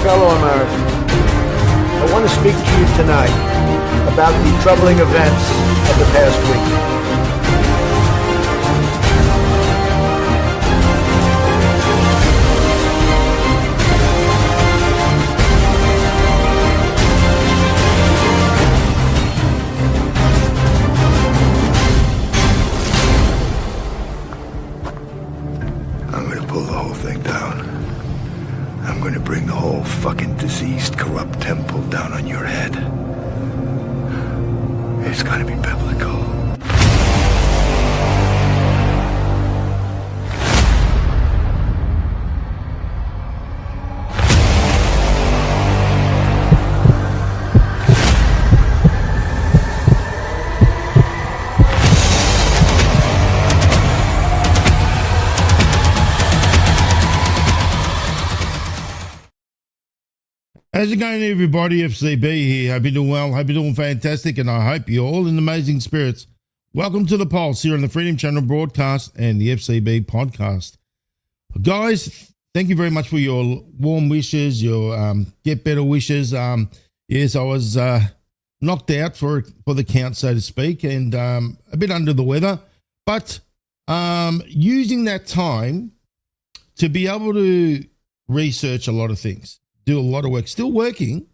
Fellow Americans, I want to speak to you tonight about the troubling events of the past week. I'm going to pull the whole thing down. I'm going to bring the whole fucking diseased, corrupt temple down on your head. It's going to be biblical. How's it going, everybody? FCB here. Hope you're doing well. Hope you're doing fantastic, and I hope you're all in amazing spirits. Welcome to the Pulse here on the Freedom Channel broadcast and the FCB podcast. Guys, thank you very much for your warm wishes, your get better wishes. Yes, I was knocked out for the count, so to speak, and a bit under the weather, but using that time to be able to research a lot of things. Do a lot of work, still working,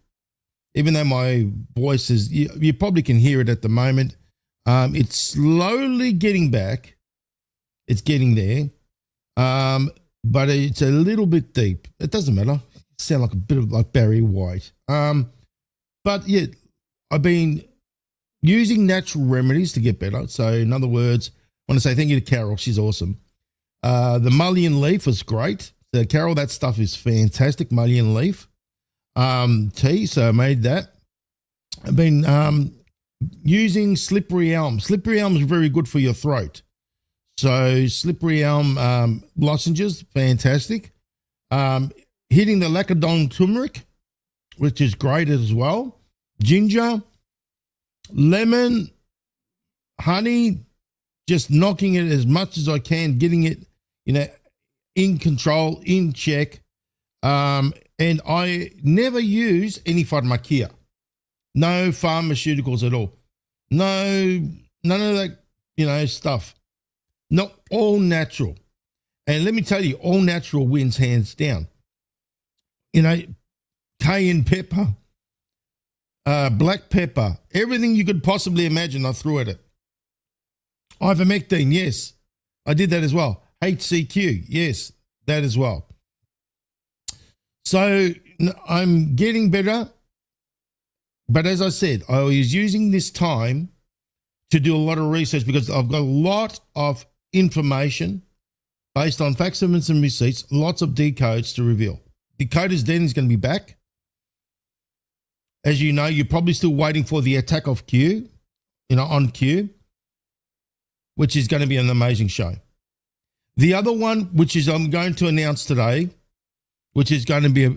even though my voice is, you probably can hear it at the moment. It's slowly getting back. It's getting there. But it's a little bit deep. It doesn't matter. I sound like a bit of like Barry White. But yeah, I've been using natural remedies to get better. So in other words, I want to say thank you to Carol. She's awesome. The mullein leaf was great. So Carol, that stuff is fantastic. Mullein leaf tea. So I made that. I've been using slippery elm. Slippery elm is very good for your throat. So slippery elm lozenges, fantastic. Hitting the lacadon turmeric, which is great as well. Ginger, lemon, honey, just knocking it as much as I can, getting it, in control, in check. And I never use any pharmacia. No pharmaceuticals at all. No, none of that, stuff. Not all natural. And let me tell you, all natural wins hands down. Cayenne pepper, black pepper, everything you could possibly imagine, I threw at it. Ivermectin, yes, I did that as well. HCQ, yes, that as well. So I'm getting better. But as I said, I was using this time to do a lot of research because I've got a lot of information based on facts, evidence, and receipts, lots of decodes to reveal. Decoder's Den is going to be back. As you know, you're probably still waiting for the attack of Q, on Q, which is going to be an amazing show. The other one, which is I'm going to announce today, which is going to be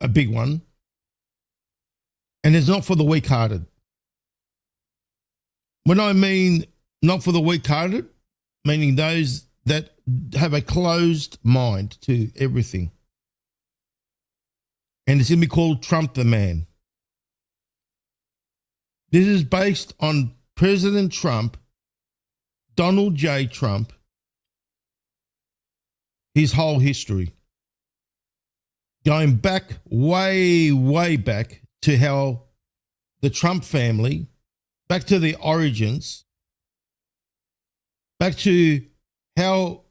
a big one, and it's not for the weak-hearted. When I mean not for the weak-hearted, meaning those that have a closed mind to everything. And it's going to be called Trump the Man. This is based on President Trump, Donald J. Trump, his whole history. Going back, way, way back to how the Trump family, back to the origins, back to how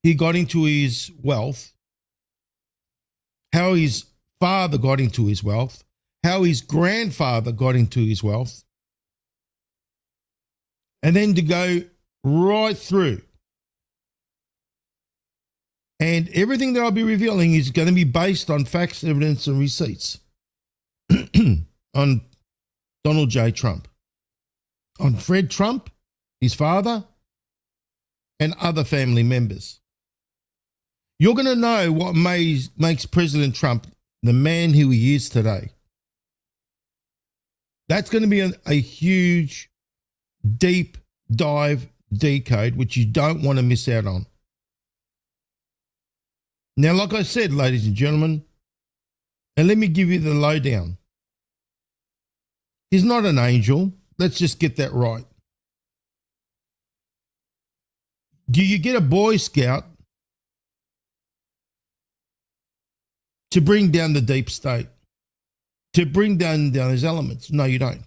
he got into his wealth, how his father got into his wealth, how his grandfather got into his wealth, and then to go right through. And everything that I'll be revealing is going to be based on facts, evidence, and receipts on Donald J. Trump, on Fred Trump, his father, and other family members. You're going to know what makes President Trump the man who he is today. That's going to be a huge, deep dive decode, which you don't want to miss out on. Now, like I said, ladies and gentlemen, and let me give you the lowdown. He's not an angel. Let's just get that right. Do you get a Boy Scout to bring down the deep state, to bring down those elements? No, you don't.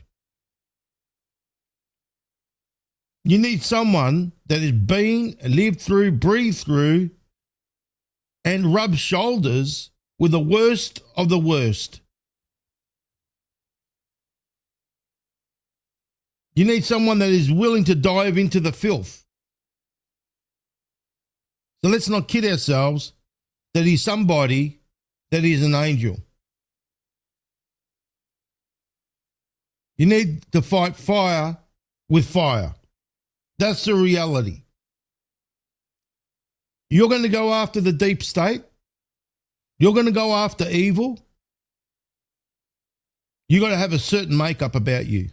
You need someone that has been, lived through, breathed through, and rubbed shoulders with the worst of the worst. You need someone that is willing to dive into the filth. So let's not kid ourselves that he's somebody that is an angel. You need to fight fire with fire. That's the reality. You're going to go after the deep state. You're going to go after evil. You've got to have a certain makeup about you.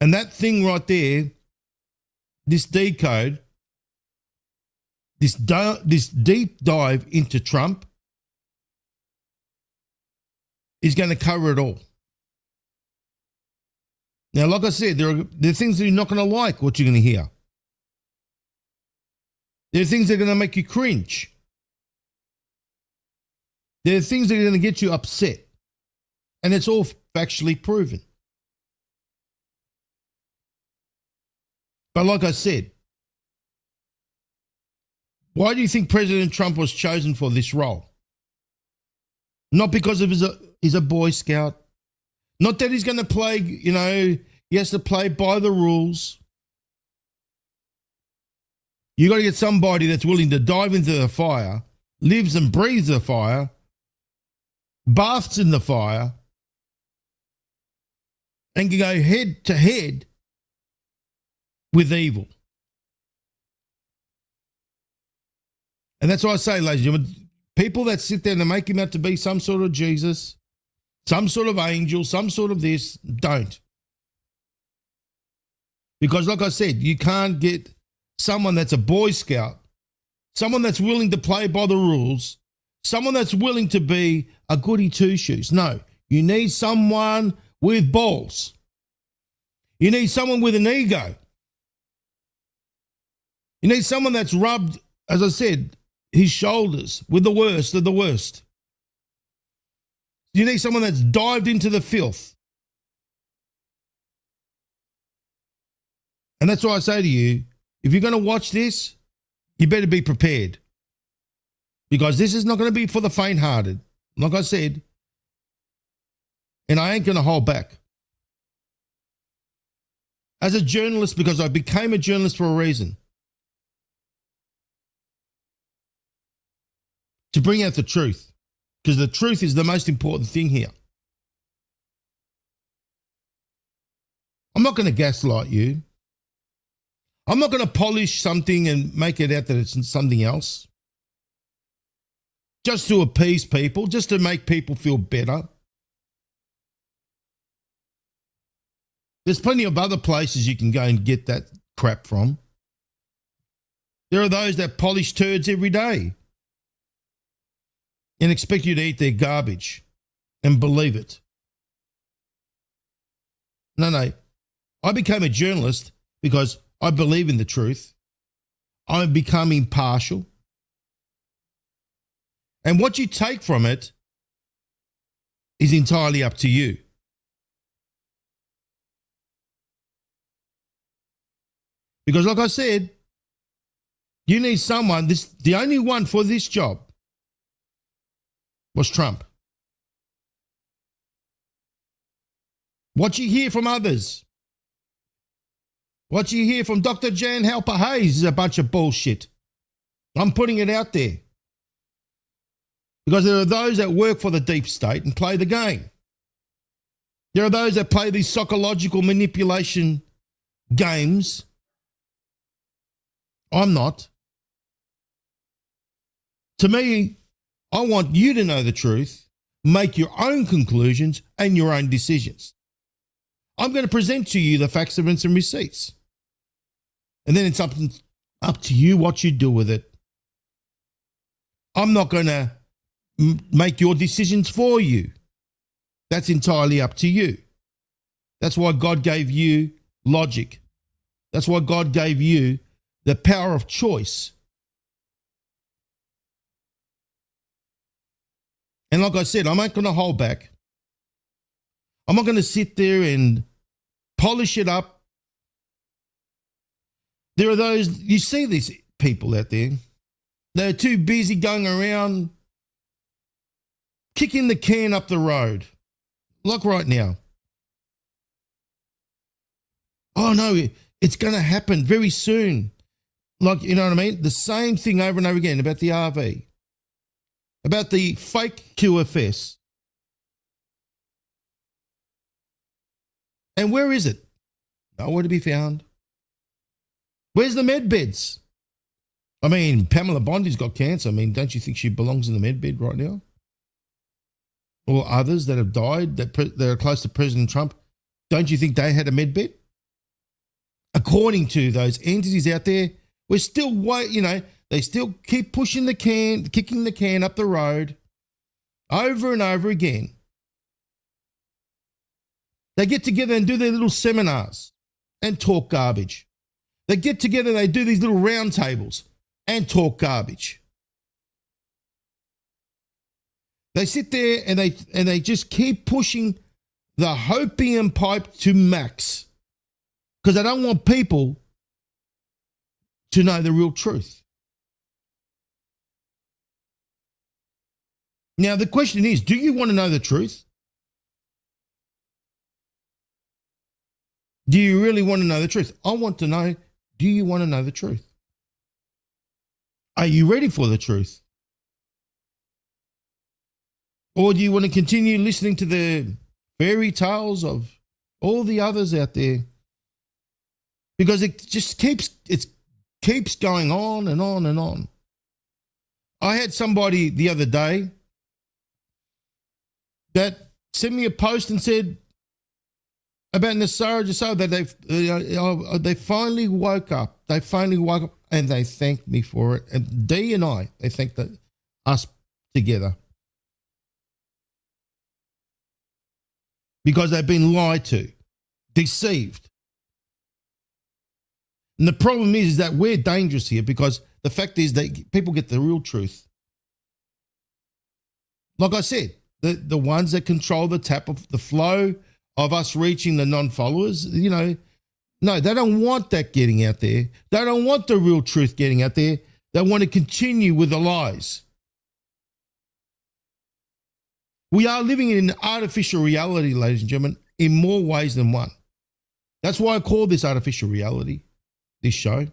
And that thing right there, this decode, this deep dive into Trump is going to cover it all. Now, like I said, there are things that you're not going to like what you're going to hear. There are things that are going to make you cringe. There are things that are going to get you upset. And it's all factually proven. But like I said, why do you think President Trump was chosen for this role? Not because of he's a Boy Scout. Not that he's going to play, he has to play by the rules. You got to get somebody that's willing to dive into the fire, lives and breathes the fire, baths in the fire, and can go head to head with evil. And that's why I say, ladies and gentlemen, people that sit there and make him out to be some sort of Jesus, some sort of angel, some sort of this, don't. Because like I said, you can't get someone that's a Boy Scout, someone that's willing to play by the rules, someone that's willing to be a goody two-shoes. No, you need someone with balls. You need someone with an ego. You need someone that's rubbed, as I said, his shoulders with the worst of the worst. You need someone that's dived into the filth. And that's why I say to you, if you're going to watch this, you better be prepared. Because this is not going to be for the faint-hearted. Like I said, and I ain't going to hold back. As a journalist, because I became a journalist for a reason. To bring out the truth. Because the truth is the most important thing here. I'm not going to gaslight you. I'm not going to polish something and make it out that it's something else. Just to appease people, just to make people feel better. There's plenty of other places you can go and get that crap from. There are those that polish turds every day and expect you to eat their garbage and believe it. No. I became a journalist because I believe in the truth. I've become impartial. And what you take from it is entirely up to you. Because like I said, you need someone, the only one for this job was Trump. What you hear from others, what you hear from Dr. Jan Halper Hayes is a bunch of bullshit. I'm putting it out there. Because there are those that work for the deep state and play the game. There are those that play these psychological manipulation games. I'm not. To me, I want you to know the truth, make your own conclusions and your own decisions. I'm going to present to you the facts, evidence, and receipts. And then it's up to you what you do with it. I'm not going to make your decisions for you. That's entirely up to you. That's why God gave you logic. That's why God gave you the power of choice. And like I said, I'm not going to hold back. I'm not going to sit there and polish it up. There are those, you see these people out there, they're too busy going around kicking the can up the road. Like right now. Oh no, it's going to happen very soon. Like, you know what I mean? The same thing over and over again about the RV. About the fake QFS. And where is it? Nowhere to be found. Where's the med beds? I mean, Pamela Bondi's got cancer. I mean, don't you think she belongs in the med bed right now? Or others that have died that are close to President Trump, don't you think they had a med bed? According to those entities out there, we're still they still keep pushing the can, kicking the can up the road over and over again. They get together and do their little seminars and talk garbage. They get together, they do these little round tables and talk garbage. They sit there and they just keep pushing the hopium pipe to max because they don't want people to know the real truth. Now, the question is, do you want to know the truth? Do you really want to know the truth? I want to know, do you want to know the truth? Are you ready for the truth? Or do you want to continue listening to the fairy tales of all the others out there? Because it just keeps going on and on and on. I had somebody the other day that sent me a post and said about Nasara Jasar that they finally woke up. They finally woke up and they thanked me for it. And Dee and I, they thanked us together. Because they've been lied to, deceived. And the problem is that we're dangerous here because the fact is that people get the real truth. Like I said, the ones that control the tap of the flow of us reaching the non-followers, no, they don't want that getting out there. They don't want the real truth getting out there. They want to continue with the lies. We are living in an artificial reality, ladies and gentlemen, in more ways than one. That's why I call this artificial reality, this show.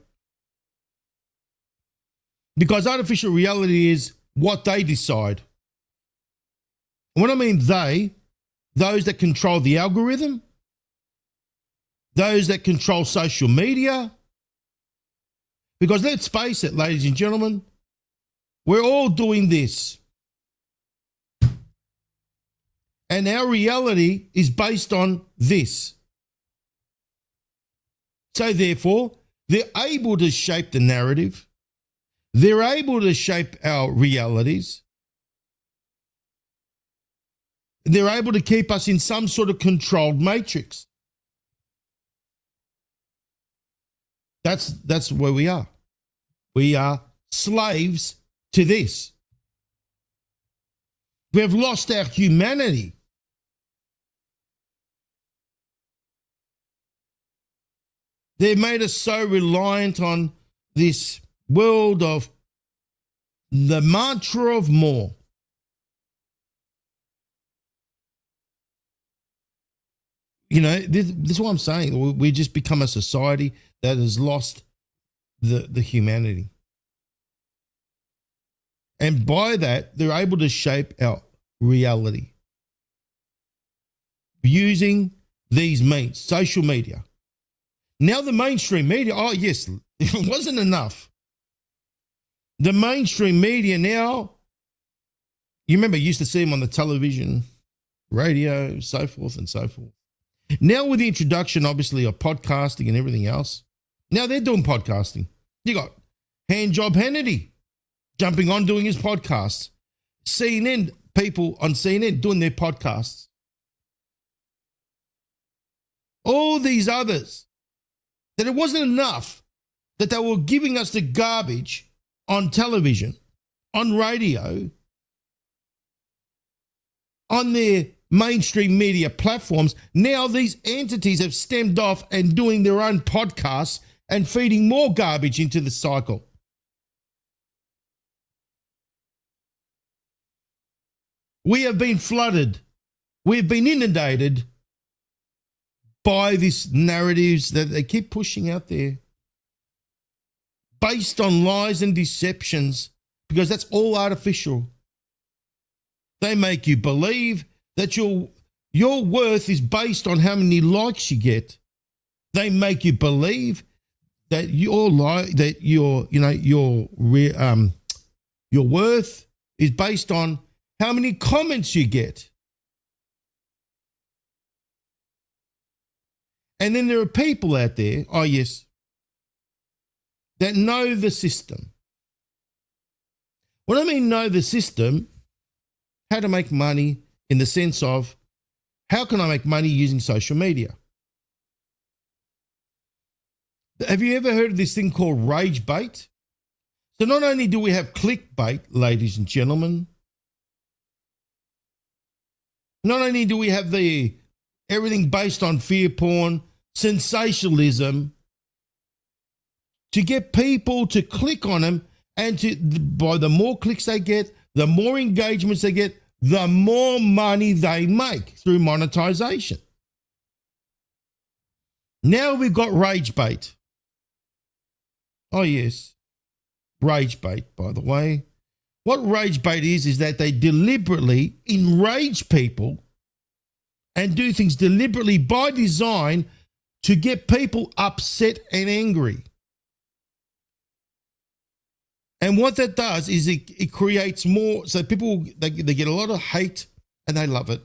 Because artificial reality is what they decide. And when I mean they, those that control the algorithm, those that control social media. Because let's face it, ladies and gentlemen, we're all doing this. And our reality is based on this. So therefore, they're able to shape the narrative. They're able to shape our realities. They're able to keep us in some sort of controlled matrix. That's where we are. We are slaves to this. We have lost our humanity. They've made us so reliant on this world of the mantra of more. this is what I'm saying. We just become a society that has lost the humanity. And by that, they're able to shape our reality using these means, social media. Now the mainstream media, oh yes, it wasn't enough. The mainstream media now, you remember you used to see them on the television, radio, so forth and so forth. Now with the introduction, obviously, of podcasting and everything else, now they're doing podcasting. You got Handjob Hannity jumping on doing his podcasts. CNN, people on CNN doing their podcasts. All these others, that it wasn't enough that they were giving us the garbage on television, on radio, on their mainstream media platforms. Now these entities have stemmed off and doing their own podcasts and feeding more garbage into the cycle. We have been flooded. We have been inundated by these narratives that they keep pushing out there based on lies and deceptions, because that's all artificial. They make you believe that your worth is based on how many likes you get. They make you believe that your worth is based on how many comments you get. And then there are people out there, oh yes, that know the system. When I mean know the system, how to make money in the sense of how can I make money using social media? Have you ever heard of this thing called rage bait? So not only do we have clickbait, ladies and gentlemen, not only do we have everything based on fear porn, sensationalism, to get people to click on them, and by the more clicks they get, the more engagements they get, the more money they make through monetization. Now we've got rage bait. Oh yes, rage bait, by the way. What rage bait is that they deliberately enrage people and do things deliberately by design to get people upset and angry. And what that does is it creates more, so people, they get a lot of hate and they love it.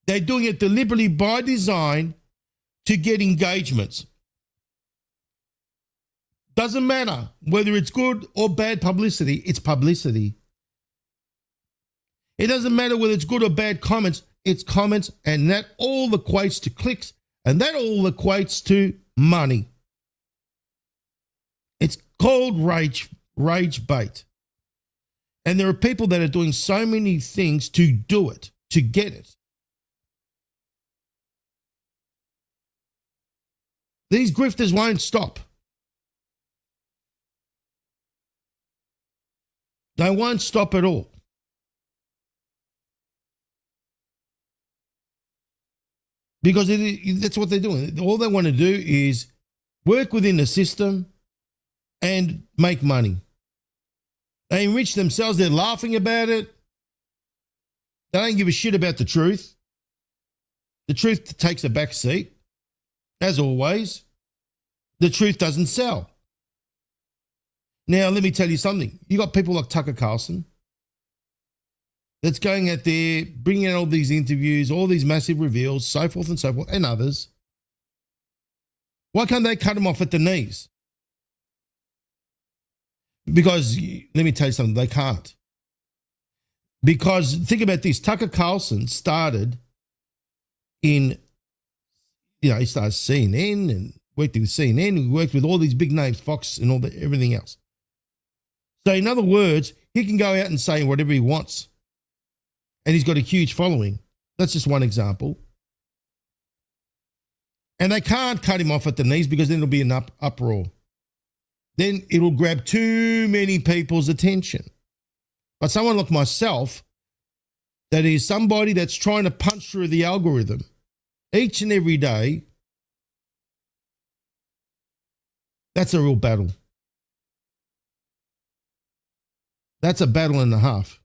They're doing it deliberately by design to get engagements. Doesn't matter whether it's good or bad publicity, it's publicity. It doesn't matter whether it's good or bad comments, it's comments, and that all equates to clicks, and that all equates to money. It's called rage bait. And there are people that are doing so many things to do it, to get it. These grifters won't stop. They won't stop at all. Because that's what they're doing. All they want to do is work within the system and make money. They enrich themselves. They're laughing about it. They don't give a shit about the truth. The truth takes a back seat. As always, the truth doesn't sell. Now, let me tell you something. You got people like Tucker Carlson that's going out there, bringing out all these interviews, all these massive reveals, so forth, and others. Why can't they cut them off at the knees? Because, let me tell you something, they can't. Because, think about this, Tucker Carlson started he started CNN and worked with CNN, he worked with all these big names, Fox and everything else. So in other words, he can go out and say whatever he wants. And he's got a huge following. That's just one example. And they can't cut him off at the knees because then it'll be an uproar. Then it'll grab too many people's attention. But someone like myself, that is somebody that's trying to punch through the algorithm, each and every day, that's a real battle. That's a battle and a half.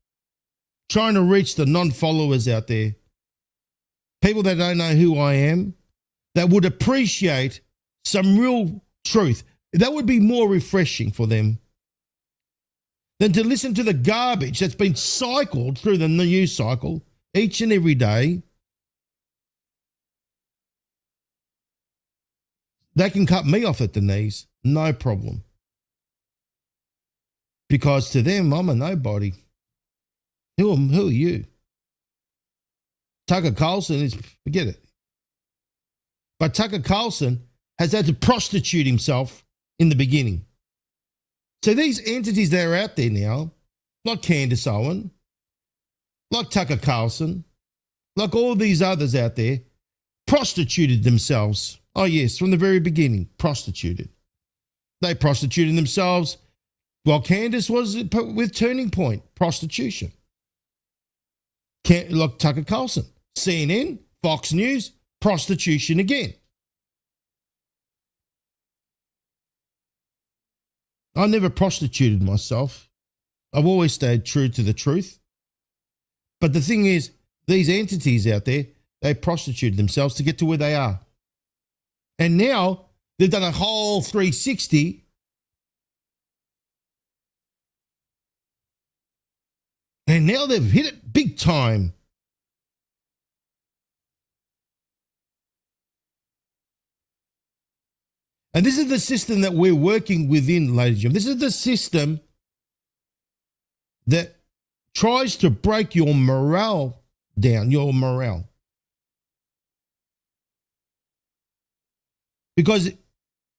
Trying to reach the non-followers out there, people that don't know who I am, that would appreciate some real truth. That would be more refreshing for them than to listen to the garbage that's been cycled through the news cycle each and every day. They can cut me off at the knees, no problem. Because to them, I'm a nobody. Who are you? Tucker Carlson is, forget it. But Tucker Carlson has had to prostitute himself in the beginning. So these entities that are out there now, like Candace Owen, like Tucker Carlson, like all these others out there, prostituted themselves. Oh yes, from the very beginning, prostituted. They prostituted themselves while Candace was with Turning Point, prostitution. Like Tucker Carlson, CNN, Fox News, prostitution again. I never prostituted myself. I've always stayed true to the truth. But the thing is, these entities out there, they prostituted themselves to get to where they are. And now they've done a whole 360. And now they've hit it big time. And this is the system that we're working within, ladies and gentlemen. This is the system that tries to break your morale down, your morale. Because it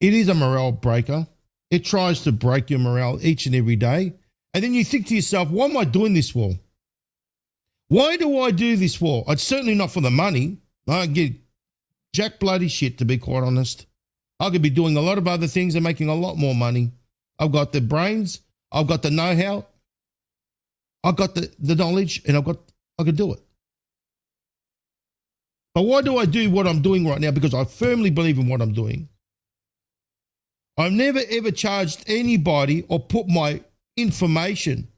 is a morale breaker. It tries to break your morale each and every day. And then you think to yourself, why am I doing this for? Why do I do this for? It's certainly not for the money. I get jack bloody shit, to be quite honest. I could be doing a lot of other things and making a lot more money. I've got the brains, I've got the know-how, I've got the knowledge, and I could do it. But why do I do what I'm doing right now? Because I firmly believe in what I'm doing. I've never ever charged anybody or put my information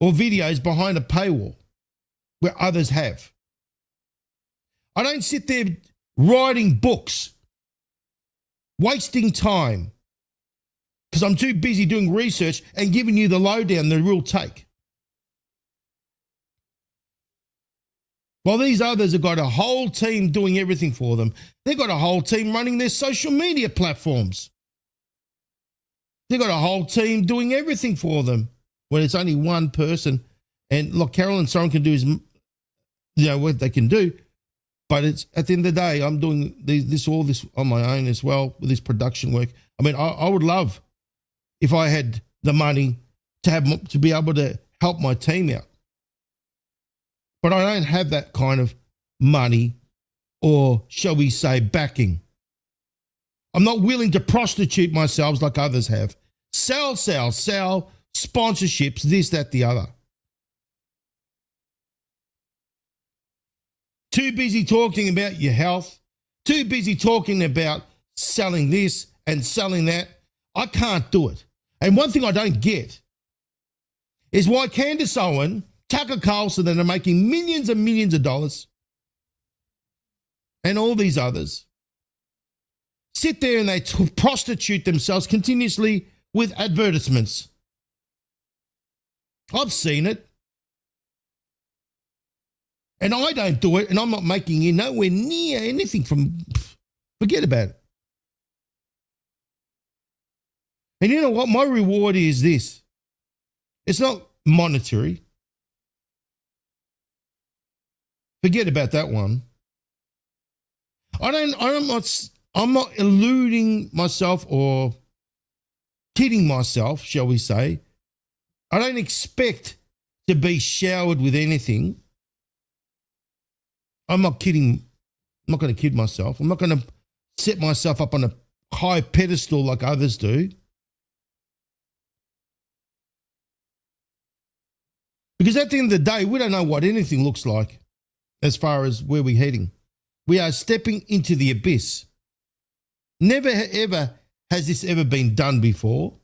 or videos behind a paywall where others have. I don't sit there writing books, wasting time, because I'm too busy doing research and giving you the lowdown, the real take. While these others have got a whole team doing everything for them. They've got a whole team running their social media platforms. They've got a whole team doing everything for them when it's only one person. And look, Carol and Soren can do what they can do. But it's at the end of the day, I'm doing all this on my own as well with this production work. I mean, I would love if I had the money to be able to help my team out. But I don't have that kind of money, or shall we say backing. I'm not willing to prostitute myself like others have. Sell, sponsorships, this, that, the other. Too busy talking about your health. Too busy talking about selling this and selling that. I can't do it. And one thing I don't get is why Candace Owen, Tucker Carlson, that are making millions and millions of dollars, and all these others, sit there and they prostitute themselves continuously with advertisements. I've seen it. And I don't do it, and I'm not making you nowhere near anything from, forget about it. And you know what? My reward is this. It's not monetary. Forget about that one. I'm not eluding myself or kidding myself, shall we say. I don't expect to be showered with anything. I'm not kidding. I'm not going to kid myself. I'm not going to set myself up on a high pedestal like others do. Because at the end of the day, we don't know what anything looks like as far as where we're heading. We are stepping into the abyss. Never ever has this ever been done before.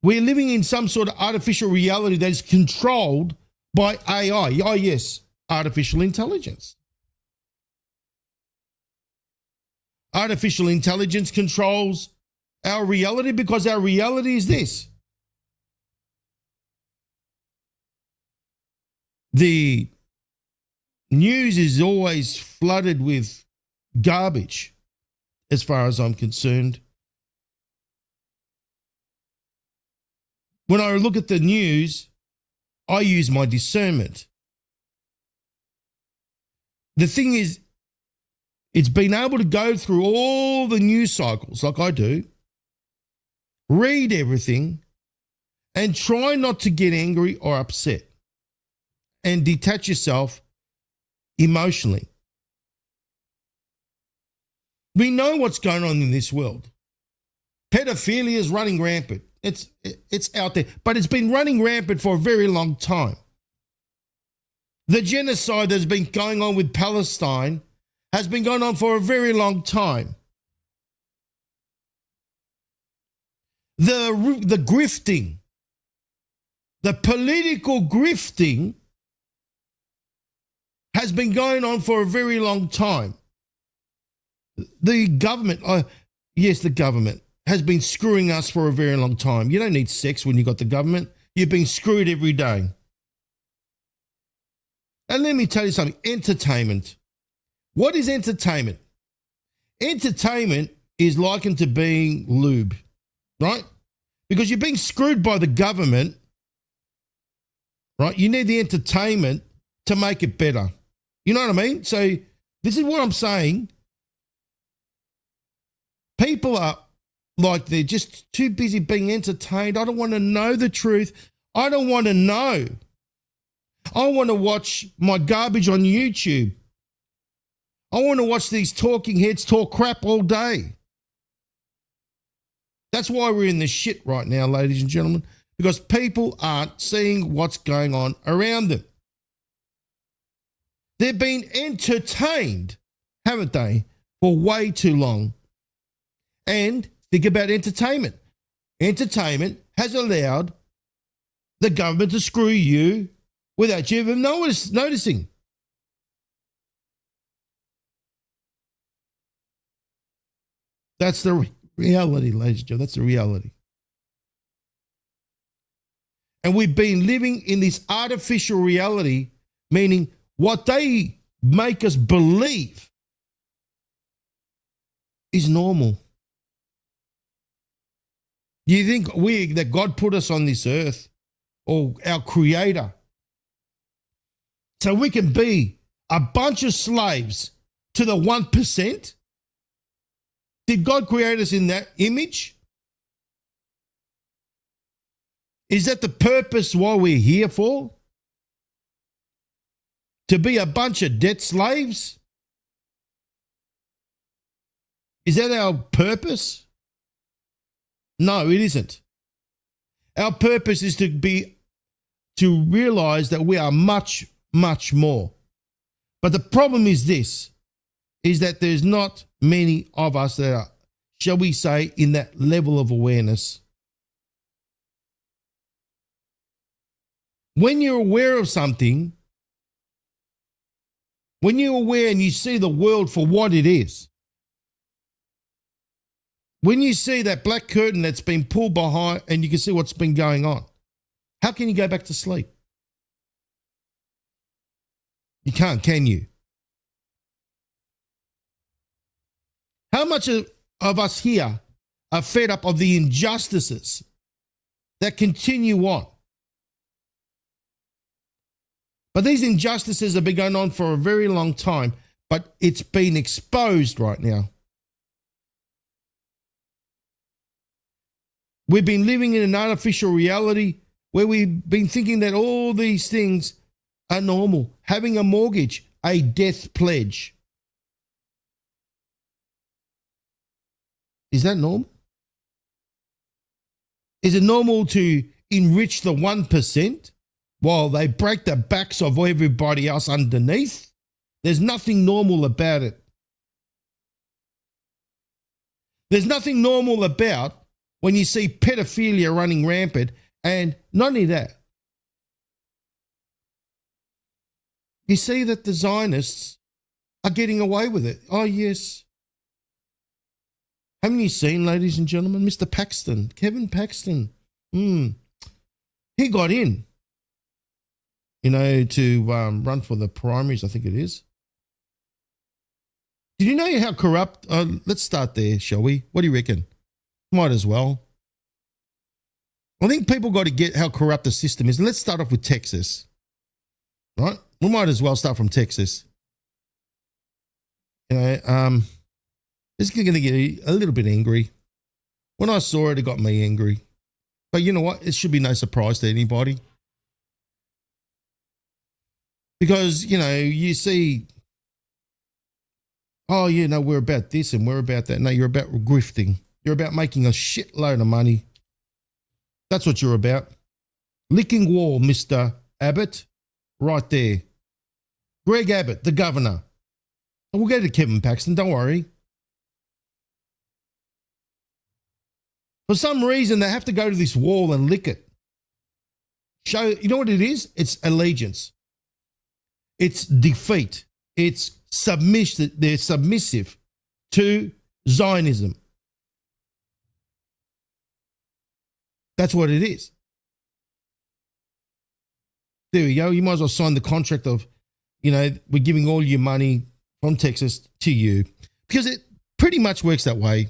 We're living in some sort of artificial reality that is controlled by AI. Oh, yes, artificial intelligence. Artificial intelligence controls our reality because our reality is this. The news is always flooded with garbage, as far as I'm concerned. When I look at the news, I use my discernment. The thing is, it's been able to go through all the news cycles like I do, read everything, and try not to get angry or upset and detach yourself emotionally. We know what's going on in this world. Pedophilia is running rampant. It's out there, but it's been running rampant for a very long time. The genocide that's been going on with Palestine has been going on for a very long time. The grifting, the political grifting has been going on for a very long time. The government, yes, the government has been screwing us for a very long time. You don't need sex when you got the government. You've been screwed every day. And let me tell you something, entertainment. What is entertainment? Entertainment is likened to being lube, right? Because you're being screwed by the government, right? You need the entertainment to make it better. You know what I mean? So this is what I'm saying. People are like they're just too busy being entertained. I don't want to know the truth. I don't want to know. I want to watch my garbage on YouTube. I want to watch these talking heads talk crap all day. That's why we're in this shit right now, ladies and gentlemen, because people aren't seeing what's going on around them. They've been entertained, haven't they, for way too long. And think about entertainment. Entertainment has allowed the government to screw you without you even noticing. That's the reality, ladies and gentlemen. That's the reality. And we've been living in this artificial reality, meaning what they make us believe is normal. You think that God put us on this earth, or our creator, so we can be a bunch of slaves to the 1%? Did God create us in that image? Is that the purpose why we're here for? To be a bunch of debt slaves? Is that our purpose? No, it isn't. Our purpose is to realize that we are much, much more. But the problem is this, is that there's not many of us that are, shall we say, in that level of awareness. When you're aware of something, when you're aware and you see the world for what it is, when you see that black curtain that's been pulled behind and you can see what's been going on, how can you go back to sleep? You can't, can you? How much of us here are fed up of the injustices that continue on? But these injustices have been going on for a very long time, but it's been exposed right now. We've been living in an artificial reality where we've been thinking that all these things are normal. Having a mortgage, a death pledge. Is that normal? Is it normal to enrich the 1% while they break the backs of everybody else underneath? There's nothing normal about it. There's nothing normal about when you see pedophilia running rampant, and not only that, you see that the Zionists are getting away with it. Oh, yes. Haven't you seen, ladies and gentlemen, Mr. Paxton, Kevin Paxton? He got in, to run for the primaries, I think it is. Did you know how corrupt? Let's start there, shall we? What do you reckon? Might as well. I think people got to get how corrupt the system is. Let's start off with Texas, right? We might as well start from Texas. This is going to get a little bit angry. When I saw it, it got me angry. But you know what? It should be no surprise to anybody. Because, you see, oh, yeah, no, we're about this and we're about that. No, you're about grifting. You're about making a shitload of money. That's what you're about. Licking wall, Mr. Abbott. Right there. Greg Abbott, the governor. And we'll go to Kevin Paxton, don't worry. For some reason, they have to go to this wall and lick it. You know what it is? It's allegiance. It's defeat. It's submission. They're submissive to Zionism. That's what it is. There we go. You might as well sign the contract of, we're giving all your money from Texas to you, because it pretty much works that way.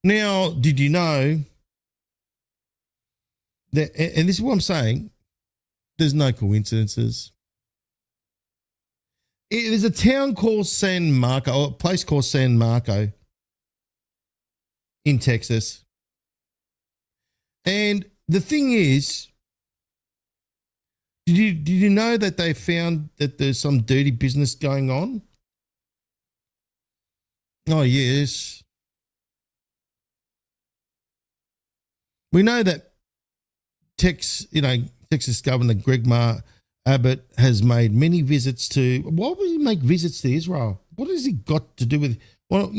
Now, did you know that, and this is what I'm saying, there's no coincidences. There's a town called San Marco, or a place called San Marco in Texas. And the thing is, did you know that they found that there's some dirty business going on? Oh, yes. We know that Texas Governor Greg Abbott has made many visits to. Why would he make visits to Israel? What has he got to do with? Well,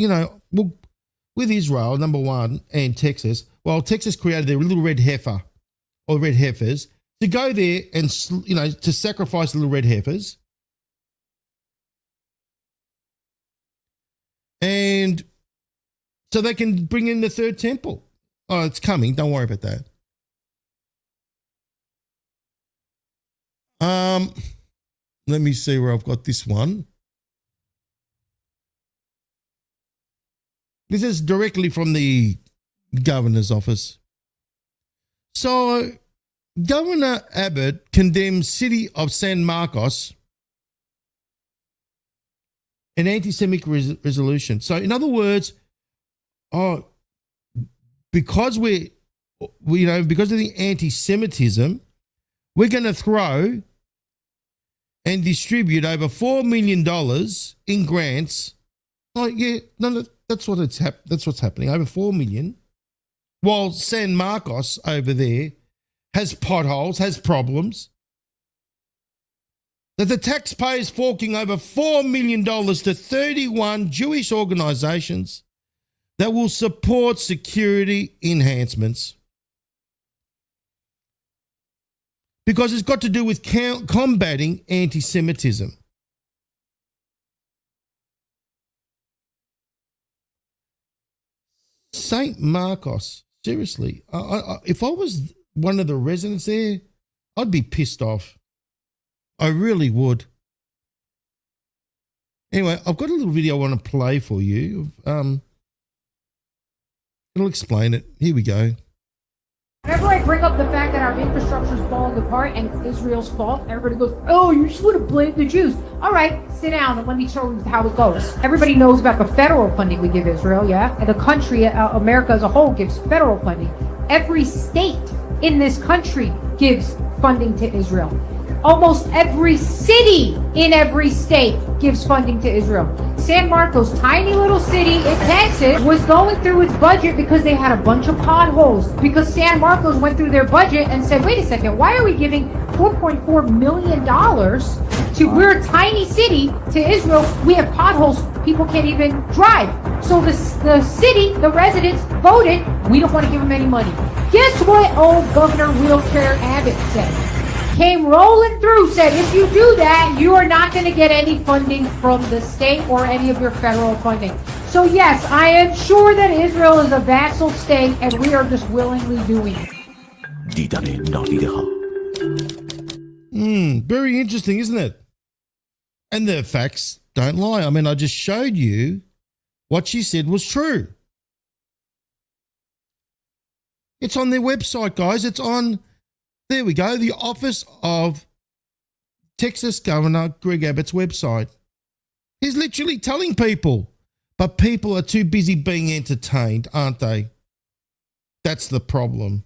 with Israel, number one, and Texas. Well, Texas created their little red heifer or red heifers to go there and to sacrifice little red heifers, and so they can bring in the third temple. Oh, it's coming. Don't worry about that. Let me see where I've got this one. This is directly from the governor's office. So, Governor Abbott condemns city of San Marcos an anti-Semitic resolution. So, in other words, because because of the anti-Semitism, we're going to throw and distribute over $4 million in grants. Oh yeah, no, that's what's happening. Over $4 million, while San Marcos over there has potholes, has problems. That the taxpayers forking over $4 million to 31 Jewish organisations that will support security enhancements. Because it's got to do with combating anti-Semitism. St. Marcos, seriously, if I was one of the residents there, I'd be pissed off. I really would. Anyway, I've got a little video I want to play for you. It'll explain it. Here we go. Whenever I bring up the fact that our infrastructure is falling apart and it's Israel's fault, everybody goes, oh, you just want to blame the Jews. All right, sit down and let me show you how it goes. Everybody knows about the federal funding we give Israel, yeah? And the country, America as a whole, gives federal funding. Every state in this country gives funding to Israel. Almost every city in every state gives funding to Israel. San Marcos, tiny little city in Texas, was going through its budget because they had a bunch of potholes. Because San Marcos went through their budget and said, wait a second, why are we giving $4.4 million to, we're a tiny city, to Israel. We have potholes. People can't even drive. So the city, the residents voted, we don't want to give them any money. Guess what old Governor Wheelchair Abbott said? Came rolling through, said, if you do that, you are not going to get any funding from the state or any of your federal funding. So yes, I am sure that Israel is a vassal state and we are just willingly doing it. Very interesting, isn't it? And the facts don't lie. I mean, I just showed you what she said was true. It's on their website, guys. It's on, there we go, the office of Texas Governor Greg Abbott's website. He's literally telling people, but people are too busy being entertained, aren't they? That's the problem.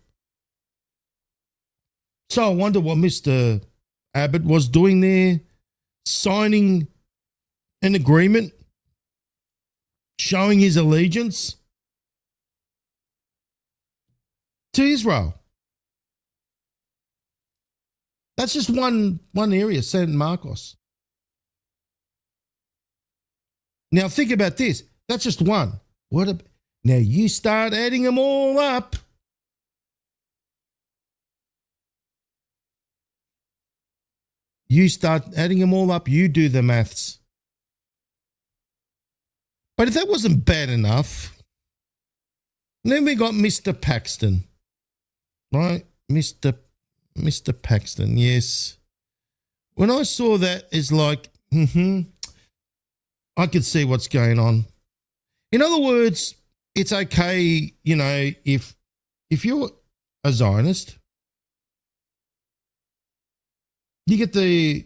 So I wonder what Mr. Abbott was doing there, signing an agreement, showing his allegiance to Israel. That's just one area, San Marcos. Now think about this. That's just one. Now you start adding them all up. You start adding them all up. You do the maths. But if that wasn't bad enough, then we got Mr. Paxton, right? Mr. Paxton, yes. When I saw that, it's like, I could see what's going on. In other words, it's okay, you know, if you're a Zionist, you get the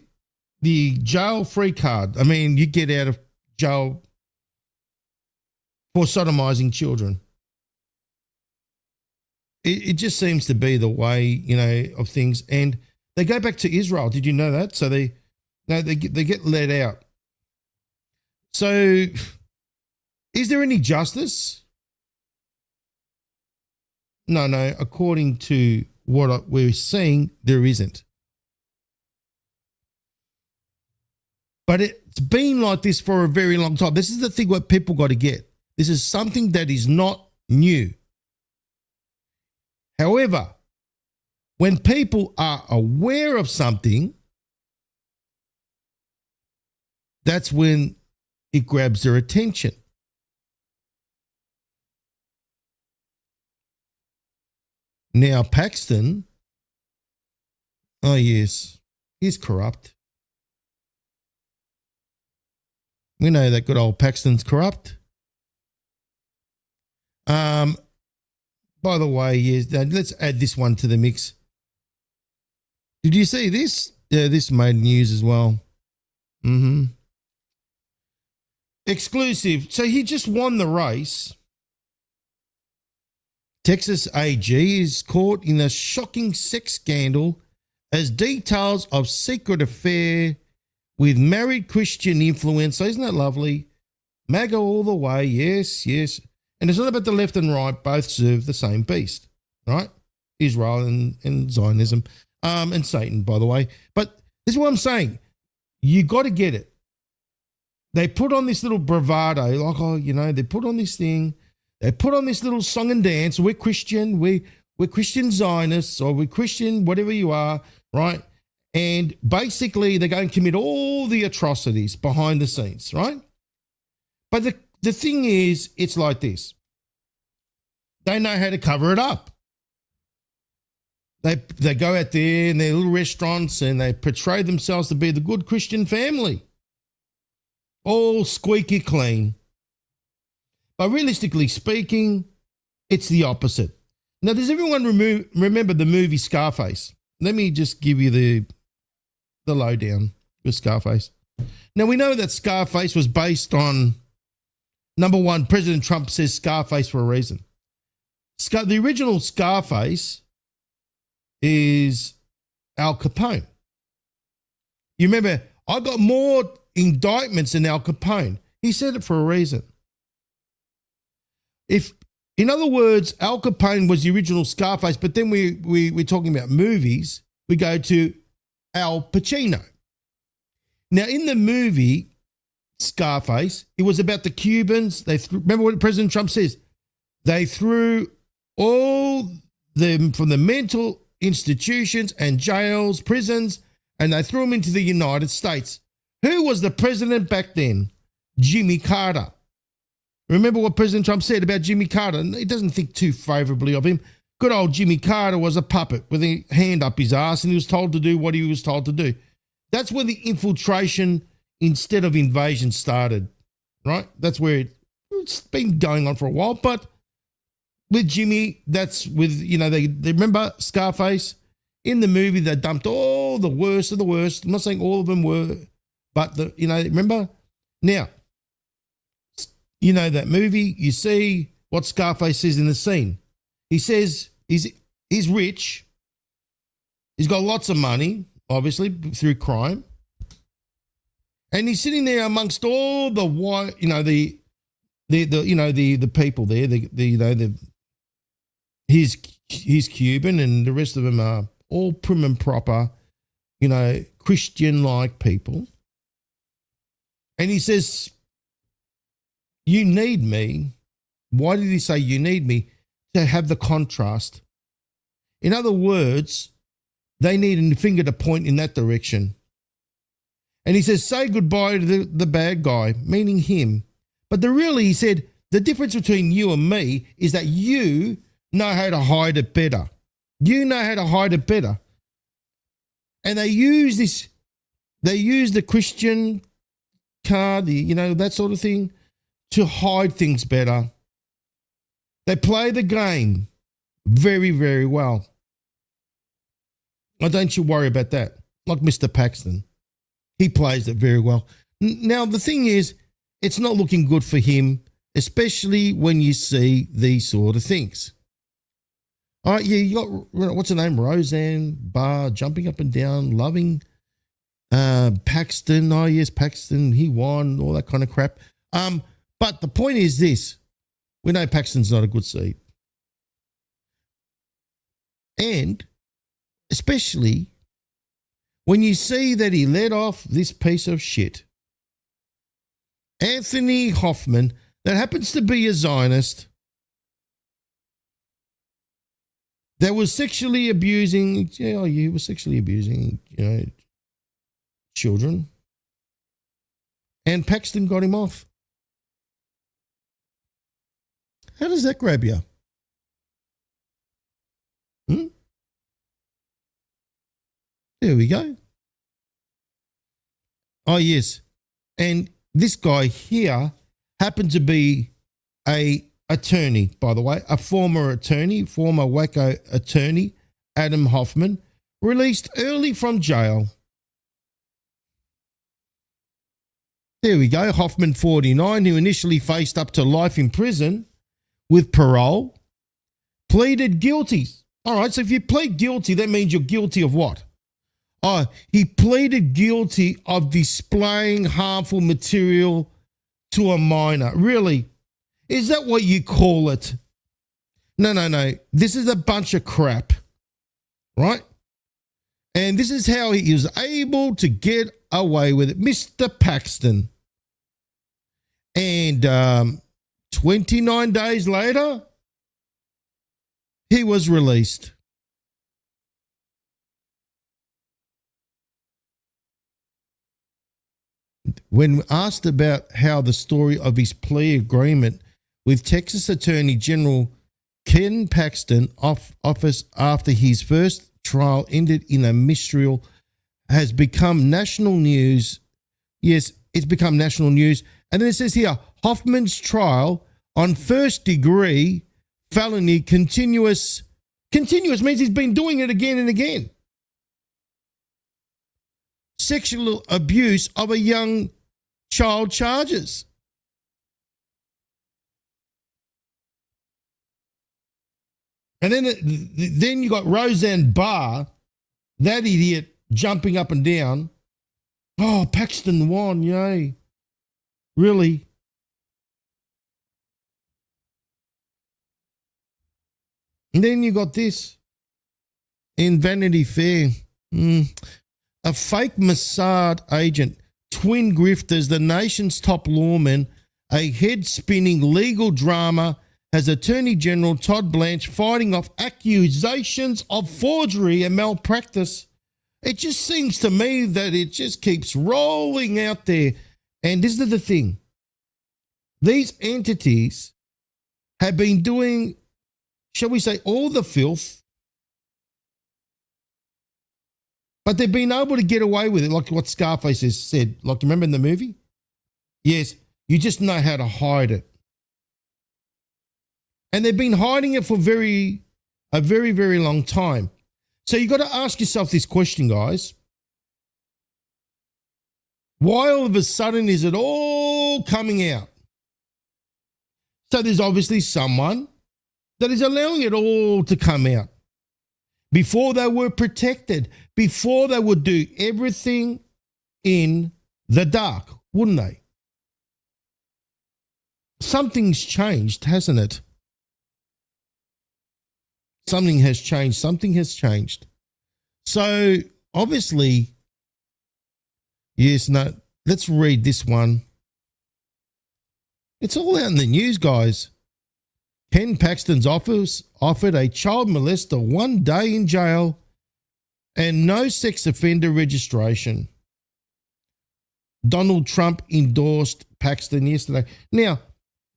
jail-free card. I mean, you get out of jail for sodomizing children. It just seems to be the way, you know, of things. And they go back to Israel. Did you know that? So they get let out. So is there any justice? No. According to what we're seeing, there isn't. But it's been like this for a very long time. This is the thing what people got to get. This is something that is not new. However, when people are aware of something, that's when it grabs their attention. Now, Paxton, oh yes, he's corrupt. We know that good old Paxton's corrupt. By the way, yes, let's add this one to the mix. Did you see this? Yeah, this made news as well. Exclusive. So he just won the race. Texas AG is caught in a shocking sex scandal as details of secret affair with married Christian influencer. Isn't that lovely? MAGA all the way. Yes. And it's not about the left and right. Both serve the same beast, right? Israel and Zionism, and Satan, by the way. But this is what I'm saying. You got to get it. They put on this little bravado, like, oh, you know, they put on this thing. They put on this little song and dance. We're Christian. We're Christian Zionists, or we're Christian, whatever you are, right? And basically, they're going to commit all the atrocities behind the scenes, right? But the thing is, it's like this. They know how to cover it up. They go out there in their little restaurants and they portray themselves to be the good Christian family. All squeaky clean. But realistically speaking, it's the opposite. Now, does everyone remember the movie Scarface? Let me just give you the lowdown with Scarface. Now, we know that Scarface was based on, number one, President Trump says Scarface for a reason. The original Scarface is Al Capone. You remember, I got more indictments than Al Capone. He said it for a reason. In other words, Al Capone was the original Scarface, but then we're talking about movies. We go to Al Pacino. Now, in the movie Scarface, it was about the Cubans. Remember what President Trump says? They threw all them from the mental institutions and jails, prisons, and they threw them into the United States. Who was the president back then? Jimmy Carter. Remember what President Trump said about Jimmy Carter? He doesn't think too favorably of him. Good old Jimmy Carter was a puppet with a hand up his ass, and he was told to do what he was told to do. That's where the infiltration instead of invasion started, right? That's where it's been going on for a while. But with Jimmy, that's with, they remember Scarface? In the movie, they dumped all the worst of the worst. I'm not saying all of them were, but remember? Now, that movie, you see what Scarface says in the scene. He says he's rich. He's got lots of money, obviously, through crime. And he's sitting there amongst all the white, the people there, he's Cuban and the rest of them are all prim and proper, Christian-like people. And he says, you need me. Why did he say you need me? To have the contrast. In other words, they need a finger to point in that direction. And he says, say goodbye to the bad guy, meaning him. But he said, the difference between you and me is that you know how to hide it better. You know how to hide it better. And they use the Christian card, that sort of thing, to hide things better. They play the game very, very well. Now, don't you worry about that. Like Mr. Paxton. He plays it very well. Now, the thing is, it's not looking good for him, especially when you see these sort of things. All right, yeah, you got, what's her name? Roseanne Barr jumping up and down, loving Paxton. Oh, yes, Paxton, he won, all that kind of crap. But the point is this. We know Paxton's not a good seed. And especially when you see that he let off this piece of shit. Anthony Hoffman, that happens to be a Zionist, that was sexually abusing, he was sexually abusing, children. And Paxton got him off. How does that grab you? There we go. Oh, yes. And this guy here happened to be a attorney, by the way, a former attorney, former wacko attorney, Adam Hoffman, released early from jail. There we go. Hoffman, 49, who initially faced up to life in prison with parole, pleaded guilty. All right, so if you plead guilty, that means you're guilty of what? Oh, he pleaded guilty of displaying harmful material to a minor. Really? Is that what you call it? No. This is a bunch of crap, right? And this is how he was able to get away with it. Mr. Paxton. And 29 days later, he was released. When asked about how the story of his plea agreement with Texas Attorney General Ken Paxton office after his first trial ended in a mistrial has become national news. Yes, it's become national news. And then it says here, Hoffman's trial on first degree felony continuous means he's been doing it again and again. Sexual abuse of a young child charges. And then you got Roseanne Barr, that idiot, jumping up and down. Oh, Paxton won, yay. Really? And then you got this in Vanity Fair. a fake Mossad agent, twin grifters, the nation's top lawman, a head-spinning legal drama has Attorney General Todd Blanche fighting off accusations of forgery and malpractice. It just seems to me that it just keeps rolling out there. And this is the thing. These entities have been doing, shall we say, all the filth, but they've been able to get away with it, like what Scarface has said. Like, remember in the movie? Yes, you just know how to hide it. And they've been hiding it for a very, very long time. So you've got to ask yourself this question, guys. Why all of a sudden is it all coming out? So there's obviously someone that is allowing it all to come out. Before they were protected, before they would do everything in the dark, wouldn't they? Something's changed, hasn't it? Something has changed. Something has changed. So obviously, yes, no, let's read this one. It's all out in the news, guys. Ken Paxton's office offered a child molester 1 day in jail and no sex offender registration. Donald Trump endorsed Paxton yesterday. Now,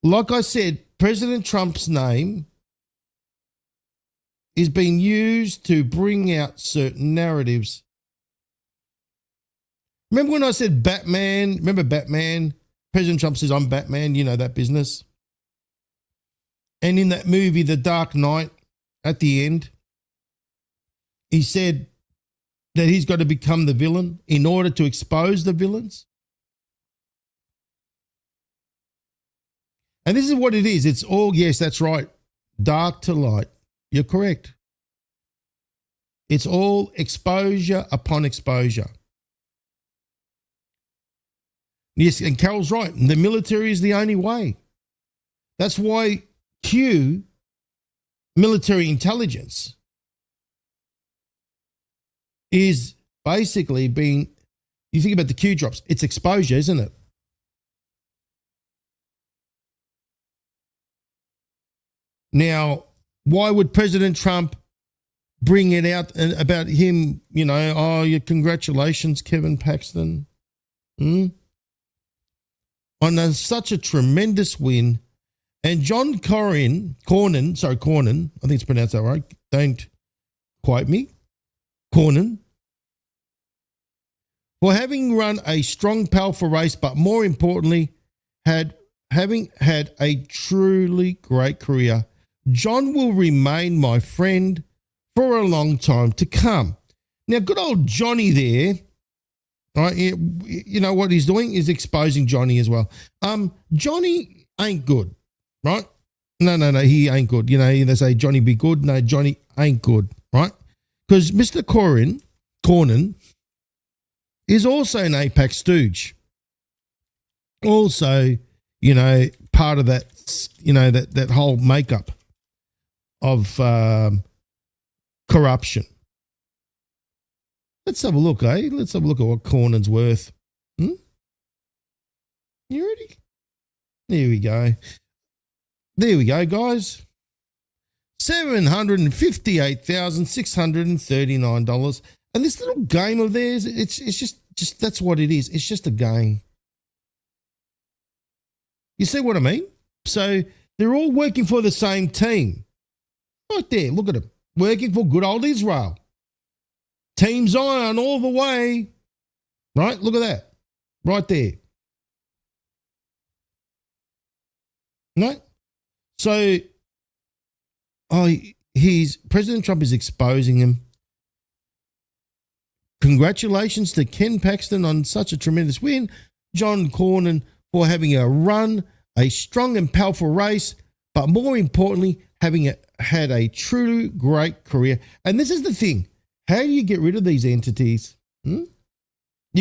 like I said, President Trump's name is being used to bring out certain narratives. Remember when I said Batman? Remember Batman? President Trump says, I'm Batman, you know that business. And in that movie, The Dark Knight, at the end, he said that he's got to become the villain in order to expose the villains. And this is what it is. It's all, yes, that's right, dark to light. You're correct. It's all exposure upon exposure. Yes, and Carol's right. The military is the only way. That's why Q, military intelligence, is basically being, you think about the Q drops, it's exposure, isn't it? Now, why would President Trump bring it out about him, you know, oh, your congratulations, Kevin Paxton, on such a tremendous win. And John Cornyn, I think it's pronounced that right, don't quote me, Cornyn, for having run a strong, powerful race, but more importantly, having had a truly great career. John will remain my friend for a long time to come. Now, good old Johnny there, right? You know what he's doing is exposing Johnny as well. Johnny ain't good, right? No, he ain't good. You know, they say Johnny be good. No, Johnny ain't good, right? Because Mr. Cornyn is also an AIPAC stooge. Also, you know, part of that, you know, that whole makeup of corruption. Let's have a look, eh? Let's have a look at what Cornyn's worth. You ready? There we go. There we go, guys. $758,639. And this little game of theirs, it's just that's what it is. It's just a game. You see what I mean? So they're all working for the same team. Right there, look at them. Working for good old Israel. Team Zion all the way. Right? Look at that. Right there. Right? So, President Trump is exposing him. Congratulations to Ken Paxton on such a tremendous win. John Cornyn for having a strong and powerful race, but more importantly, having had a truly great career. And this is the thing. How do you get rid of these entities? You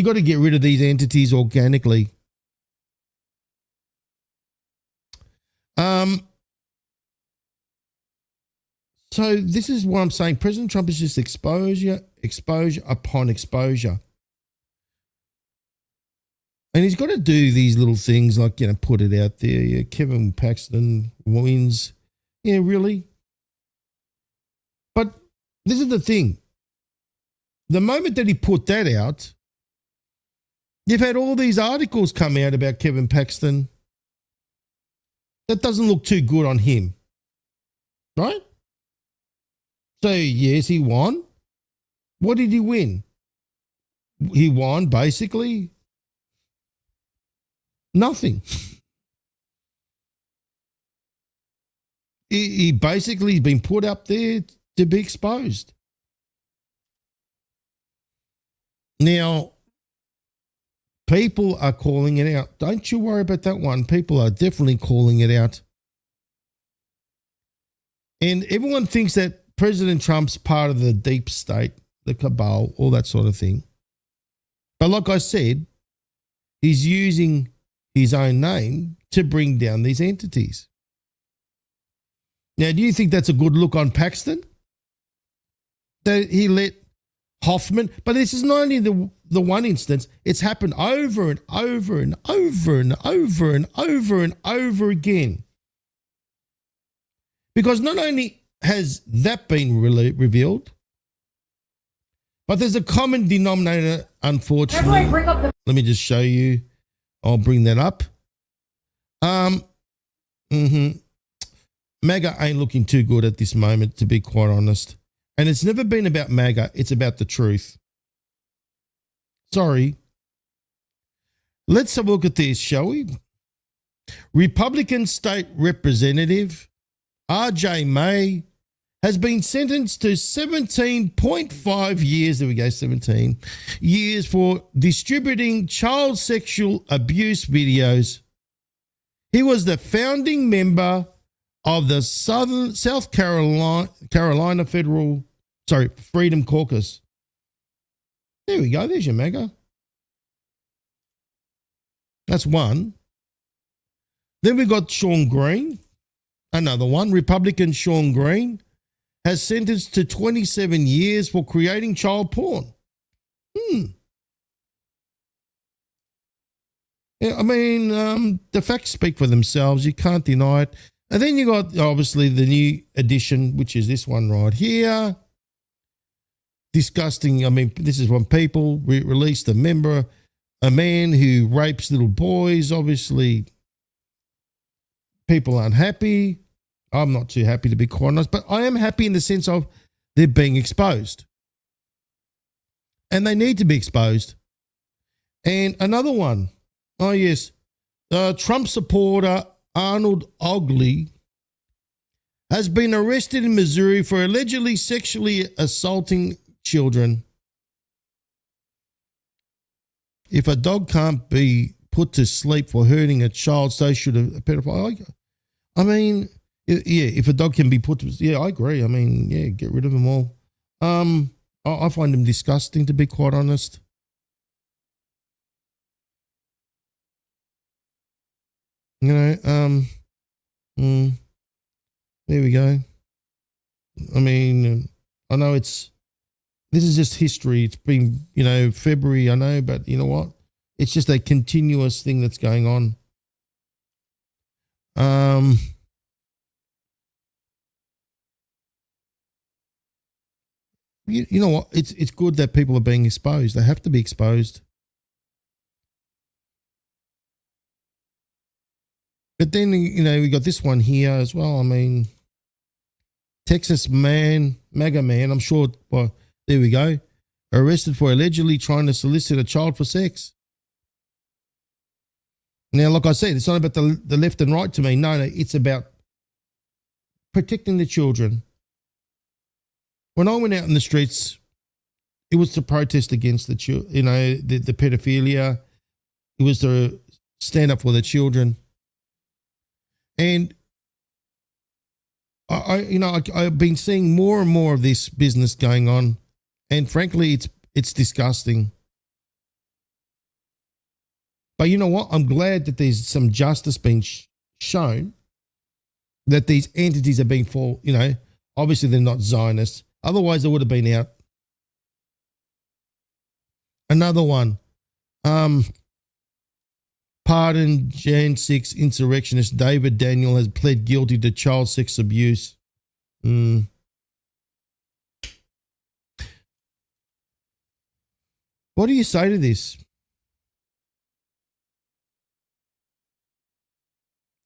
got to get rid of these entities organically. So this is what I'm saying. President Trump is just exposure upon exposure. And he's got to do these little things like, put it out there. Yeah, Kevin Paxton wins. Yeah, really? But this is the thing. The moment that he put that out, you've had all these articles come out about Kevin Paxton. That doesn't look too good on him. Right? So, yes, he won. What did he win? He won, basically, nothing. He basically has been put up there to be exposed. Now, people are calling it out. Don't you worry about that one. People are definitely calling it out. And everyone thinks that President Trump's part of the deep state, the cabal, all that sort of thing. But like I said, he's using his own name to bring down these entities. Now, do you think that's a good look on Paxton? That he let Hoffman, but this is not only the one instance, it's happened over and over and over and over and over and over again. Because not only has that been revealed, but there's a common denominator, unfortunately. Let me just show you. I'll bring that up. MAGA ain't looking too good at this moment, to be quite honest. And it's never been about MAGA. It's about the truth. Sorry. Let's have a look at this, shall we? Republican State Representative R.J. May has been sentenced to 17.5 years, there we go, 17 years for distributing child sexual abuse videos. He was the founding member of the South Carolina Freedom Caucus. There we go, there's your MAGA. That's one. Then we got Sean Green, another one. Republican Sean Green has sentenced to 27 years for creating child porn. Yeah, I mean, the facts speak for themselves. You can't deny it. And then you got, obviously, the new edition, which is this one right here. Disgusting. I mean, this is when people released a man who rapes little boys. Obviously, people aren't happy. I'm not too happy, to be quite honest, but I am happy in the sense of they're being exposed. And they need to be exposed. And another one. Oh, yes. Trump supporter Arnold Ogley has been arrested in Missouri for allegedly sexually assaulting children. If a dog can't be put to sleep for hurting a child, so should a pedophile. I mean, yeah, if a dog can be put to, yeah, I agree. I mean, yeah, get rid of them all. I find them disgusting, to be quite honest. You know, there we go. I mean, I know this is just history. It's been, February, I know, but you know what? It's just a continuous thing that's going on. You know what? It's good that people are being exposed. They have to be exposed. But then, we got this one here as well. I mean, Texas man, MAGA man, I'm sure, well, there we go, arrested for allegedly trying to solicit a child for sex. Now, like I said, it's not about the left and right to me. No, it's about protecting the children. When I went out in the streets, it was to protest against the pedophilia. It was to stand up for the children. And I've been seeing more and more of this business going on, and frankly, it's disgusting. But you know what? I'm glad that there's some justice being shown, that these entities are being obviously they're not Zionists. Otherwise, they would have been out. Another one. pardoned Jan 6 insurrectionist David Daniel has pled guilty to child sex abuse. What do you say to this?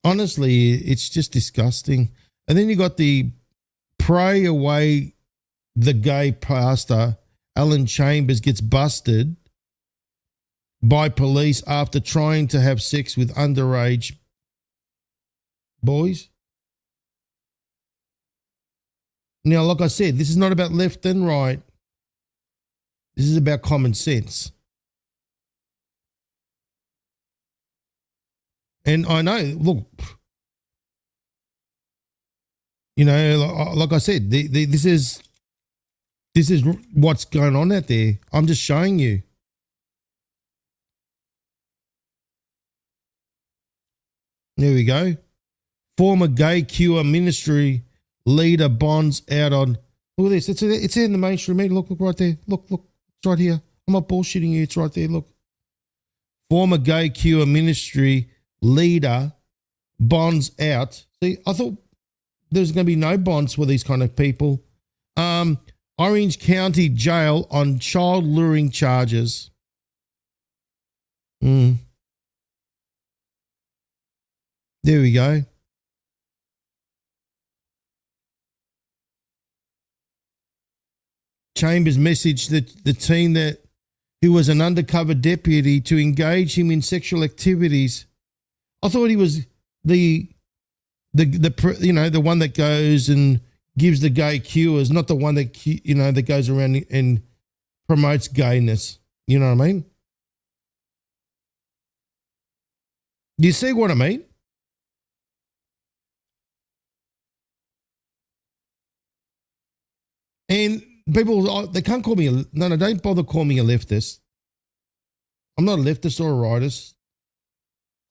Honestly, it's just disgusting. And then you got the pray away the gay pastor, Alan Chambers, gets busted by police after trying to have sex with underage boys. Now, like I said, this is not about left and right. This is about common sense. And I know, look, you know, like I said, this is what's going on out there. I'm just showing you. There we go. Former gay cure ministry leader bonds out on. Look at this. It's in the mainstream media. Look right there. Look. It's right here. I'm not bullshitting you. It's right there. Look. Former gay cure ministry leader bonds out. See, I thought there's going to be no bonds for these kind of people. Orange County Jail on child luring charges. There we go. Chambers messaged the teen that he was an undercover deputy to engage him in sexual activities. I thought he was the one that goes and gives the gay cures, not the one that that goes around and promotes gayness. You know what I mean? Do you see what I mean? And people, they can't call me no, don't bother calling me a leftist. I'm not a leftist or a rightist.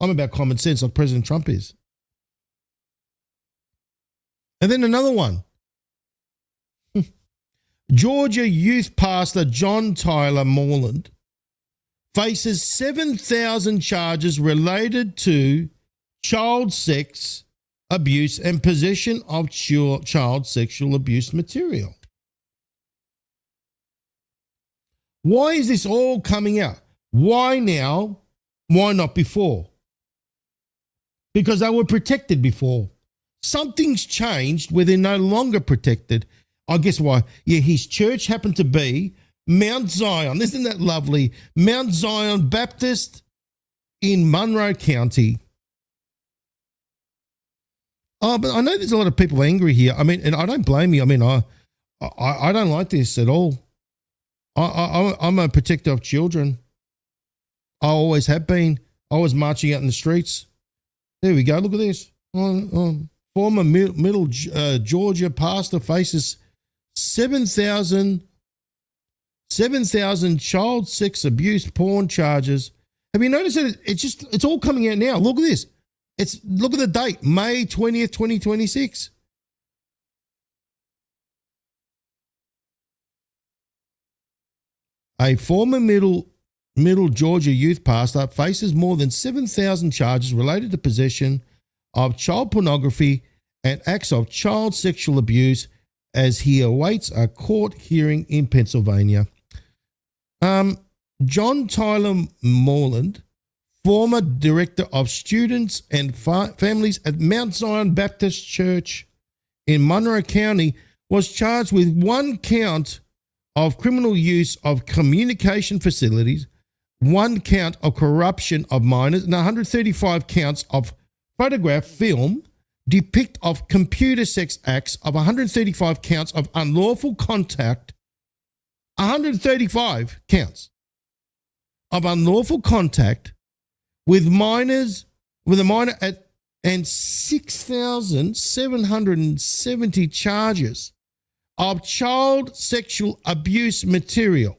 I'm about common sense like President Trump is. And then another one. Georgia youth pastor John Tyler Morland faces 7,000 charges related to child sex abuse and possession of child sexual abuse material. Why is this all coming out? Why now? Why not before? Because they were protected before. Something's changed where they're no longer protected. I guess why? Yeah, his church happened to be Mount Zion. Isn't that lovely? Mount Zion Baptist in Monroe County. Oh, but I know there's a lot of people angry here. I mean, and I don't blame you. I mean, I don't like this at all. I'm a protector of children. I always have been. I was marching out in the streets. There we go. Look at this. Former middle Georgia pastor faces 7,000 child sex abuse porn charges. Have you noticed that it's all coming out now? Look at this. Look at the date, May 20th, 2026. A former middle Georgia youth pastor faces more than 7,000 charges related to possession of child pornography and acts of child sexual abuse as he awaits a court hearing in Pennsylvania. John Tyler Morland, former director of students and families at Mount Zion Baptist Church in Monroe County, was charged with 1 count of criminal use of communication facilities, 1 count of corruption of minors, and 135 counts of photograph, film, depict of computer sex acts, of 135 counts of unlawful contact, 135 counts of unlawful contact with minors, with a minor at, and 6,770 charges of child sexual abuse material.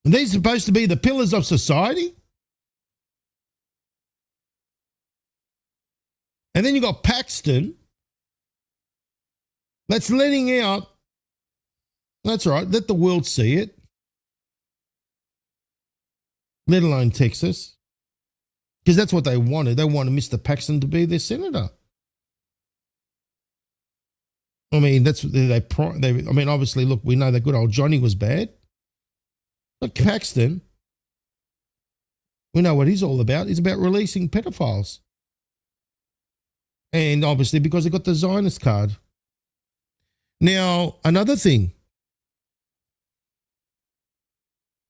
And these are supposed to be the pillars of society? And then you got Paxton that's letting out, that's right, let the world see it. let alone Texas, because that's what they wanted. They wanted Mr. Paxton to be their senator. I mean, that's they. I mean, obviously, look, we know that good old Johnny was bad, but Paxton, we know what he's all about. He's about releasing pedophiles, and obviously because he got the Zionist card. Now, another thing.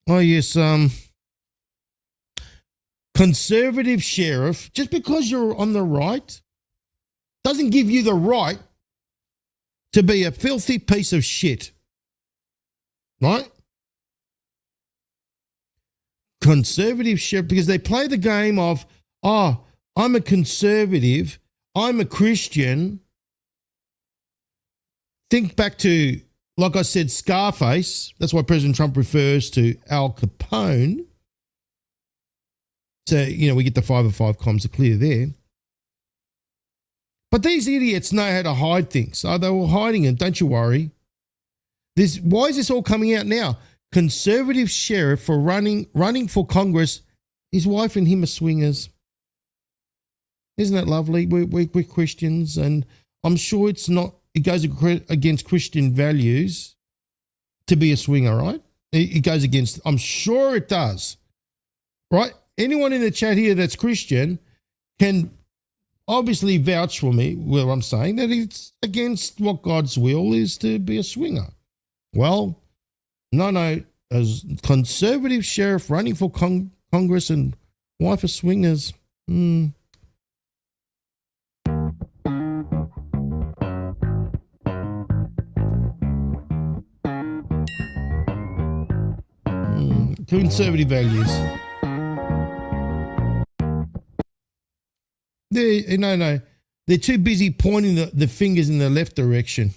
Oh yes, conservative sheriff. Just because you're on the right, doesn't give you the right to be a filthy piece of shit, right? Conservative sheriff, because they play the game of, oh, I'm a conservative, I'm a Christian. Think back to, like I said, Scarface. That's why President Trump refers to Al Capone. So, you know, we get the 505 comms are clear there. But these idiots know how to hide things. Oh, they were hiding it, don't you worry. Why is this all coming out now? Conservative sheriff for running for Congress, his wife and him are swingers. Isn't that lovely? We're Christians, and I'm sure it goes against Christian values to be a swinger, right? It goes against, I'm sure it does, right? Anyone in the chat here that's Christian can obviously vouch for me where I'm saying that it's against what God's will is to be a swinger. Well, no, as conservative sheriff running for Congress and wife of swingers, conservative values. They're too busy pointing the fingers in the left direction.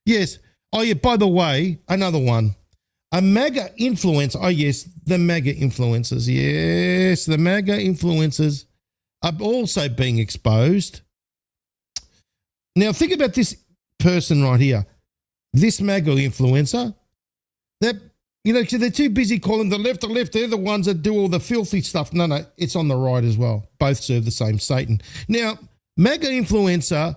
Yes. Oh, yeah, by the way, another one. A MAGA influencer. Oh, yes, the MAGA influencers. Yes, the MAGA influencers are also being exposed. Now, think about this person right here. This MAGA influencer. They're too busy calling the left. They're the ones that do all the filthy stuff. No, it's on the right as well. Both serve the same Satan. Now, MAGA influencer,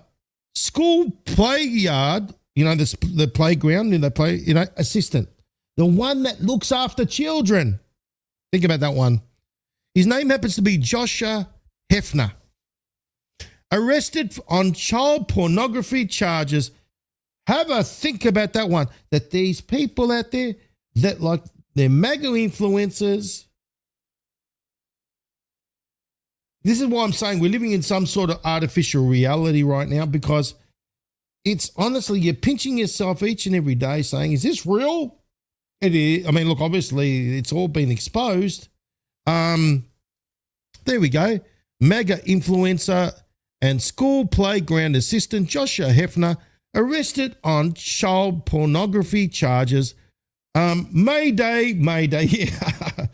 school play yard, the playground, and they play, assistant. The one that looks after children. Think about that one. His name happens to be Joshua Hefner. Arrested on child pornography charges. Have a think about that one. That these people out there, that like they're MAGA influencers. This is why I'm saying we're living in some sort of artificial reality right now, because it's honestly, you're pinching yourself each and every day saying, is this real? It is. I mean, look, obviously it's all been exposed. There we go. MAGA influencer and school playground assistant Joshua Hefner arrested on child pornography charges. Mayday, yeah.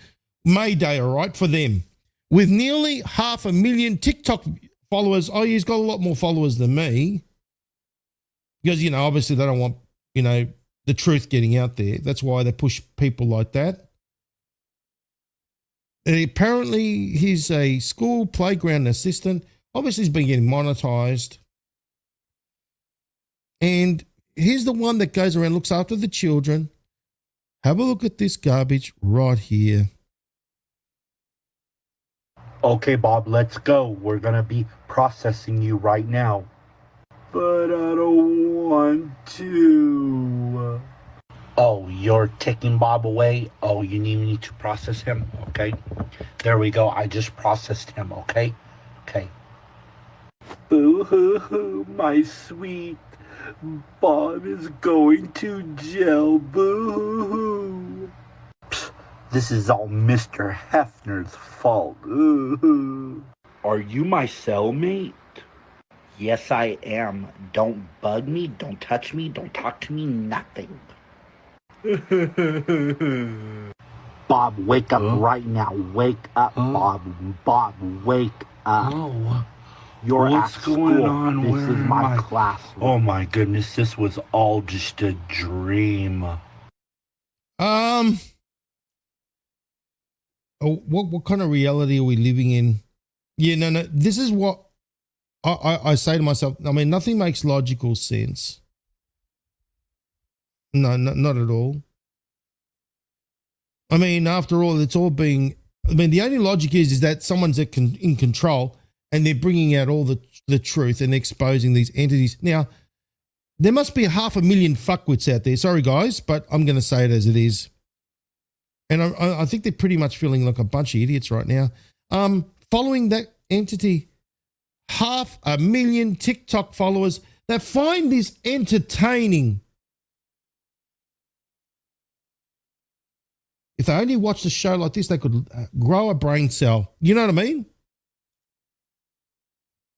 Mayday, all right, for them. With nearly 500,000 TikTok followers. Oh, he's got a lot more followers than me. Because, obviously they don't want, the truth getting out there. That's why they push people like that. And apparently he's a school playground assistant. Obviously he's been getting monetized. And he's the one that goes around, looks after the children. Have a look at this garbage right here. Okay, Bob, let's go. We're going to be processing you right now. But I don't want to. Oh, you're taking Bob away? Oh, you need to process him? Okay. There we go. I just processed him, okay? Okay. Boo-hoo-hoo, my sweet. Bob is going to jail. Boo-hoo-hoo. This is all Mr. Hefner's fault. Ooh. Are you my cellmate? Yes, I am. Don't bug me, don't touch me, don't talk to me, nothing. Bob, wake up right now. Wake up, Bob. Bob, wake up. Oh, you're what's going on? This is my class. Oh my goodness, this was all just a dream. what kind of reality are we living in? Yeah, no. This is what I say to myself. I mean, nothing makes logical sense. No, not at all. I mean, after all, it's all being. I mean, the only logic is that someone's in control and they're bringing out all the truth and exposing these entities. Now, there must be 500,000 fuckwits out there. Sorry, guys, but I'm going to say it as it is. And I think they're pretty much feeling like a bunch of idiots right now. Following that entity, 500,000 TikTok followers that find this entertaining. If they only watched a show like this, they could grow a brain cell. You know what I mean?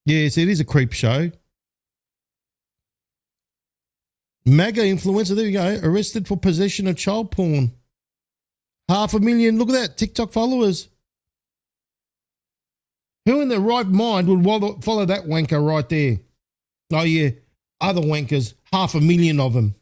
Yes, it is a creep show. MAGA influencer, there you go, arrested for possession of child porn. 500,000, look at that, TikTok followers. Who in their right mind would follow that wanker right there? Oh yeah, other wankers, 500,000 of them.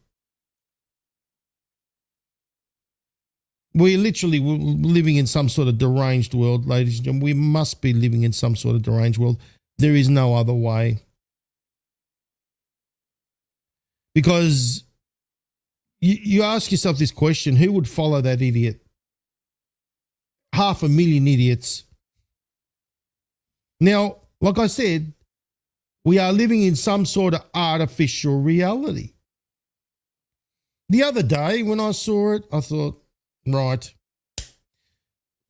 We're literally living in some sort of deranged world, ladies and gentlemen. We must be living in some sort of deranged world. There is no other way. Because you ask yourself this question, who would follow that idiot? 500,000 idiots. Now, like I said, we are living in some sort of artificial reality. The other day when I saw it, I thought, right,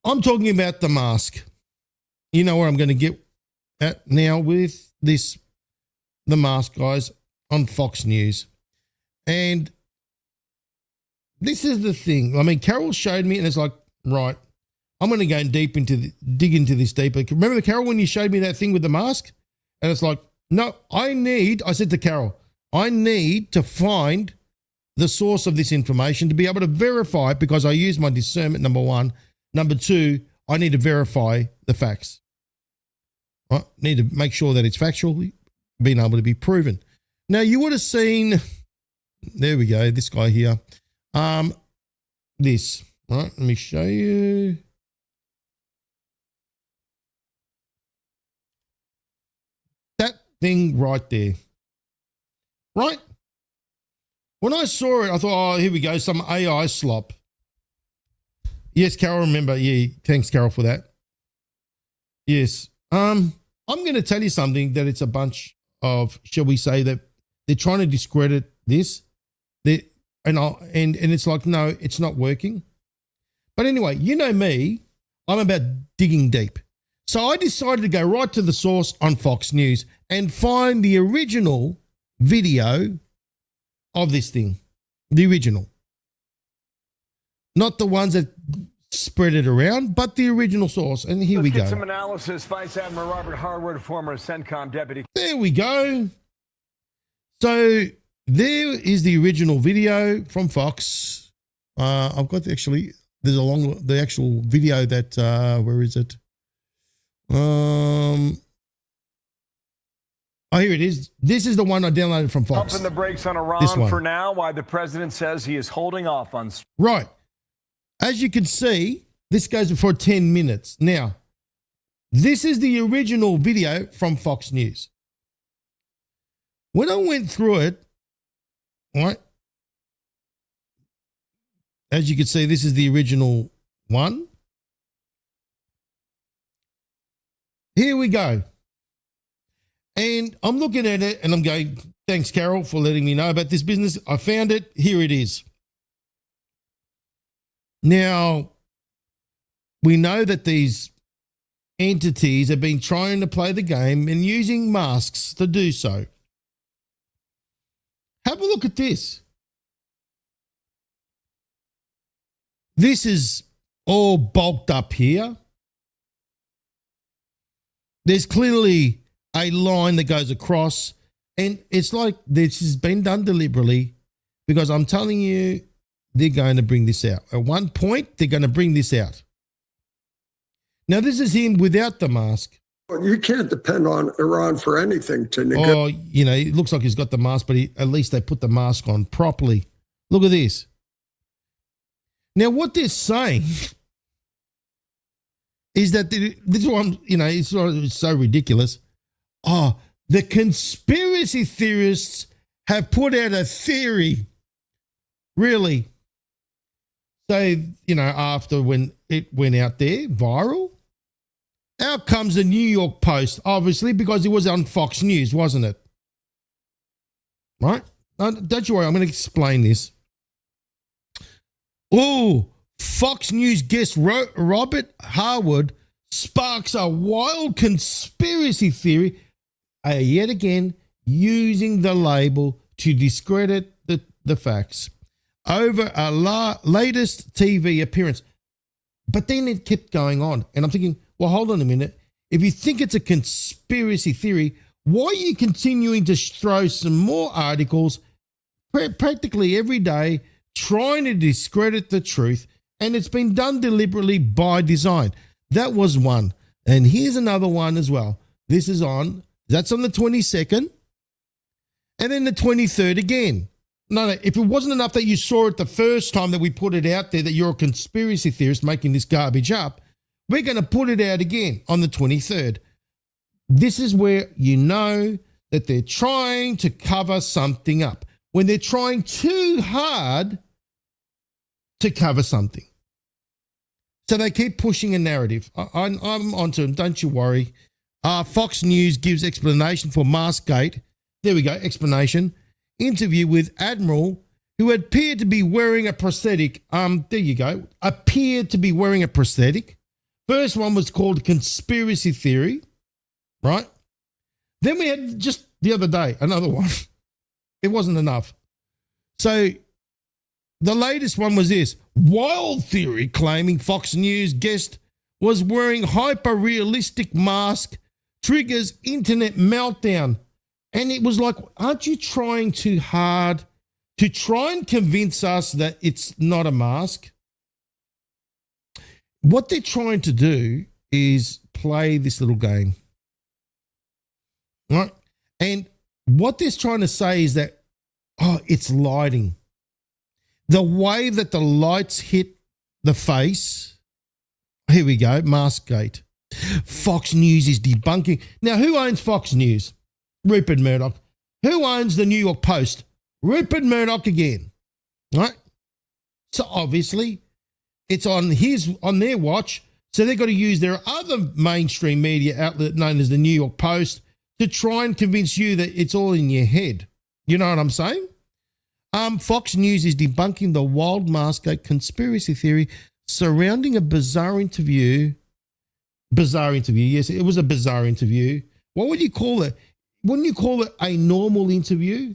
I'm talking about the mask. You know where I'm going to get at now with this, the mask, guys, on Fox News. And this is the thing. I mean, Carol showed me and it's like, right, I'm going to go dig into this deeper. Remember, Carol, when you showed me that thing with the mask? And it's like, no, I said to Carol, I need to find the source of this information to be able to verify it because I use my discernment, number one. Number two, I need to verify the facts. I need to make sure that it's factually being able to be proven. Now, you would have seen, there we go, this guy here. This, all right, let me show you. That thing right there, right? When I saw it, I thought, oh, here we go, some AI slop. Yes, Carol, remember. Yeah, thanks, Carol, for that. Yes. I'm going to tell you something that it's a bunch of, shall we say, that they're trying to discredit this. And it's like, no, it's not working. But anyway, you know me, I'm about digging deep. So I decided to go right to the source on Fox News and find the original video of this thing. The original. Not the ones that spread it around, but the original source. And here we go. Let's get some analysis. Vice Admiral Robert Harwood, former CENTCOM deputy. There we go. So there is the original video from Fox. I've got there's the actual video that, where is it? Oh, here it is. This is the one I downloaded from Fox. Pumping the brakes on Iran for now, why the president says he is holding off on... Right. As you can see, this goes for 10 minutes. Now, this is the original video from Fox News. When I went through it, right, as you can see, this is the original one. Here we go. And I'm looking at it and I'm going, thanks, Carol, for letting me know about this business. I found it. Here it is. Now, we know that these entities have been trying to play the game and using masks to do so. Have a look at this. This is all bulked up here. There's clearly a line that goes across, and it's like this has been done deliberately because I'm telling you, they're going to bring this out. At one point, they're going to bring this out. Now, this is him without the mask. Well, you can't depend on Iran for anything to negotiate. Oh, you know, it looks like he's got the mask, but at least they put the mask on properly. Look at this. Now, what they're saying is that this one, it's so ridiculous. Oh, the conspiracy theorists have put out a theory. Really? So, after when it went out there, viral, out comes the New York Post, obviously, because it was on Fox News, wasn't it? Right? Don't you worry, I'm going to explain this. Oh, Fox News guest Robert Harwood sparks a wild conspiracy theory, yet again, using the label to discredit the facts over a latest TV appearance. But then it kept going on. And I'm thinking, well, hold on a minute. If you think it's a conspiracy theory, why are you continuing to throw some more articles practically every day trying to discredit the truth? And it's been done deliberately by design. That was one. And here's another one as well. That's on the 22nd. And then the 23rd again. No, if it wasn't enough that you saw it the first time that we put it out there that you're a conspiracy theorist making this garbage up, we're going to put it out again on the 23rd. This is where you know that they're trying to cover something up. When they're trying too hard to cover something. So they keep pushing a narrative. I'm onto them, don't you worry. Fox News gives explanation for Maskgate. There we go, explanation. Interview with Admiral who appeared to be wearing a prosthetic. There you go. Appeared to be wearing a prosthetic. First one was called conspiracy theory, right? Then we had just the other day, another one. It wasn't enough. So the latest one was this. Wild theory claiming Fox News guest was wearing hyper-realistic mask triggers internet meltdown. And it was like, aren't you trying too hard to try and convince us that it's not a mask? What they're trying to do is play this little game, right? And what they're trying to say is that, it's lighting. The way that the lights hit the face, here we go, Maskgate. Fox News is debunking. Now, who owns Fox News? Rupert Murdoch. Who owns the New York Post? Rupert Murdoch again, right? So obviously it's on their watch. So they've got to use their other mainstream media outlet known as the New York Post to try and convince you that it's all in your head. You know what I'm saying? Fox News is debunking the wild Maskgate conspiracy theory surrounding a bizarre interview. Bizarre interview. Yes, it was a bizarre interview. What would you call it? Wouldn't you call it a normal interview?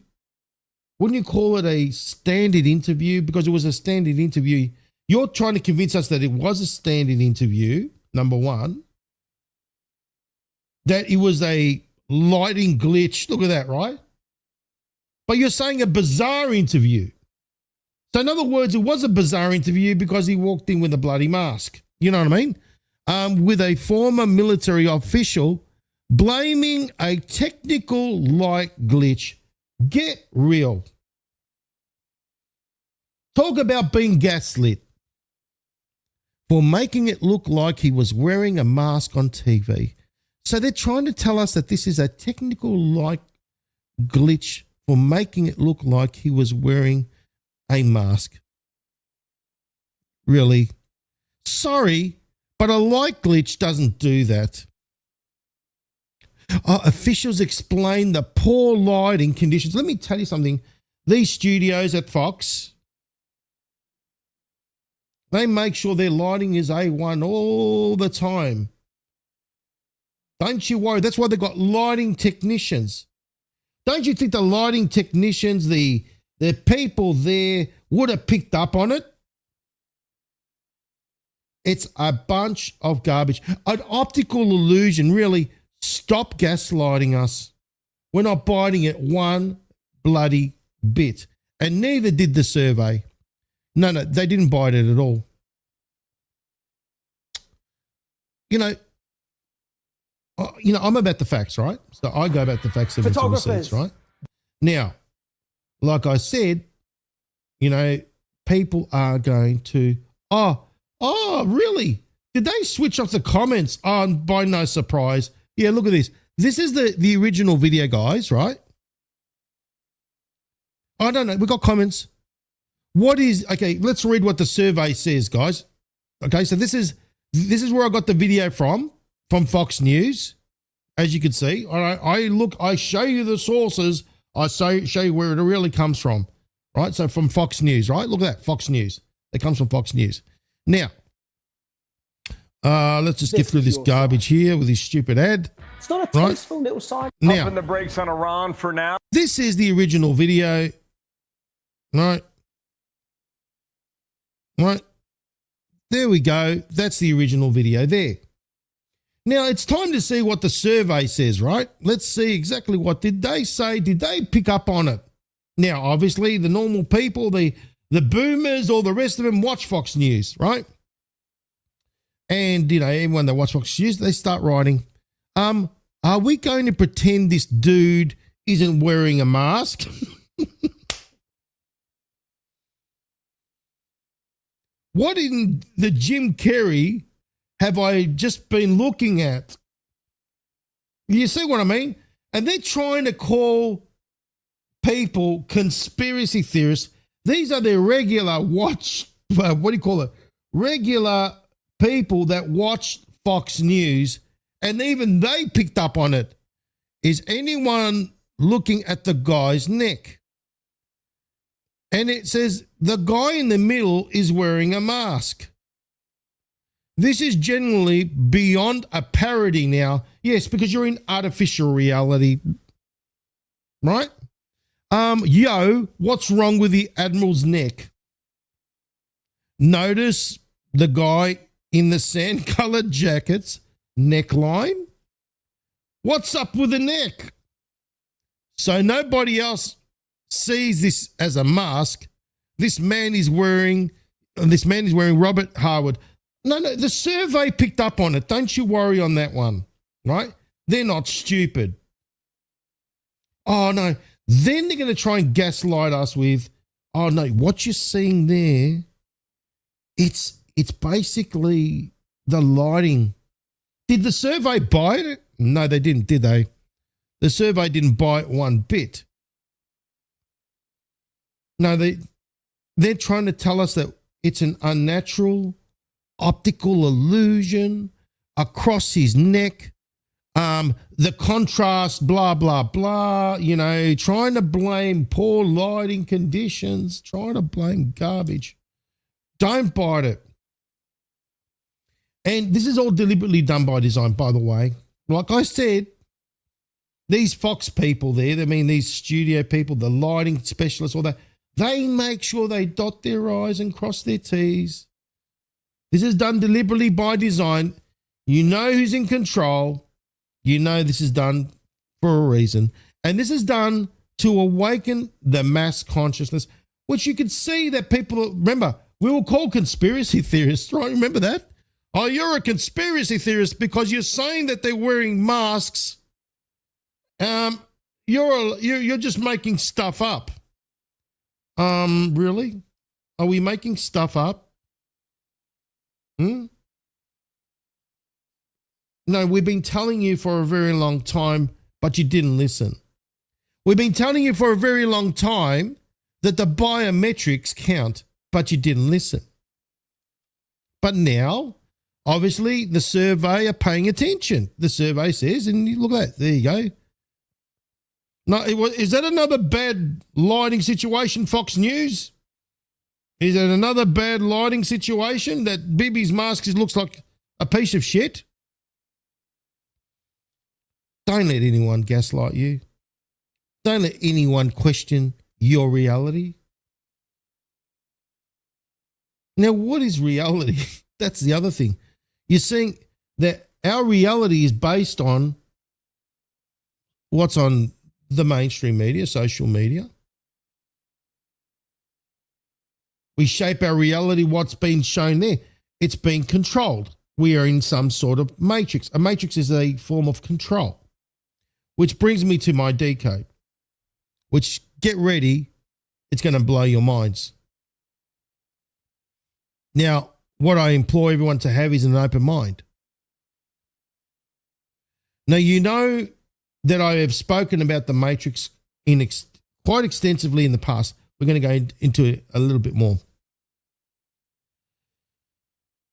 Wouldn't you call it a standard interview? Because it was a standard interview. You're trying to convince us that it was a standard interview, number one. That it was a lighting glitch. Look at that, right? But you're saying a bizarre interview. So in other words, it was a bizarre interview because he walked in with a bloody mask. You know what I mean? With a former military official blaming a technical light glitch. Get real. Talk about being gaslit for making it look like he was wearing a mask on TV. So they're trying to tell us that this is a technical light glitch for making it look like he was wearing a mask. Really? Sorry, but a light glitch doesn't do that. Officials explain the poor lighting conditions. Let me tell you something. These studios at Fox, they make sure their lighting is A1 all the time. Don't you worry. That's why they've got lighting technicians. Don't you think the lighting technicians, the people there would have picked up on it? It's a bunch of garbage. An optical illusion, really. Stop gaslighting us. We're not biting it one bloody bit. And neither did the survey. No, they didn't bite it at all. I'm about the facts, right? So I go about the facts of receipts, right? Now, like I said, people are going to, really? Did they switch off the comments? Oh, by no surprise. Yeah, look at this. This is the original video, guys, right? I don't know. We got comments. Okay, let's read what the survey says, guys. Okay, so this is where I got the video from Fox News, as you can see. All right, I show you the sources. I show you where it really comes from, right? So from Fox News, right? Look at that, Fox News. It comes from Fox News. Now, let's just get through this garbage here with this stupid ad. It's not a tasteful little sign. Now, Pumping the brakes on Iran for now. this is the original video, right? Right. There we go. That's the original video there. Now it's time to see what the survey says, right? Let's see exactly what did they say. Did they pick up on it? Now, obviously, the normal people, the boomers, all the rest of them watch Fox News, right? And, everyone that watch Fox News, they start writing, are we going to pretend this dude isn't wearing a mask? What in the Jim Carrey have I just been looking at? You see what I mean? And they're trying to call people conspiracy theorists. These are the regular regular people that watch Fox News, and even they picked up on it. Is anyone looking at the guy's neck? And it says the guy in the middle is wearing a mask. This is generally beyond a parody now. Yes, because you're in artificial reality, right? What's wrong with the Admiral's neck? Notice the guy in the sand-colored jacket's neckline? What's up with the neck? So nobody else sees this as a mask. This man is wearing Robert Harwood. No, the survey picked up on it. Don't you worry on that one, right? They're not stupid. Oh, no. Then they're going to try and gaslight us with, oh, no, what you're seeing there, it's basically the lighting. Did the survey buy it? No, they didn't, did they? The survey didn't buy it one bit. No, they're trying to tell us that it's an unnatural optical illusion across his neck. The contrast, blah, blah, blah, trying to blame poor lighting conditions, trying to blame garbage. Don't buy it. And this is all deliberately done by design, by the way. Like I said, these Fox people there, these studio people, the lighting specialists, all that, they make sure they dot their I's and cross their T's. This is done deliberately by design. You know who's in control. You know this is done for a reason. And this is done to awaken the mass consciousness, which you can see that people, remember, we were called conspiracy theorists, right? Remember that? Oh, you're a conspiracy theorist because you're saying that they're wearing masks. You're just making stuff up. Really? Are we making stuff up? No, we've been telling you for a very long time, but you didn't listen. We've been telling you for a very long time that the biometrics count, but you didn't listen. But now, obviously, the survey are paying attention. The survey says, and you look at that, there you go. No, is that another bad lighting situation, Fox News? Is it another bad lighting situation that Bibi's mask looks like a piece of shit? Don't let anyone gaslight you. Don't let anyone question your reality. Now, what is reality? That's the other thing. You're saying that our reality is based on what's on the mainstream media, social media. We shape our reality, what's been shown there. It's been controlled. We are in some sort of matrix. A matrix is a form of control. Which brings me to my decode, which, get ready, it's going to blow your minds. Now, what I implore everyone to have is an open mind. Now, you know that I have spoken about the Matrix quite extensively in the past. We're going to go into it a little bit more.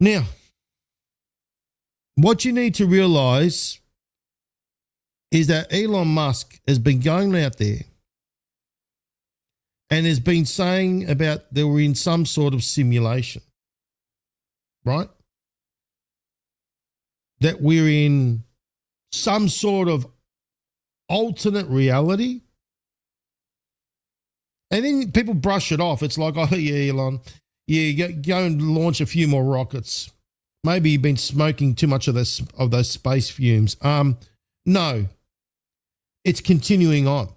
Now, what you need to realize is that Elon Musk has been going out there and has been saying about that we're in some sort of simulation, right? That we're in some sort of alternate reality. And then people brush it off. It's like, oh, yeah, Elon, yeah, go and launch a few more rockets. Maybe you've been smoking too much of those space fumes. No, it's continuing on.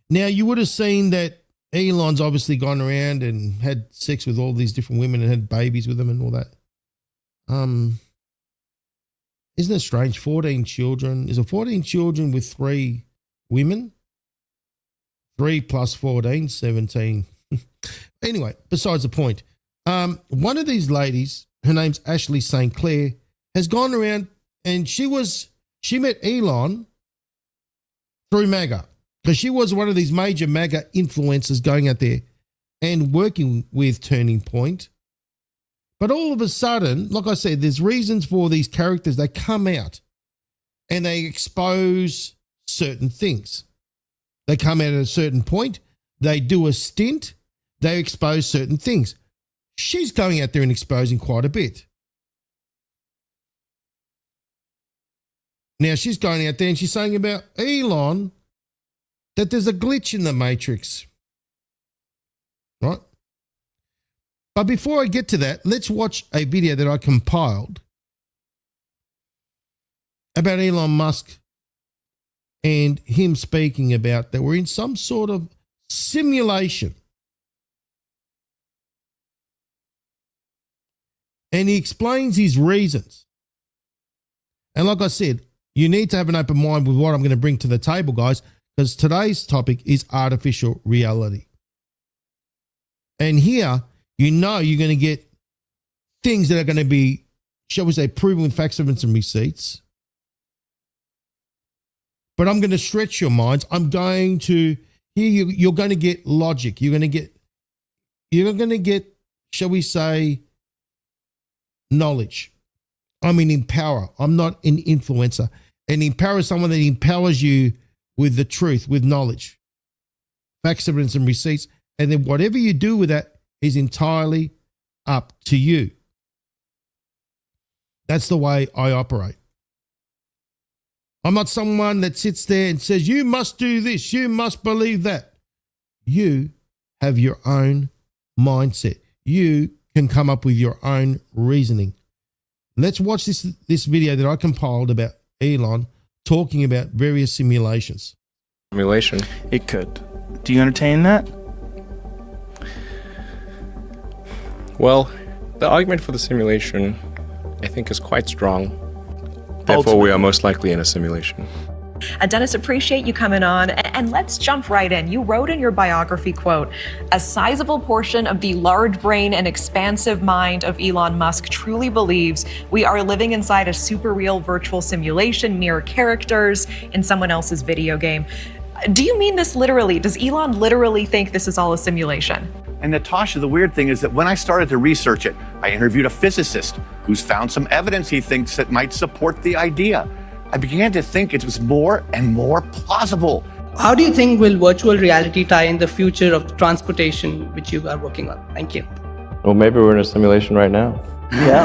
Now, you would have seen that Elon's obviously gone around and had sex with all these different women and had babies with them and all that. Isn't it strange? 14 children. Is it 14 children with 3 women? 3 plus 14, 17. Anyway, besides the point. One of these ladies, her name's Ashley St. Clair, has gone around and she met Elon through MAGA, because she was one of these major MAGA influencers going out there and working with Turning Point. But all of a sudden, like I said, there's reasons for these characters. They come out and they expose certain things. They come out at a certain point, they do a stint, they expose certain things. She's going out there and exposing quite a bit. Now, she's going out there and she's saying about Elon that there's a glitch in the Matrix, right? But before I get to that, let's watch a video that I compiled about Elon Musk and him speaking about that we're in some sort of simulation. And he explains his reasons. And like I said, you need to have an open mind with what I'm going to bring to the table, guys, because today's topic is artificial reality. And here, you know you're going to get things that are going to be, shall we say, proven with facts, evidence, and receipts. But I'm going to stretch your minds. I'm going to, here you're going to get logic. You're going to get, shall we say, knowledge. I'm an empowerer. I'm not an influencer. An empowerer is someone that empowers you with the truth, with knowledge, facts, evidence, and receipts. And then whatever you do with that is entirely up to you. That's the way I operate. I'm not someone that sits there and says, you must do this, you must believe that. You have your own mindset. You can come up with your own reasoning. Let's watch this video that I compiled about Elon talking about various simulations. Simulation. It could. Do you entertain that? Well, the argument for the simulation, I think, is quite strong. Therefore, we are most likely in a simulation. Dennis, appreciate you coming on, and let's jump right in. You wrote in your biography, quote, a sizable portion of the large brain and expansive mind of Elon Musk truly believes we are living inside a super real virtual simulation, mere characters in someone else's video game. Do you mean this literally? Does Elon literally think this is all a simulation? And Natasha, the weird thing is that when I started to research it, I interviewed a physicist who's found some evidence he thinks that might support the idea. I began to think it was more and more plausible. How do you think will virtual reality tie in the future of transportation, which you are working on? Thank you. Well, maybe we're in a simulation right now. Yeah.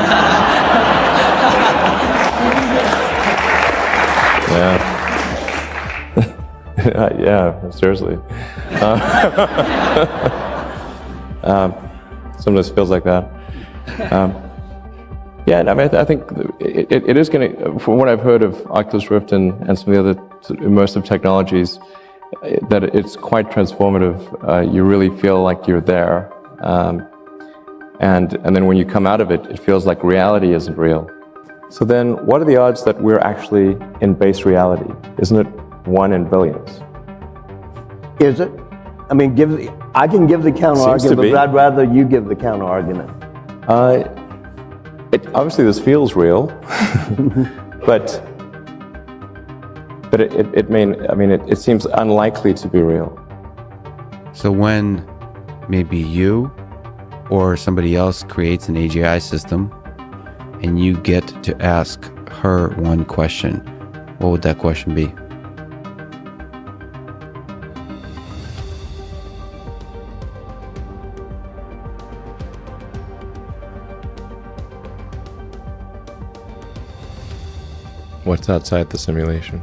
Yeah. Yeah, seriously. Sometimes it feels like that. Yeah, I mean, I think it is going to, from what I've heard of Oculus Rift and some of the other immersive technologies, that it's quite transformative. You really feel like you're there. And then when you come out of it, it feels like reality isn't real. So then what are the odds that we're actually in base reality? Isn't it 1 in billions? Is it? I mean, I can give the counter argument, but I'd rather you give the counter argument. Obviously this feels real, but it seems unlikely to be real. So when maybe you or somebody else creates an AGI system and you get to ask her one question, what would that question be? What's outside the simulation?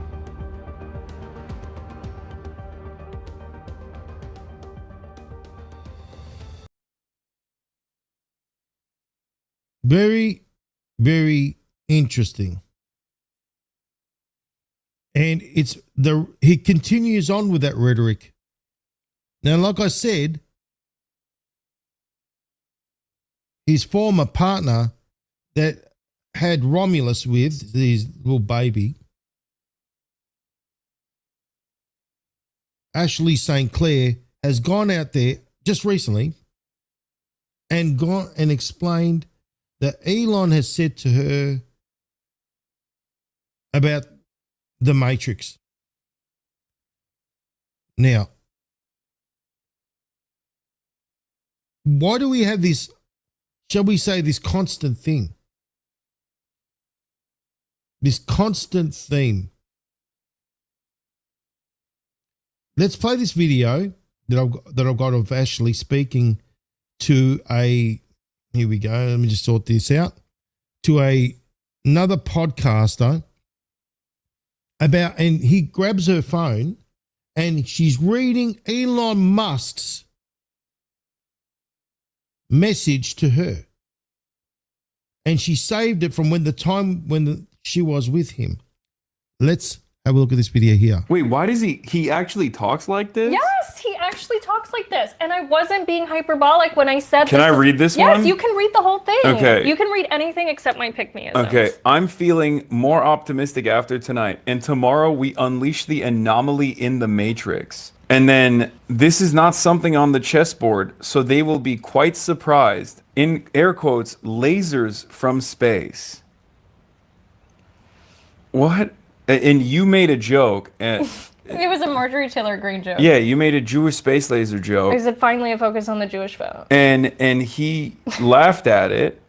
Very, very interesting. And he continues on with that rhetoric. Now, like I said, his former partner that had Romulus with his little baby, Ashley St. Clair, has gone out there just recently and gone and explained that Elon has said to her about the Matrix. Now, why do we have this, shall we say, this constant thing? This constant theme. Let's play this video that I've got of Ashley speaking to here we go, let me just sort this out, to another podcaster and he grabs her phone and she's reading Elon Musk's message to her. And she saved it from when she was with him. Let's have a look at this video here. Wait, why does he actually talks like this? Yes, he actually talks like this. And I wasn't being hyperbolic when I said Can I read this one? Yes, you can read the whole thing. Okay. You can read anything except my pick-me-isms. Okay, I'm feeling more optimistic after tonight. And tomorrow we unleash the anomaly in the Matrix. And then this is not something on the chessboard, so they will be quite surprised. In air quotes, lasers from space. What? And you made a joke. It was a Marjorie Taylor Greene joke. Yeah, you made a Jewish space laser joke. I said finally a focus on the Jewish vote. And he laughed at it.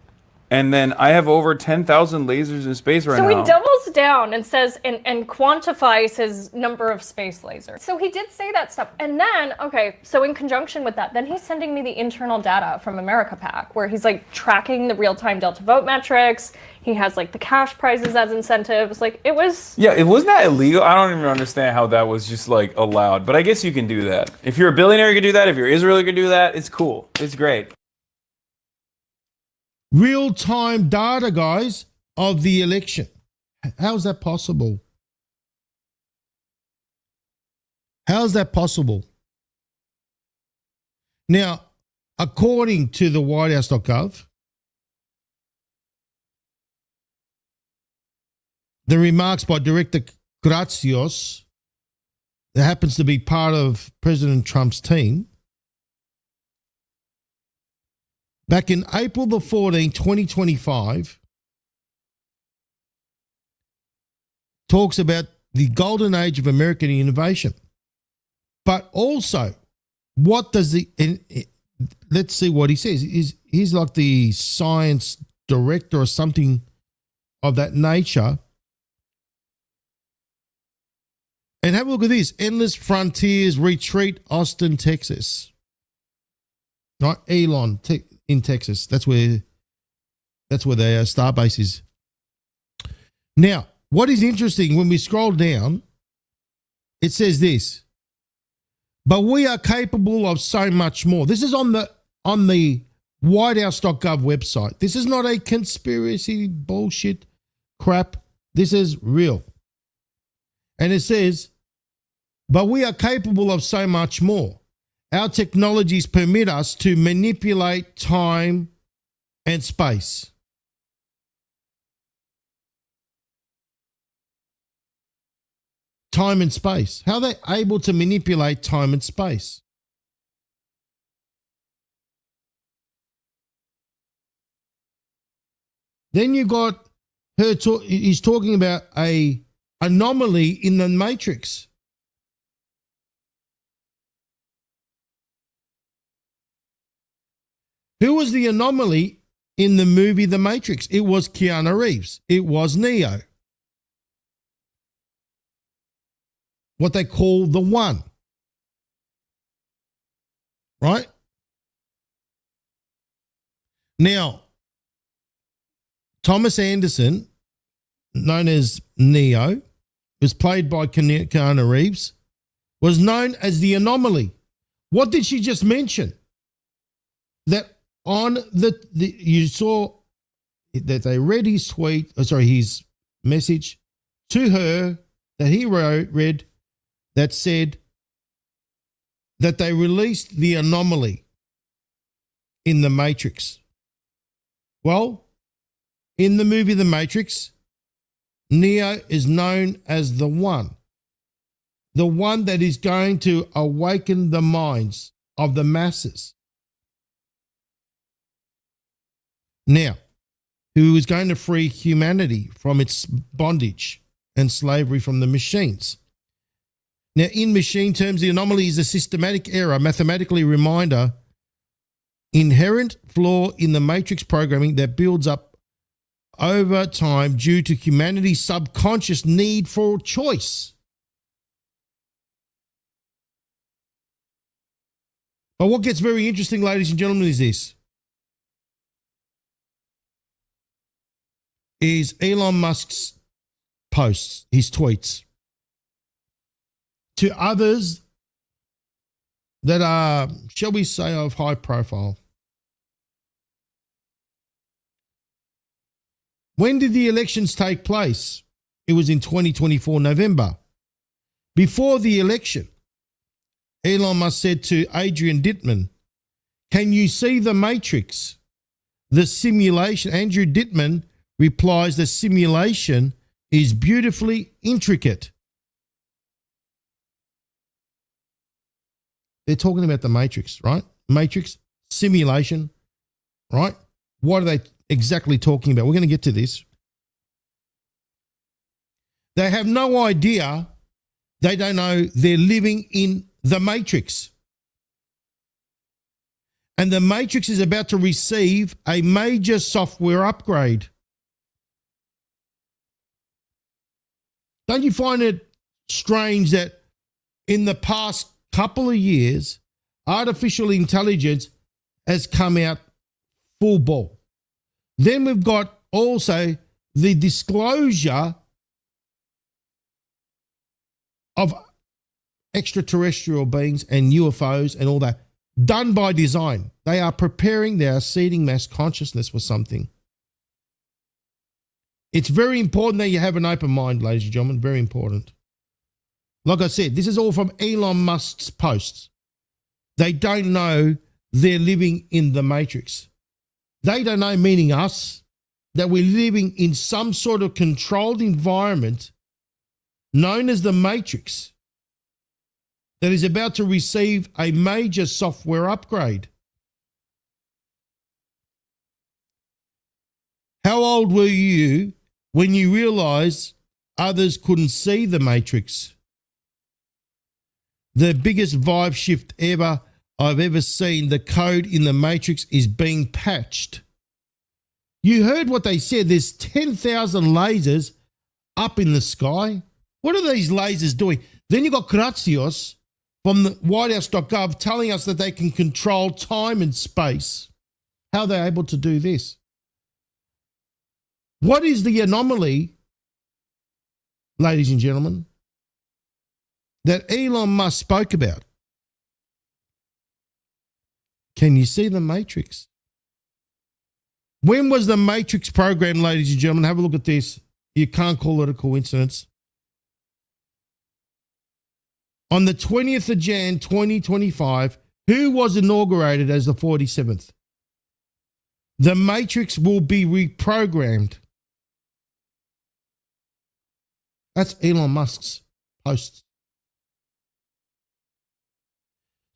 And then I have over 10,000 lasers in space right now. So he doubles down and says and quantifies his number of space lasers. So he did say that stuff. And then, okay, so in conjunction with that, then he's sending me the internal data from America PAC where he's like tracking the real-time Delta vote metrics. He has like the cash prizes as incentives. Like it was... Yeah, it wasn't that illegal. I don't even understand how that was just like allowed. But I guess you can do that. If you're a billionaire, you can do that. If you're Israel, you can do that. It's cool. It's great. Real-time data, guys, of the election. How is that possible? How is that possible? Now, according to the whitehouse.gov, the remarks by Director Gracios, that happens to be part of President Trump's team, back in April the 14th, 2025, talks about the golden age of American innovation. But also, what does let's see what he says. He's like the science director or something of that nature. And have a look at this. Endless Frontiers Retreat, Austin, Texas. Not Elon, in Texas. That's where their starbase is. Now, what is interesting, when we scroll down, it says this. But we are capable of so much more. This is on the whitehouse.gov website. This is not a conspiracy bullshit crap. This is real. And it says, but we are capable of so much more. Our technologies permit us to manipulate time and space. Time and space. How are they able to manipulate time and space? Then you got her, he's talking about a anomaly in the Matrix. Who was the anomaly in the movie The Matrix? It was Keanu Reeves. It was Neo. What they call the One. Right? Now, Thomas Anderson, known as Neo, was played by Keanu Reeves, was known as the anomaly. What did she just mention? That on you saw that they read his his message to her that he read that said that they released the anomaly in the Matrix. Well, in the movie The Matrix, Neo is known as the one that is going to awaken the minds of the masses. Now, who is going to free humanity from its bondage and slavery from the machines. Now, in machine terms, the anomaly is a systematic error, mathematically reminder, inherent flaw in the matrix programming that builds up over time due to humanity's subconscious need for choice. But what gets very interesting, ladies and gentlemen, is this. Is Elon Musk's posts, his tweets, to others that are, shall we say, of high profile. When did the elections take place? It was in 2024 November. Before the election, Elon Musk said to Adrian Dittman, "Can you see the matrix? The simulation." Andrew Dittman replies, "The simulation is beautifully intricate." They're talking about the matrix, right? Matrix, simulation, right? What are they exactly talking about? We're going to get to this. They have no idea. They don't know they're living in the matrix. And the matrix is about to receive a major software upgrade. Don't you find it strange that in the past couple of years, artificial intelligence has come out full ball? Then we've got also the disclosure of extraterrestrial beings and UFOs and all that, done by design. They are preparing, they are seeding mass consciousness for something. It's very important that you have an open mind, ladies and gentlemen, very important. Like I said, this is all from Elon Musk's posts. They don't know they're living in the matrix. They don't know, meaning us, that we're living in some sort of controlled environment known as the matrix that is about to receive a major software upgrade. How old were you when you realized others couldn't see the matrix? The biggest vibe shift I've ever seen. The code in the matrix is being patched. You heard what they said. There's 10,000 lasers up in the sky. What are these lasers doing? Then you got Kratsios from the whitehouse.gov telling us that they can control time and space. How are they able to do this? What is the anomaly, ladies and gentlemen, that Elon Musk spoke about? Can you see the matrix? When was the matrix program, ladies and gentlemen? Have a look at this. You can't call it a coincidence. On the 20th of Jan 2025, who was inaugurated as the 47th? The matrix will be reprogrammed. That's Elon Musk's posts.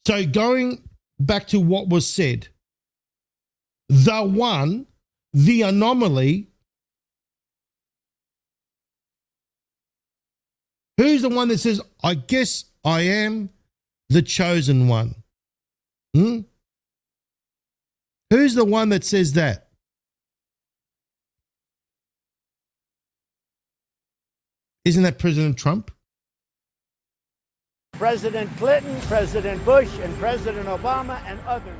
So going back to what was said, the one, the anomaly, Who's the one that says, I guess I am the chosen one? Who's the one that says that? Isn't that President Trump? President Clinton, President Bush, and President Obama, and others.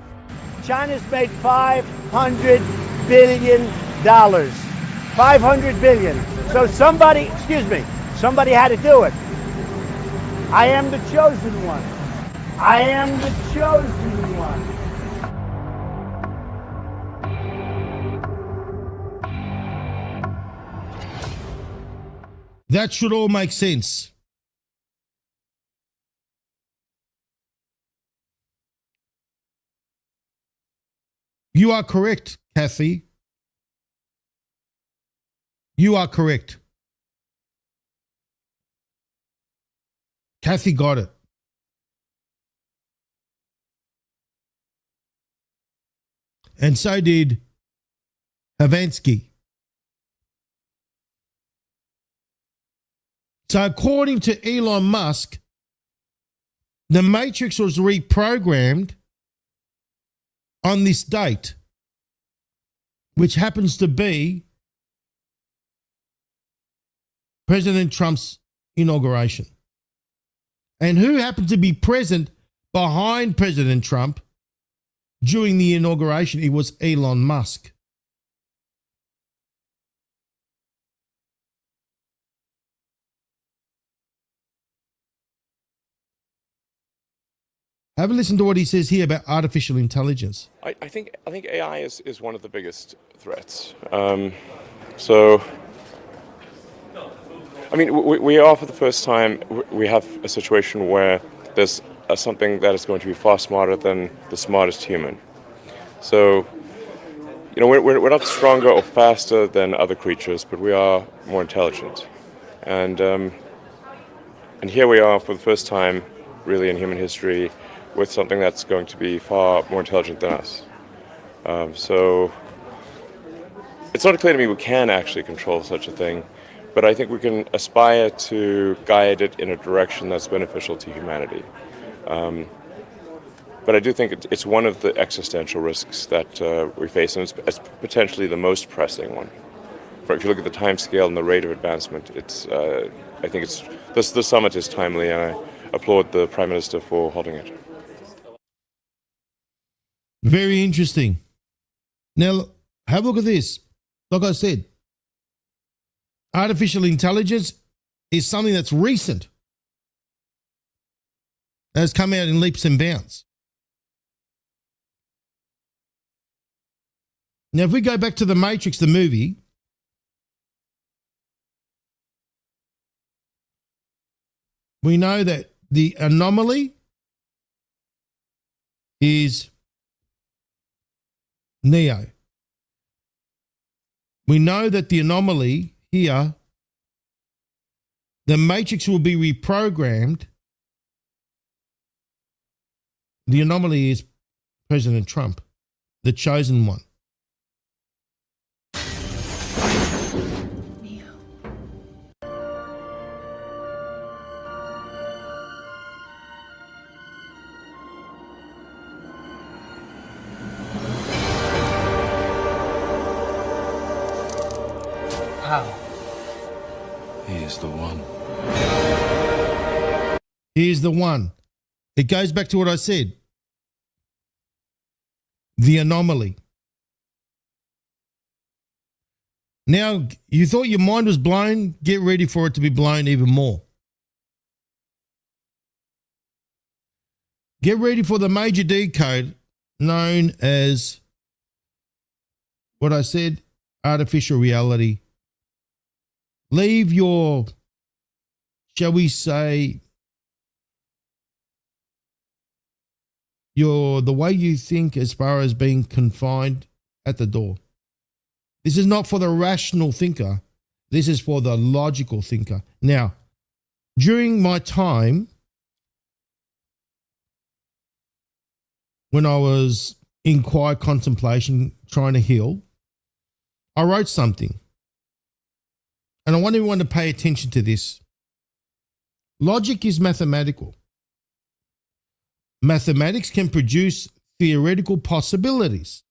China's made $500 billion. $500 billion. So somebody had to do it. I am the chosen one. I am the chosen one. That should all make sense. You are correct, Kathy. You are correct. Kathy got it. And so did Havansky. So according to Elon Musk, the Matrix was reprogrammed on this date, which happens to be President Trump's inauguration. And who happened to be present behind President Trump during the inauguration? It was Elon Musk. Have a listen to what he says here about artificial intelligence. I think AI is one of the biggest threats. We are, for the first time, we have a situation where there's something that is going to be far smarter than the smartest human. So, we're not stronger or faster than other creatures, but we are more intelligent. And here we are for the first time, really in human history, with something that's going to be far more intelligent than us. So it's not clear to me we can actually control such a thing, but I think we can aspire to guide it in a direction that's beneficial to humanity. But I do think it's one of the existential risks that we face, and it's potentially the most pressing one. If you look at the time scale and the rate of advancement, I think the summit is timely, and I applaud the Prime Minister for holding it. Very interesting. Now, have a look at this. Like I said, artificial intelligence is something that's recent, has come out in leaps and bounds. Now, if we go back to The Matrix, the movie, we know that the anomaly is Neo. We know that the anomaly here, the Matrix will be reprogrammed. The anomaly is President Trump, the chosen one. He is the one. He is the one. It goes back to what I said. The anomaly. Now, you thought your mind was blown? Get ready for it to be blown even more. Get ready for the major decode known as what I said, artificial reality. Leave your, shall we say, the way you think as far as being confined at the door. This is not for the rational thinker. This is for the logical thinker. Now, during my time when I was in quiet contemplation trying to heal, I wrote something. And I want everyone to pay attention to this. Logic is mathematical. Mathematics can produce theoretical possibilities.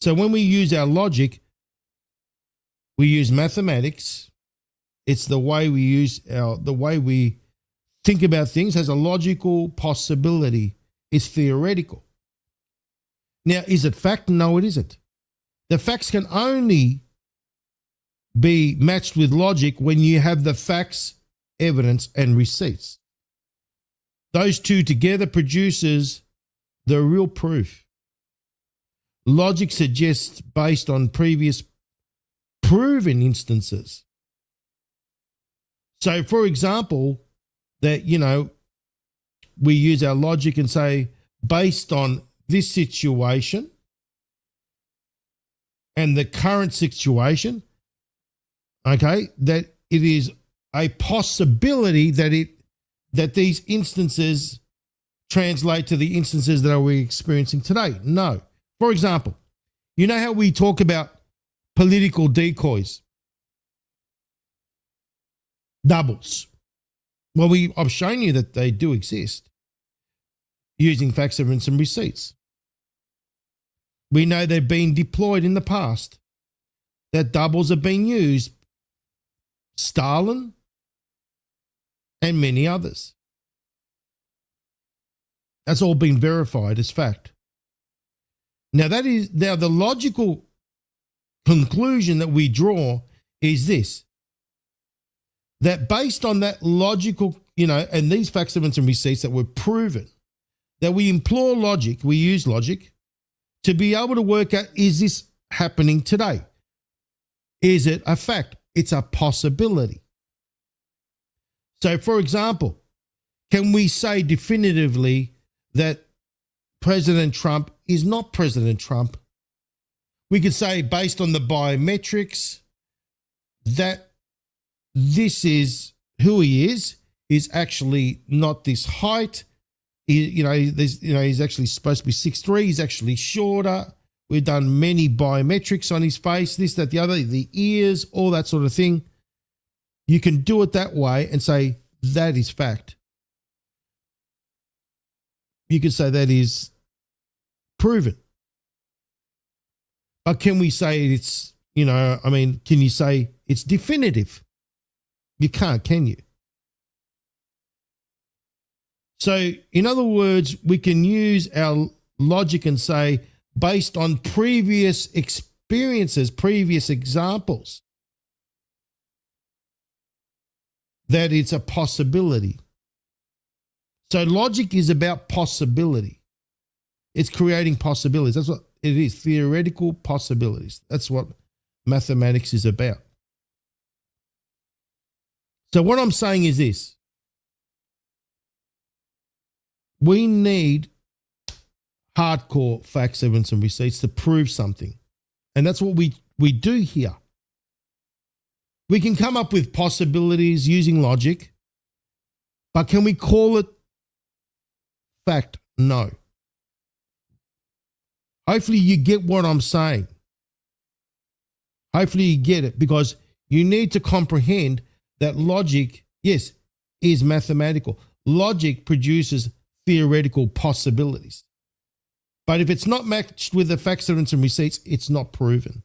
So when we use our logic, we use mathematics. It's the way we think about things has a logical possibility. It's theoretical. Now, is it fact? No, it isn't. The facts can only be matched with logic when you have the facts, evidence, and receipts. Those two together produces the real proof. Logic suggests based on previous proven instances. So, for example, that, we use our logic and say, based on this situation and the current situation, okay, that it is a possibility that these instances translate to the instances that we're experiencing today. No. For example, you know how we talk about political decoys, doubles. Well, I've shown you that they do exist using facts, evidence, and receipts. We know they've been deployed in the past, that doubles have been used. Stalin and many others. That's all been verified as fact. Now the logical conclusion that we draw is this, that based on that logical, and these facts, evidence, and receipts that were proven, that we employ logic, we use logic to be able to work out, is this happening today? Is it a fact? It's a possibility. So, for example, can we say definitively that President Trump is not President Trump? We could say, based on the biometrics, that this is who he is actually not this height. He's actually supposed to be 6'3". He's actually shorter. We've done many biometrics on his face, this, that, the other, the ears, all that sort of thing. You can do it that way and say that is fact. You could say that is proven. But can we say it's, can you say it's definitive? You can't, can you? So, in other words, we can use our logic and say, based on previous experiences, previous examples, that it's a possibility. So logic is about possibility. It's creating possibilities. That's what it is, theoretical possibilities. That's what mathematics is about. So what I'm saying is this. We need hardcore facts, evidence, and receipts to prove something. And that's what we do here. We can come up with possibilities using logic, but can we call it fact? No. Hopefully you get what I'm saying. Hopefully you get it, because you need to comprehend that logic, yes, is mathematical. Logic produces theoretical possibilities. But if it's not matched with the facts, evidence, and receipts, it's not proven.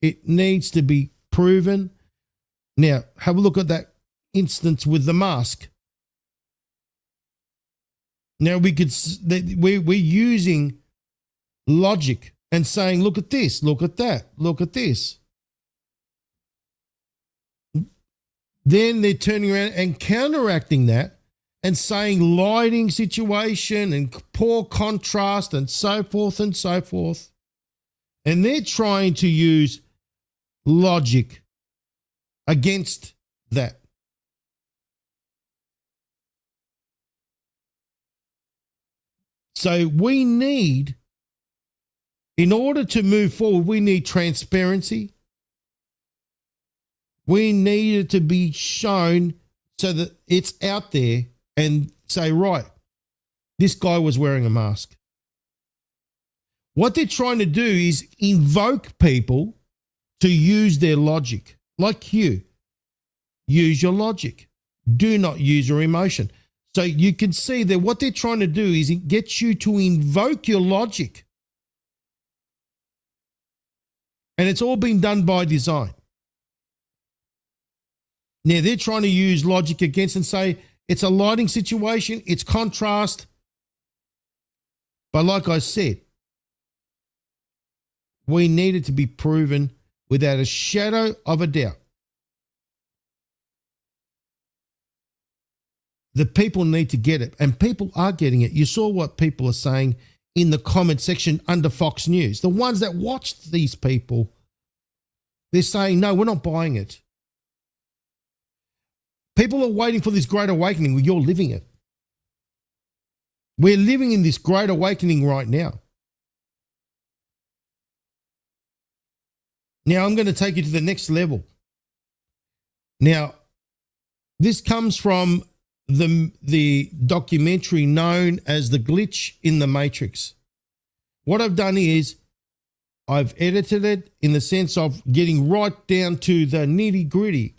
It needs to be proven. Now, have a look at that instance with the mask. Now, we're using logic and saying, look at this, look at that, look at this. Then they're turning around and counteracting that and saying lighting situation and poor contrast and so forth and so forth. And they're trying to use logic against that. So we need, in order to move forward, we need transparency. We need it to be shown so that it's out there and say, right, this guy was wearing a mask. What they're trying to do is invoke people to use their logic. Like you, use your logic. Do not use your emotion. So you can see that what they're trying to do is get you to invoke your logic. And it's all been done by design. Now they're trying to use logic against and say it's a lighting situation, it's contrast. But like I said, we need it to be proven without a shadow of a doubt. The people need to get it, and people are getting it. You saw what people are saying in the comment section under Fox News. The ones that watched these people, they're saying, no, we're not buying it. People are waiting for this great awakening. Well, you're living it. We're living in this great awakening right now. Now, I'm going to take you to the next level. Now, this comes from the documentary known as The Glitch in the Matrix. What I've done is I've edited it in the sense of getting right down to the nitty gritty.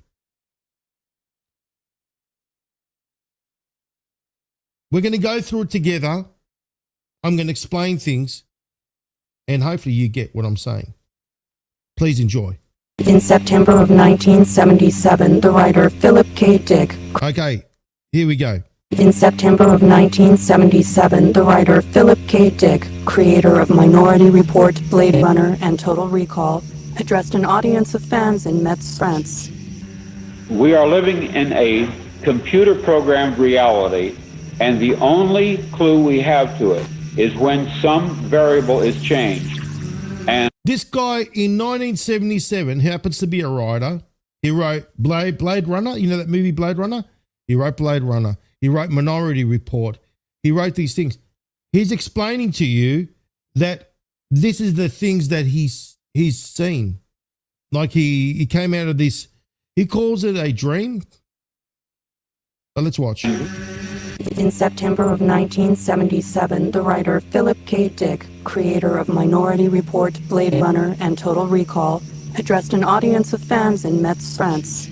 We're going to go through it together. I'm going to explain things, and hopefully you get what I'm saying. Please enjoy. In September of 1977, the writer Philip K. Dick. Okay, here we go. In September of 1977, the writer Philip K. Dick, creator of Minority Report, Blade Runner, and Total Recall, addressed an audience of fans in Metz, France. We are living in a computer-programmed reality, and the only clue we have to it is when some variable is changed. And this guy in 1977 happens to be a writer. He wrote Blade Runner. You know that movie Blade Runner? He wrote Blade Runner. He wrote Minority Report. He wrote these things. He's explaining to you that this is the things that he's seen. Like he came out of this, he calls it a dream. But let's watch. In September of 1977, the writer Philip K. Dick, creator of Minority Report, Blade Runner, and Total Recall, addressed an audience of fans in Metz, France.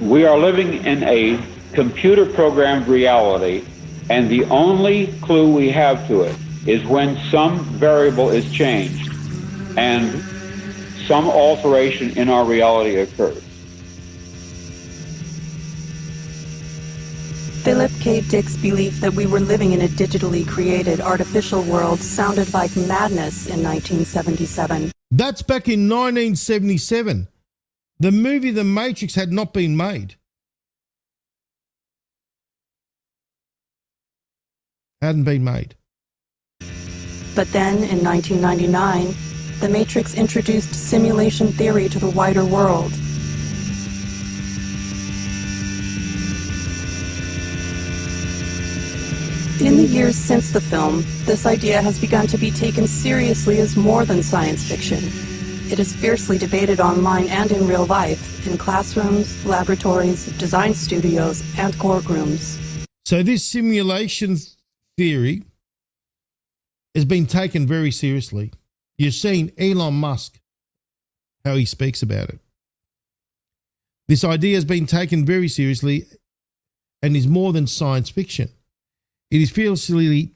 We are living in a computer-programmed reality, and the only clue we have to it is when some variable is changed and some alteration in our reality occurs. Philip K. Dick's belief that we were living in a digitally created artificial world sounded like madness in 1977. That's back in 1977. The movie The Matrix had not been made. Hadn't been made. But then, in 1999, The Matrix introduced simulation theory to the wider world. In the years since the film, this idea has begun to be taken seriously as more than science fiction. It is fiercely debated online and in real life, in classrooms, laboratories, design studios, and courtrooms. So this simulation theory has been taken very seriously. You've seen Elon Musk, how he speaks about it. This idea has been taken very seriously and is more than science fiction. It is fiercely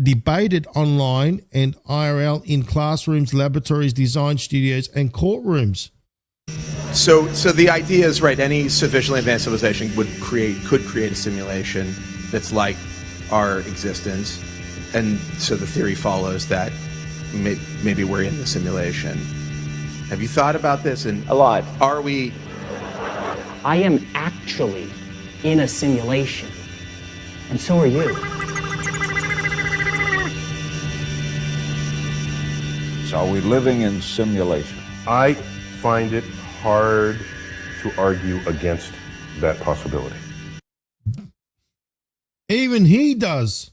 debated online and IRL in classrooms, laboratories, design studios, and courtrooms. So the idea is, right, any sufficiently advanced civilization could create a simulation that's like our existence. And so the theory follows that maybe we're in the simulation. Have you thought about this? And a lot. Are we? I am actually in a simulation. And so are you. So are we living in simulation? I find it hard to argue against that possibility. Even he does.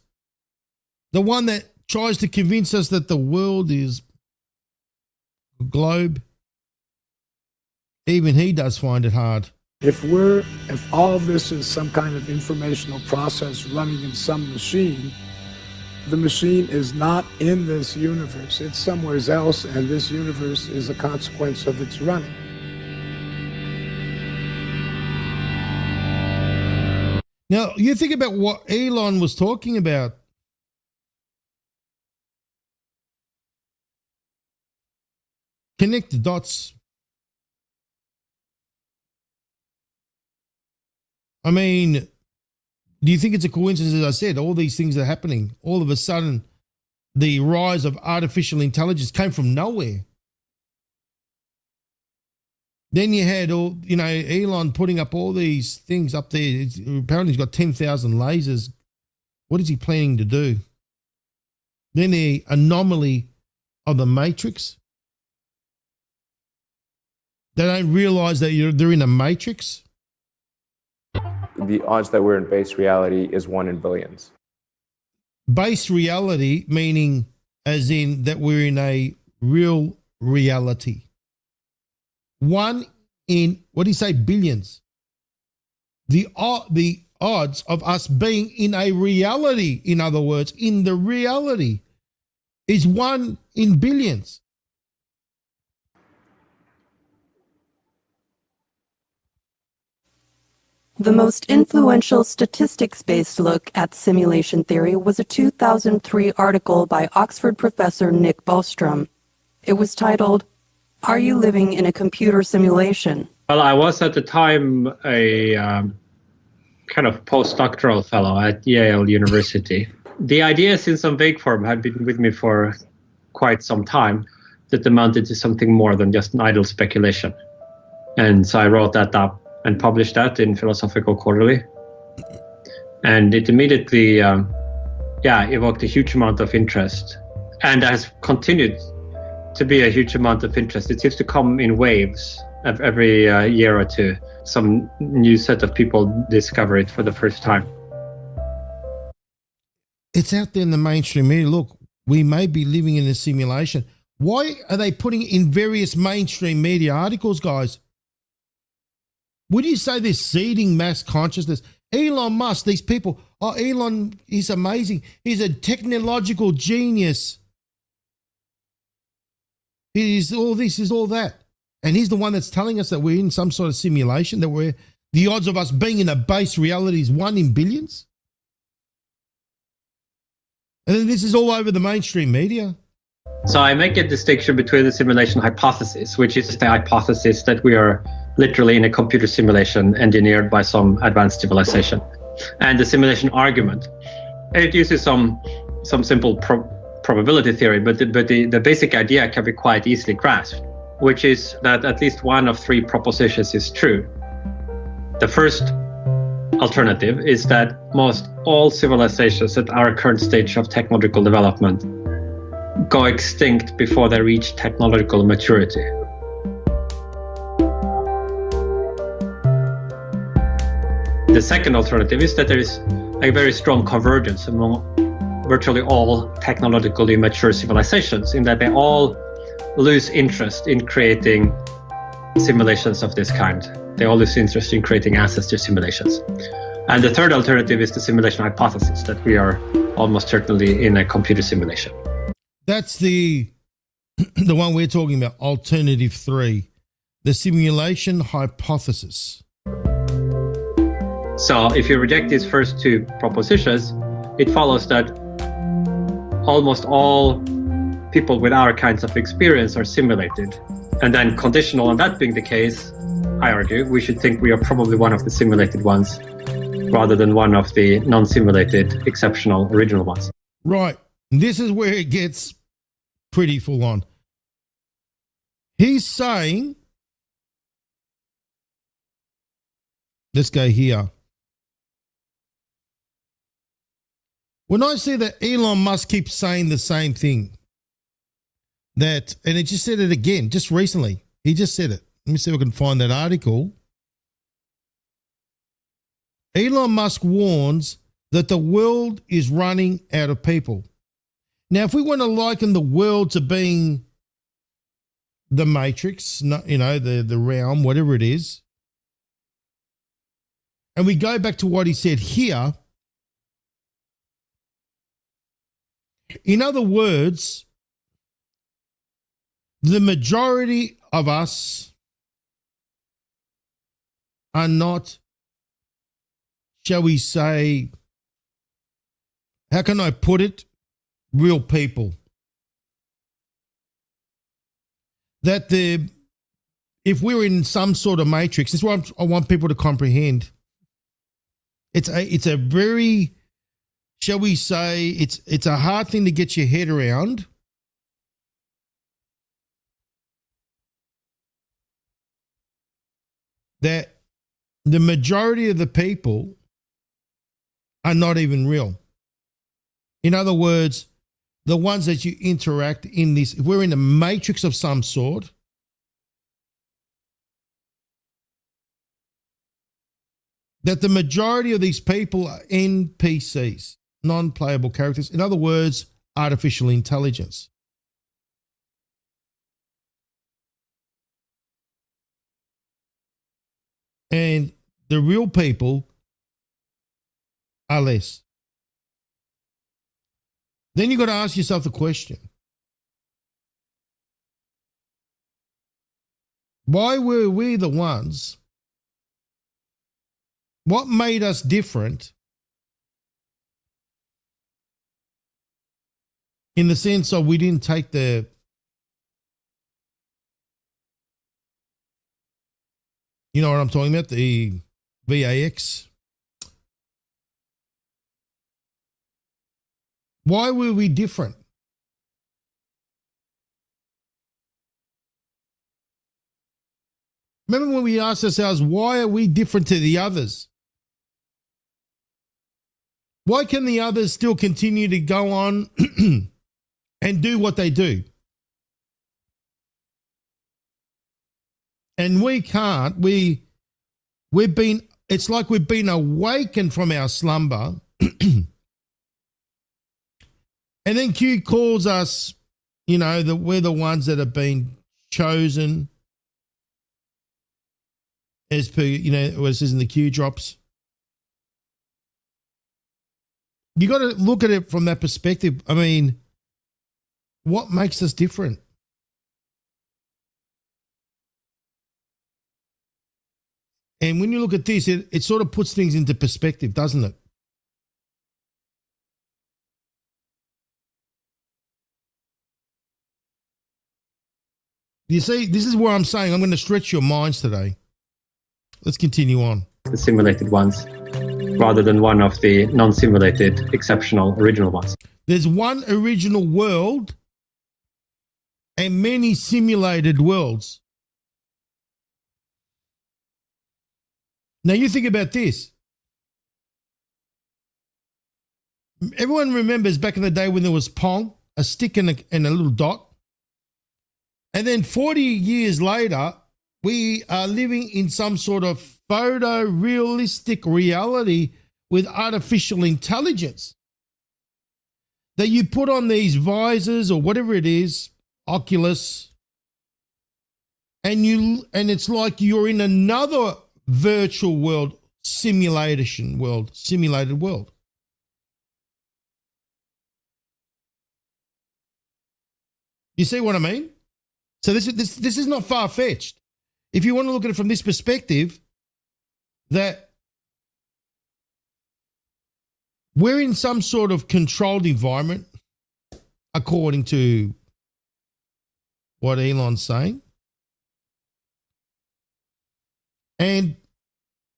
The one that tries to convince us that the world is a globe, even he does find it hard. If all of this is some kind of informational process running in some machine, the machine is not in this universe. It's somewhere else, and this universe is a consequence of its running. Now, you think about what Elon was talking about. Connect the dots. I mean, do you think it's a coincidence, as I said, all these things are happening? All of a sudden, the rise of artificial intelligence came from nowhere. Then you had all, Elon putting up all these things up there. Apparently he's got 10,000 lasers. What is he planning to do? Then the anomaly of the Matrix. They don't realize that they're in a matrix. The odds that we're in base reality is 1 in billions. Base reality, meaning as in that we're in a real reality. 1 in, what do you say, billions? The odds of us being in a reality, in other words, in the reality, is 1 in billions. The most influential statistics-based look at simulation theory was a 2003 article by Oxford professor Nick Bostrom. It was titled, "Are You Living in a Computer Simulation?" Well, I was at the time a kind of postdoctoral fellow at Yale University. The ideas in some vague form had been with me for quite some time that amounted to something more than just an idle speculation. And so I wrote that up and published that in Philosophical Quarterly. And it immediately, evoked a huge amount of interest and has continued to be a huge amount of interest. It seems to come in waves of every year or two. Some new set of people discover it for the first time. It's out there in the mainstream media. Look, we may be living in a simulation. Why are they putting it in various mainstream media articles, guys? Would you say they're seeding mass consciousness? Elon Musk, these people, Elon is amazing. He's a technological genius. He's all this, he's all that. And he's the one that's telling us that we're in some sort of simulation, that the odds of us being in a base reality is 1 in billions. And then this is all over the mainstream media. So I make a distinction between the simulation hypothesis, which is the hypothesis that we are literally in a computer simulation engineered by some advanced civilization, and the simulation argument. It uses some simple probability theory, but the basic idea can be quite easily grasped, which is that at least one of 3 propositions is true. The first alternative is that most all civilizations at our current stage of technological development go extinct before they reach technological maturity. The second alternative is that there is a very strong convergence among virtually all technologically mature civilizations, in that they all lose interest in creating simulations of this kind. They all lose interest in creating access to simulations. And the third alternative is the simulation hypothesis, that we are almost certainly in a computer simulation. That's the one we're talking about, alternative 3, the simulation hypothesis. So if you reject these first 2 propositions, it follows that almost all people with our kinds of experience are simulated. And then conditional on that being the case, I argue, we should think we are probably one of the simulated ones rather than one of the non-simulated, exceptional, original ones. Right. This is where it gets pretty full on. He's saying, let's go here. When I see that Elon Musk keeps saying the same thing, and he just said it again, just recently. He just said it. Let me see if I can find that article. Elon Musk warns that the world is running out of people. Now, if we want to liken the world to being the matrix, the realm, whatever it is, and we go back to what he said here, in other words, the majority of us are not shall we say, how can I put it? Real people. That if we're in some sort of matrix, this is what I want people to comprehend. It's a very, shall we say, it's a hard thing to get your head around. That the majority of the people are not even real. In other words, the ones that you interact in this, if we're in a matrix of some sort, that the majority of these people are NPCs, non-playable characters. In other words, artificial intelligence. And the real people are less. Then you've got to ask yourself the question, why were we the ones? What made us different in the sense of we didn't take the, you know what I'm talking about, the VAX? Why were we different? Remember when we asked ourselves, why are we different to the others? Why can the others still continue to go on and do what they do? And we can't. We've been, it's like we've been awakened from our slumber. And then Q calls us, you know, that we're the ones that have been chosen as per, you know, what it says in the Q drops. You got to look at it from that perspective. I mean, what makes us different? And when you look at this, it sort of puts things into perspective, doesn't it? You see, this is where I'm saying I'm going to stretch your minds today. Let's continue on. The simulated ones, rather than one of the non-simulated, exceptional, original ones. There's one original world and many simulated worlds. Now you think about this. Everyone remembers back in the day when there was Pong, a stick and a little dot. And then 40 years later, we are living in some sort of photorealistic reality with artificial intelligence. That you put on these visors or whatever it is, Oculus, and it's like you're in another virtual world, simulated world. You see what I mean? So this is not far-fetched. If you want to look at it from this perspective, that we're in some sort of controlled environment, according to what Elon's saying. And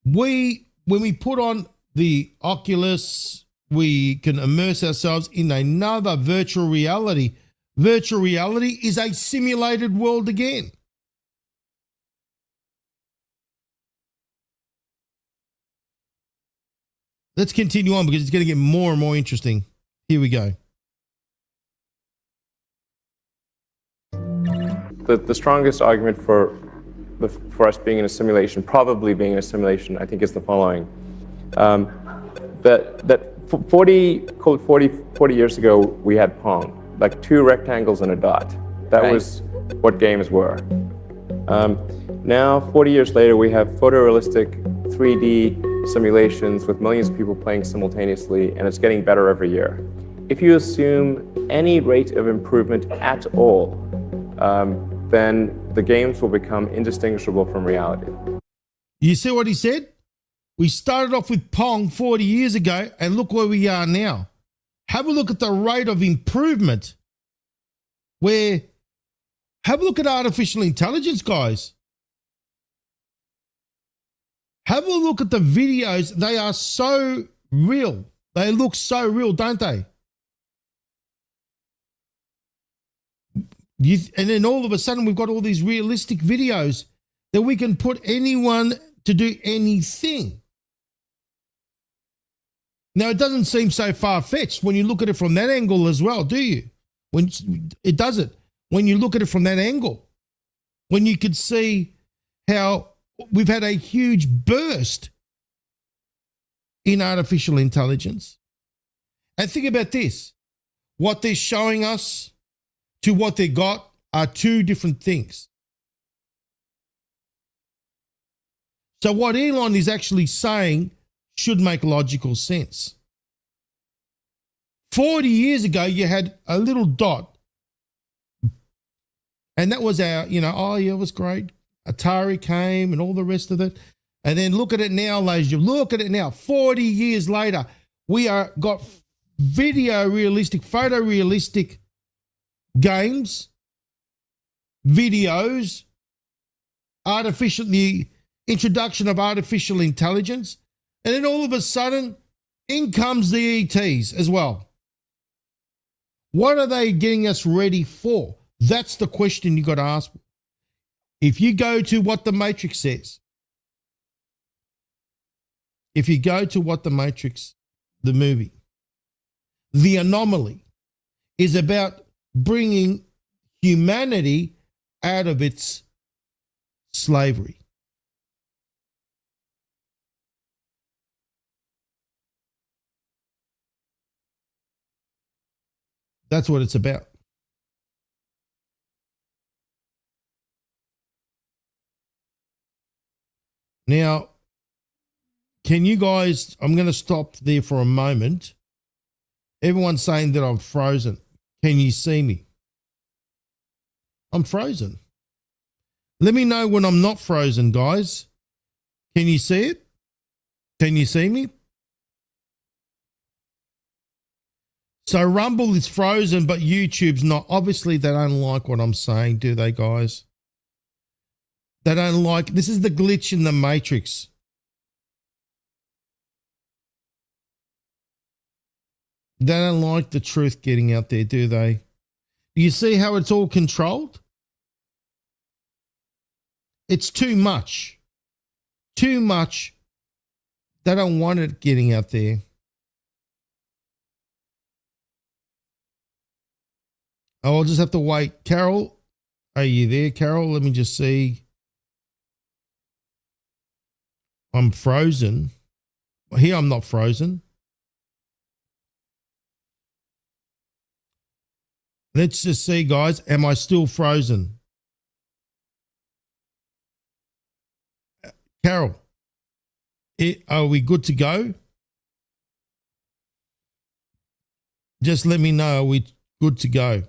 when we put on the Oculus, we can immerse ourselves in another virtual reality. Virtual reality is a simulated world again. Let's continue on because it's going to get more and more interesting. Here we go. The strongest argument for us being in a simulation, probably being in a simulation, I think is the following. That 40 years ago, we had Pong, like two rectangles and a dot. That was what games were. Now, 40 years later, we have photorealistic 3D simulations with millions of people playing simultaneously, and it's getting better every year. If you assume any rate of improvement at all, then the games will become indistinguishable from reality. You see what he said? We started off with Pong 40 years ago, and look where we are now. Have a look at the rate of improvement. Have a look at artificial intelligence, guys. Have a look at the videos. They are so real. They look so real, don't they? And then all of a sudden, we've got all these realistic videos that we can put anyone to do anything. Now, it doesn't seem so far-fetched when you look at it from that angle as well, do you? When it doesn't. When you look at it from that angle, when you could see how we've had a huge burst in artificial intelligence. And think about this. What they're showing us to what they got are two different things. So what Elon is actually saying should make logical sense. 40 years ago, you had a little dot, and that was our, oh yeah, it was great. Atari came and all the rest of it. And then look at it now, ladies. Look at it now. 40 years later, we are got video realistic, photorealistic games, videos, the introduction of artificial intelligence, and then all of a sudden, in comes the ETs as well. What are they getting us ready for? That's the question you got to ask. If you go to what the Matrix says, the movie, The Anomaly is about bringing humanity out of its slavery. That's what it's about. Now, can you guys, I'm going to stop there for a moment. Everyone's saying that I'm frozen. Can you see me? I'm frozen. Let me know when I'm not frozen, guys. Can you see it? Can you see me? So Rumble is frozen, but YouTube's not. Obviously, they don't like what I'm saying, do they, guys? They don't like, this is the glitch in the Matrix. They don't like the truth getting out there, do they? Do you see how it's all controlled? It's too much. Too much. They don't want it getting out there. I'll just have to wait. Carol, are you there, Carol? Let me just see. I'm frozen. Here I'm not frozen. Let's just see, guys. Am I still frozen? Carol, are we good to go? Just let me know. Are we good to go?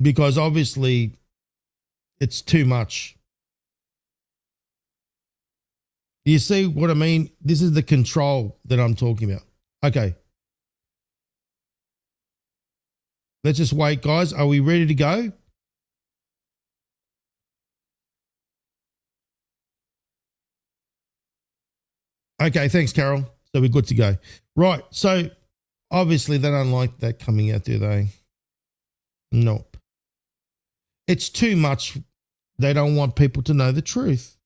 Because obviously it's too much. You see what I mean? This is the control that I'm talking about. Okay. Let's just wait, guys. Are we ready to go? Okay, thanks, Carol. So we're good to go. Right, so obviously they don't like that coming out, do they? Nope. It's too much. They don't want people to know the truth.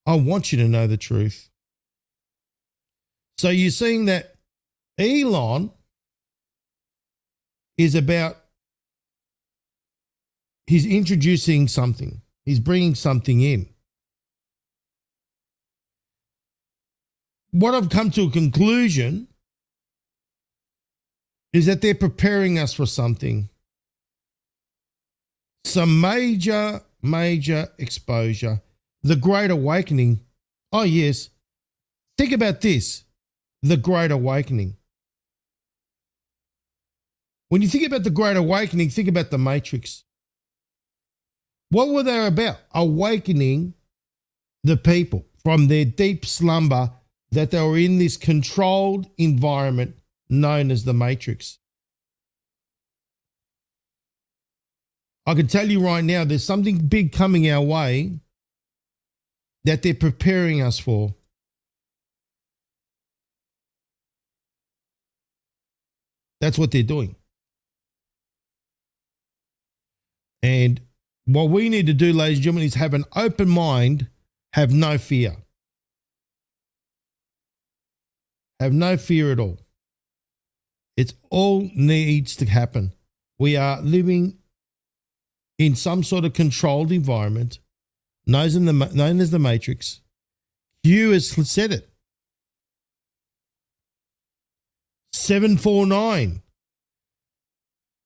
I want you to know the truth. So you're seeing that Elon is about, he's introducing something. He's bringing something in. What I've come to a conclusion is that they're preparing us for something. Some major exposure. The Great Awakening. Oh, yes. Think about this. The Great Awakening. When you think about the Great Awakening, think about the Matrix. What were they about? Awakening the people from their deep slumber that they were in this controlled environment known as the Matrix. I can tell you right now, there's something big coming our way that they're preparing us for. That's what they're doing. And what we need to do, ladies and gentlemen, is have an open mind, have no fear. Have no fear at all. It's all needs to happen. We are living in some sort of controlled environment known as the Matrix. Q has said it. 749.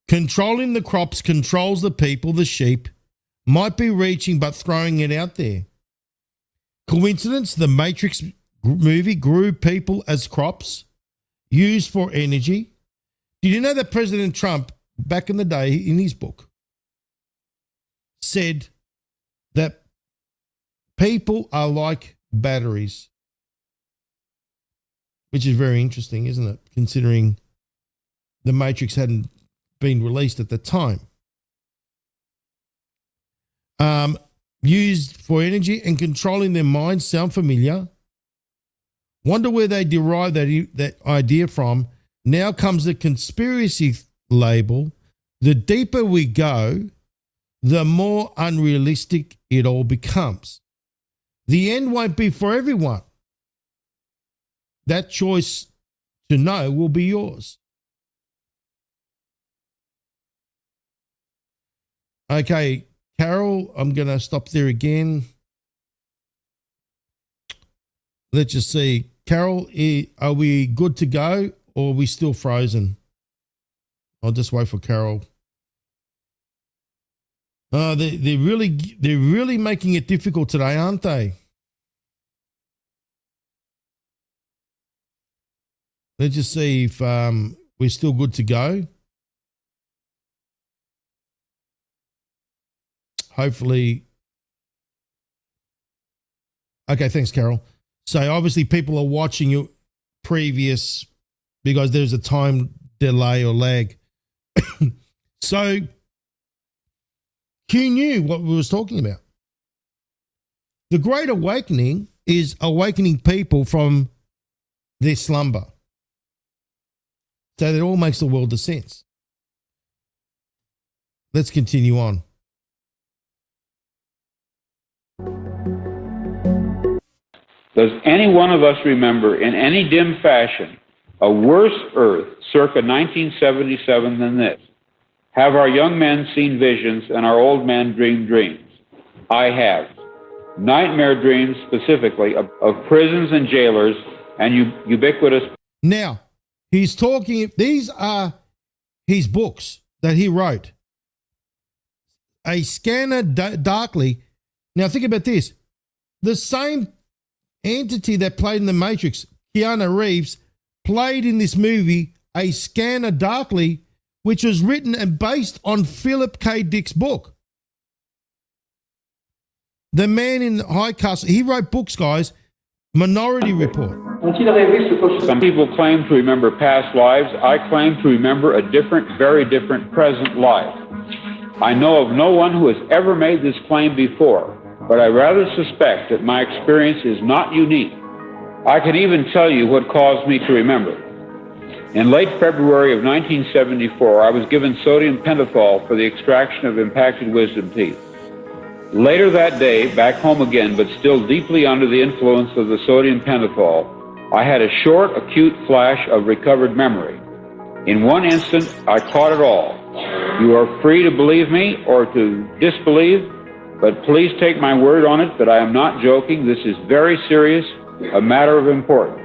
Controlling the crops controls the people, the sheep. Might be reaching but throwing it out there. Coincidence? The Matrix movie grew people as crops used for energy. Did you know that President Trump, back in the day in his book, said that people are like batteries? Which is very interesting, isn't it? Considering the Matrix hadn't been released at the time. Used for energy and controlling their minds. Sound familiar? Wonder where they derived that idea from. Now comes the conspiracy label. The deeper we go, the more unrealistic it all becomes. The end won't be for everyone. That choice to know will be yours. Okay, Carol, I'm going to stop there again. Let's just see. Carol, are we good to go or are we still frozen? I'll just wait for Carol. They're really making it difficult today, aren't they? Let's just see if we're still good to go. Hopefully. Okay, thanks, Carol. So obviously people are watching your previous because there's a time delay or lag. So Q knew what we was talking about. The Great Awakening is awakening people from their slumber. So that all makes a world of sense. Let's continue on. Does any one of us remember in any dim fashion a worse Earth circa 1977 than this? Have our young men seen visions and our old men dreamed dreams? I have. Nightmare dreams specifically of prisons and jailers and ubiquitous. Now, he's talking, these are his books that he wrote. A Scanner Darkly. Now think about this. The same entity that played in the Matrix, Keanu Reeves, played in this movie, A Scanner Darkly, which was written and based on Philip K. Dick's book. The man in High Castle, he wrote books, guys. Minority Report. Some people claim to remember past lives. I claim to remember a different, very different present life. I know of no one who has ever made this claim before, but I rather suspect that my experience is not unique. I can even tell you what caused me to remember. In late February of 1974, I was given sodium pentothal for the extraction of impacted wisdom teeth. Later that day, back home again, but still deeply under the influence of the sodium pentothal, I had a short, acute flash of recovered memory. In one instant, I caught it all. You are free to believe me or to disbelieve, but please take my word on it that I am not joking. This is very serious, a matter of importance.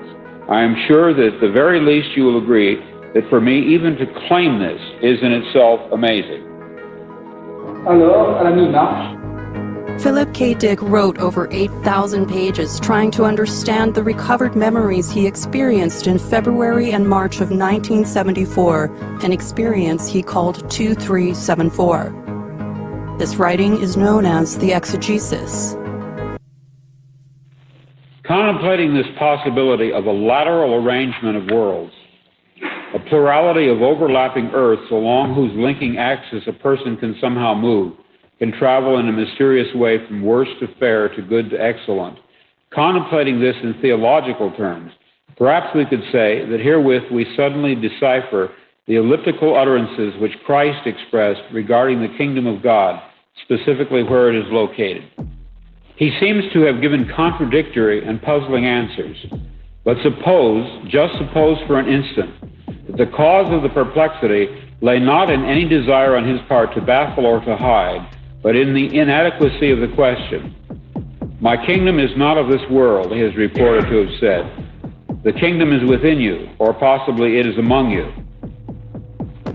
I am sure that at the very least you will agree that for me, even to claim this is in itself amazing. Philip K. Dick wrote over 8,000 pages trying to understand the recovered memories he experienced in February and March of 1974, an experience he called 2374. This writing is known as the Exegesis. Contemplating this possibility of a lateral arrangement of worlds, a plurality of overlapping Earths along whose linking axis a person can somehow move, can travel in a mysterious way from worse to fair to good to excellent. Contemplating this in theological terms, perhaps we could say that herewith we suddenly decipher the elliptical utterances which Christ expressed regarding the kingdom of God, specifically where it is located. He seems to have given contradictory and puzzling answers. But suppose, just suppose for an instant, that the cause of the perplexity lay not in any desire on his part to baffle or to hide, but in the inadequacy of the question. My kingdom is not of this world, he is reported to have said. The kingdom is within you, or possibly it is among you.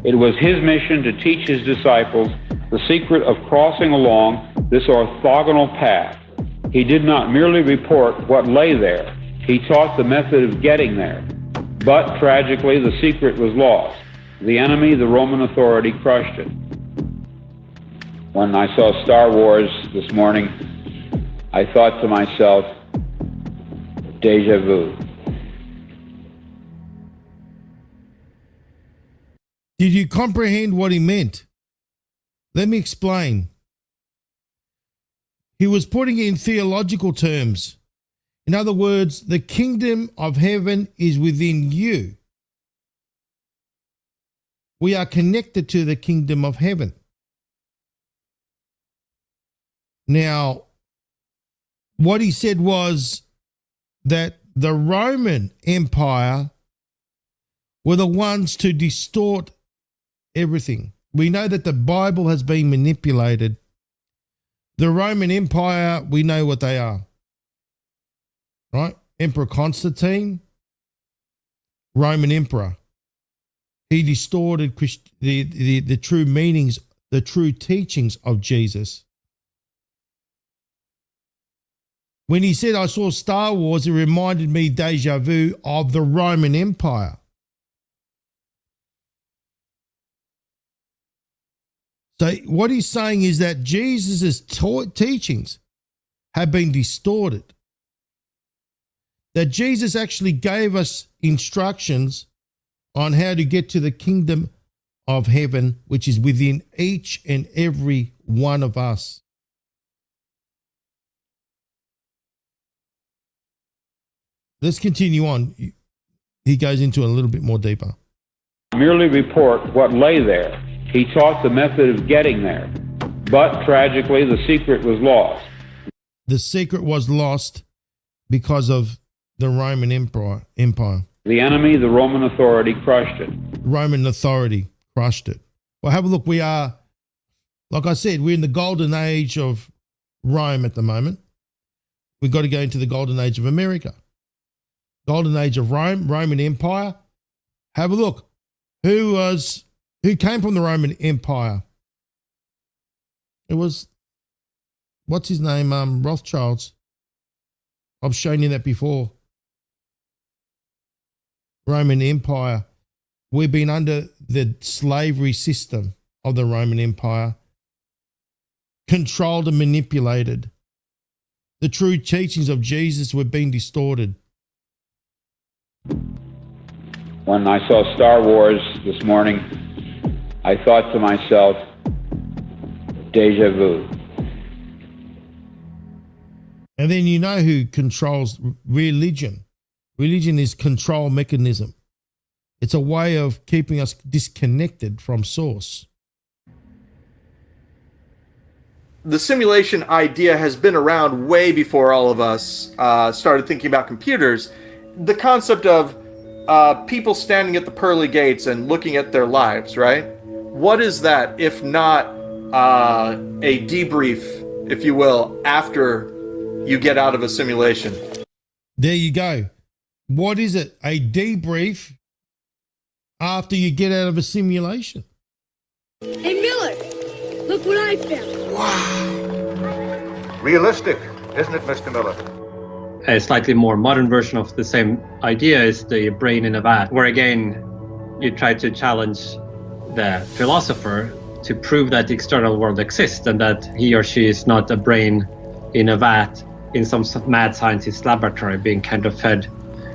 It was his mission to teach his disciples the secret of crossing along this orthogonal path. He did not merely report what lay there. He taught the method of getting there. But, tragically, the secret was lost. The enemy, the Roman authority, crushed it. When I saw Star Wars this morning, I thought to myself, déjà vu. Did you comprehend what he meant? Let me explain. He was putting it in theological terms. In other words, the kingdom of heaven is within you. We are connected to the kingdom of heaven. Now, what he said was that the Roman Empire were the ones to distort everything. We know that the Bible has been manipulated. The Roman Empire, we know what they are. Right? Emperor Constantine, Roman Emperor. He distorted the true meanings, the true teachings of Jesus. When he said, I saw Star Wars, it reminded me, déjà vu, of the Roman Empire. So what he's saying is that Jesus' teachings have been distorted. That Jesus actually gave us instructions on how to get to the kingdom of heaven, which is within each and every one of us. Let's continue on. He goes into a little bit more deeper. Merely report what lay there. He taught the method of getting there. But tragically, the secret was lost. The secret was lost because of the Roman Empire. The enemy, the Roman authority, crushed it. Roman authority crushed it. Well, have a look. We are, like I said, we're in the golden age of Rome at the moment. We've got to go into the golden age of America. Golden age of Rome, Roman Empire. Have a look. Who came from the Roman Empire? It was, what's his name? Rothschilds. I've shown you that before. Roman Empire. We've been under the slavery system of the Roman Empire, controlled and manipulated. The true teachings of Jesus were being distorted. When I saw Star Wars this morning, I thought to myself, déjà vu. And then you know who controls religion. Religion is control mechanism. It's a way of keeping us disconnected from source. The simulation idea has been around way before all of us started thinking about computers. The concept of people standing at the pearly gates and looking at their lives, right? What is that if not a debrief, if you will, after you get out of a simulation? There you go. What is it? A debrief after you get out of a simulation. Hey, Miller, look what I found. Wow. Realistic, isn't it, Mr. Miller? A slightly more modern version of the same idea is the brain in a vat, where again, you try to challenge the philosopher to prove that the external world exists and that he or she is not a brain in a vat in some mad scientist laboratory being kind of fed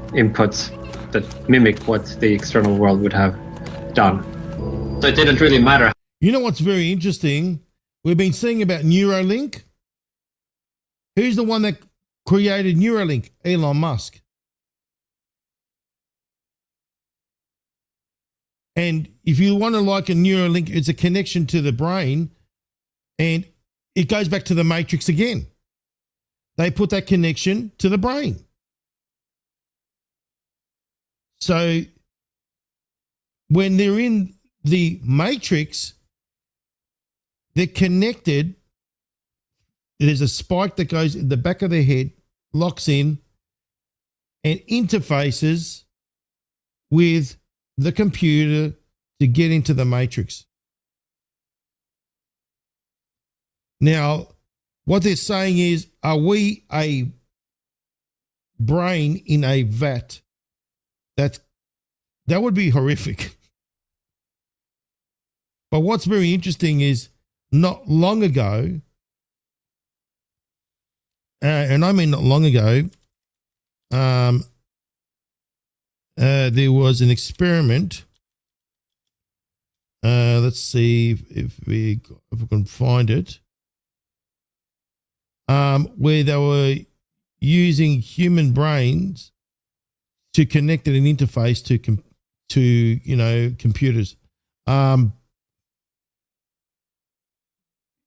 inputs that mimic what the external world would have done. So it didn't really matter. You know what's very interesting? We've been seeing about Neuralink. Who's the one that created Neuralink? Elon Musk. And if you want to like a Neuralink, it's a connection to the brain, and it goes back to the Matrix again. They put that connection to the brain. So when they're in the Matrix, they're connected. There's a spike that goes in the back of their head, locks in, and interfaces with the computer to get into the Matrix. Now, what they're saying is, are we a brain in a vat? That would be horrific. But what's very interesting is not long ago, and I mean not long ago, there was an experiment. Let's see if we can find it. Where they were using human brains to connect an interface to computers.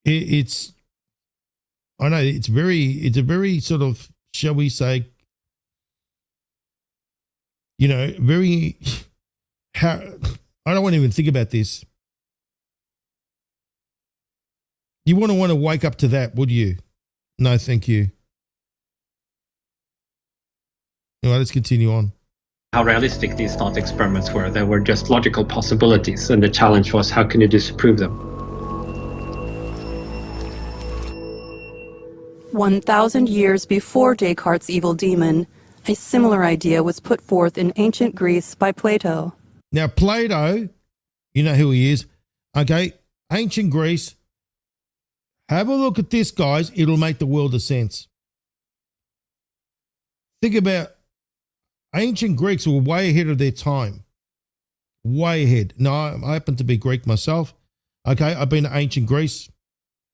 It's I know it's a very sort of, shall we say, very how I don't want to even think about this. You wouldn't want to wake up to that, would you? No, thank you. All right, let's continue on. How realistic these thought experiments were. They were just logical possibilities, and the challenge was, how can you disprove them? 1,000 years before Descartes' evil demon, a similar idea was put forth in ancient Greece by Plato. Now, Plato, you know who he is. Okay, ancient Greece. Have a look at this, guys. It'll make the world of sense. Think about ancient Greeks were way ahead of their time. Way ahead. Now, I happen to be Greek myself. Okay, I've been to ancient Greece.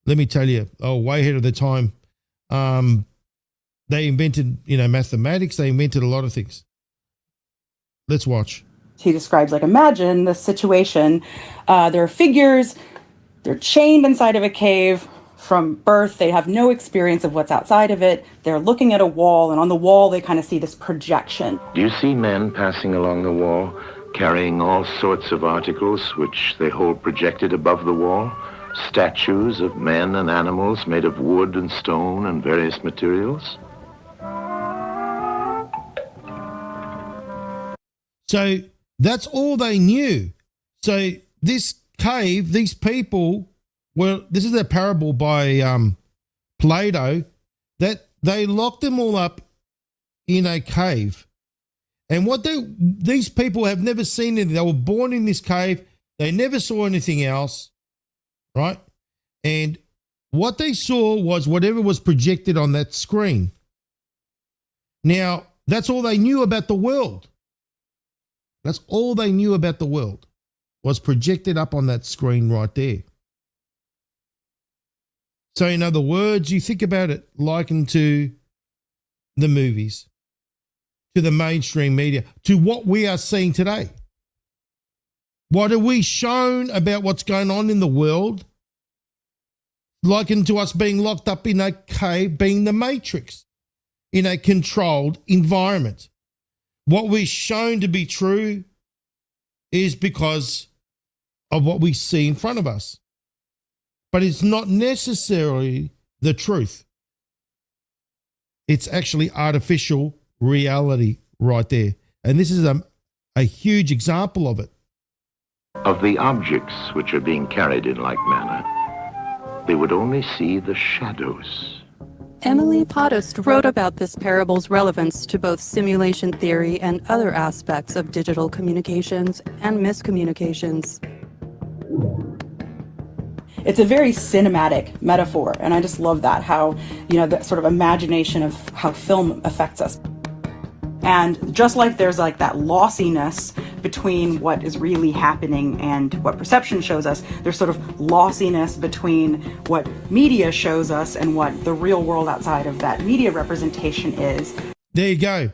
Let me tell you, way ahead of their time. They invented, mathematics. They invented a lot of things. Let's watch. He describes, imagine the situation. There are figures. They're chained inside of a cave. From birth, they have no experience of what's outside of it. They're looking at a wall, and on the wall, they kind of see this projection. Do you see men passing along the wall, carrying all sorts of articles which they hold projected above the wall? Statues of men and animals made of wood and stone and various materials? So that's all they knew. So this cave, these people, this is a parable by Plato, that they locked them all up in a cave. And these people have never seen anything. They were born in this cave. They never saw anything else, right? And what they saw was whatever was projected on that screen. Now, that's all they knew about the world. That's all they knew about the world, was projected up on that screen right there. So in other words, you think about it likened to the movies, to the mainstream media, to what we are seeing today. What are we shown about what's going on in the world? Likened to us being locked up in a cave, being the Matrix, in a controlled environment. What we're shown to be true is because of what we see in front of us. But it's not necessarily the truth. It's actually artificial reality right there. And this is a huge example of it. Of the objects which are being carried in like manner, they would only see the shadows. Emily Potost wrote about this parable's relevance to both simulation theory and other aspects of digital communications and miscommunications. It's a very cinematic metaphor, and I just love that, how, that sort of imagination of how film affects us. And just like there's like that lossiness between what is really happening and what perception shows us, there's sort of lossiness between what media shows us and what the real world outside of that media representation is. There you go.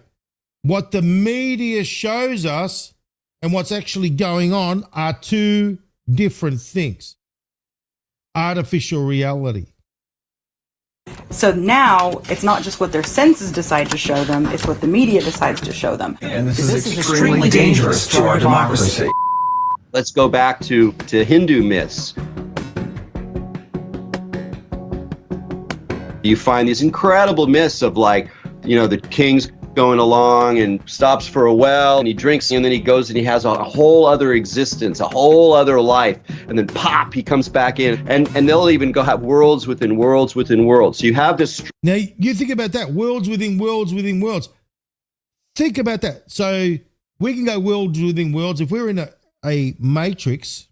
What the media shows us and what's actually going on are two different things. Artificial reality. So now it's not just what their senses decide to show them, it's what the media decides to show them. And this is extremely dangerous to our democracy. Let's go back to Hindu myths. You find these incredible myths of the king's going along and stops for a well and he drinks and then he goes and he has a whole other existence, a whole other life, and then pop, he comes back in and they'll even go have worlds within worlds within worlds. So you have this. Now you think about that, worlds within worlds within worlds. Think about that. So we can go worlds within worlds. If we're in a matrix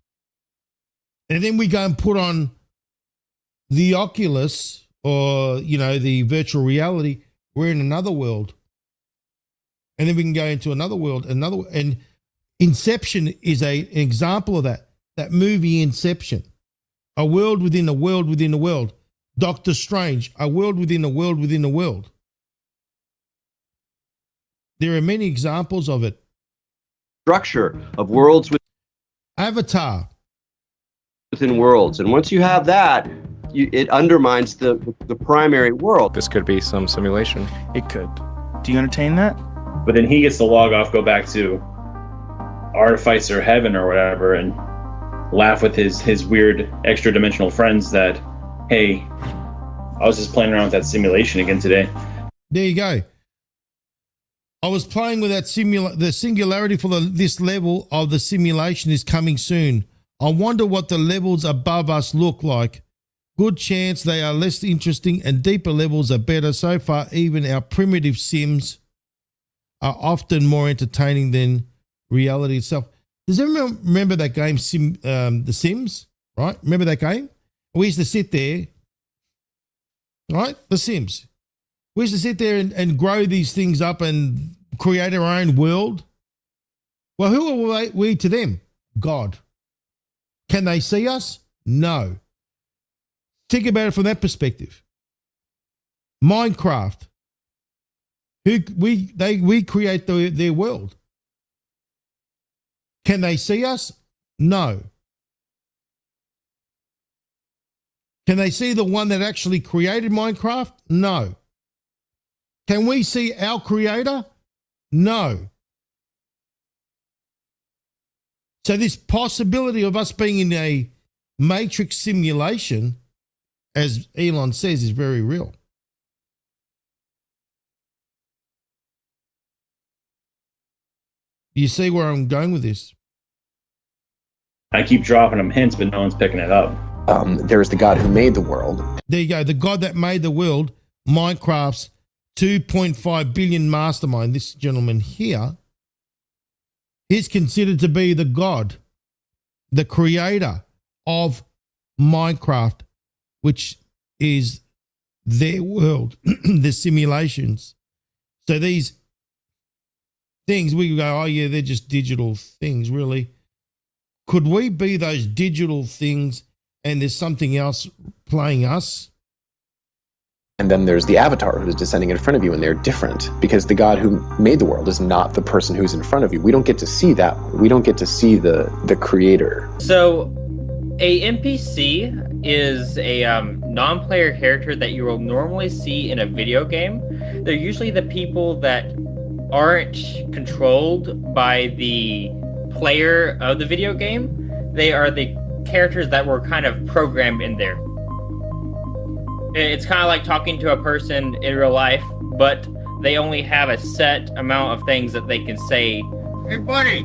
and then we go and put on the Oculus or, the virtual reality, we're in another world. And then we can go into another world, and Inception is an example of that. That movie Inception, a world within a world within a world. Doctor Strange, a world within a world within a world. There are many examples of it. Structure of worlds with Avatar within worlds, and once you have that, it undermines the primary world. This could be some simulation. It could. Do you entertain that? But then he gets to log off, go back to Artificer Heaven or whatever, and laugh with his weird extra dimensional friends that, hey, I was just playing around with that simulation again today. There you go. I was playing with that the singularity for this level of the simulation is coming soon. I wonder what the levels above us look like. Good chance they are less interesting and deeper levels are better. So far, even our primitive sims are often more entertaining than reality itself. Does everyone remember that game, The Sims? Right? Remember that game? We used to sit there, right? The Sims. We used to sit there and grow these things up and create our own world. Well, who are we to them? God. Can they see us? No. Think about it from that perspective. Minecraft. We create their world. Can they see us? No. Can they see the one that actually created Minecraft? No. Can we see our creator? No. So this possibility of us being in a matrix simulation, as Elon says, is very real. You see where I'm going with this? I keep dropping them hints, but no one's picking it up. There's the God who made the world. There you go. The God that made the world, Minecraft's 2.5 billion mastermind, this gentleman here, is considered to be the God, the creator of Minecraft, which is their world, the simulations. So these things, we go, oh yeah, they're just digital things, really. Could we be those digital things and there's something else playing us? And then there's the avatar who's descending in front of you, and they're different because the God who made the world is not the person who's in front of you. We don't get to see that. We don't get to see the creator. So a NPC is a non-player character that you will normally see in a video game. They're usually the people that aren't controlled by the player of the video game. They are the characters that were kind of programmed in there. It's kind of like talking to a person in real life, but they only have a set amount of things that they can say. Hey buddy,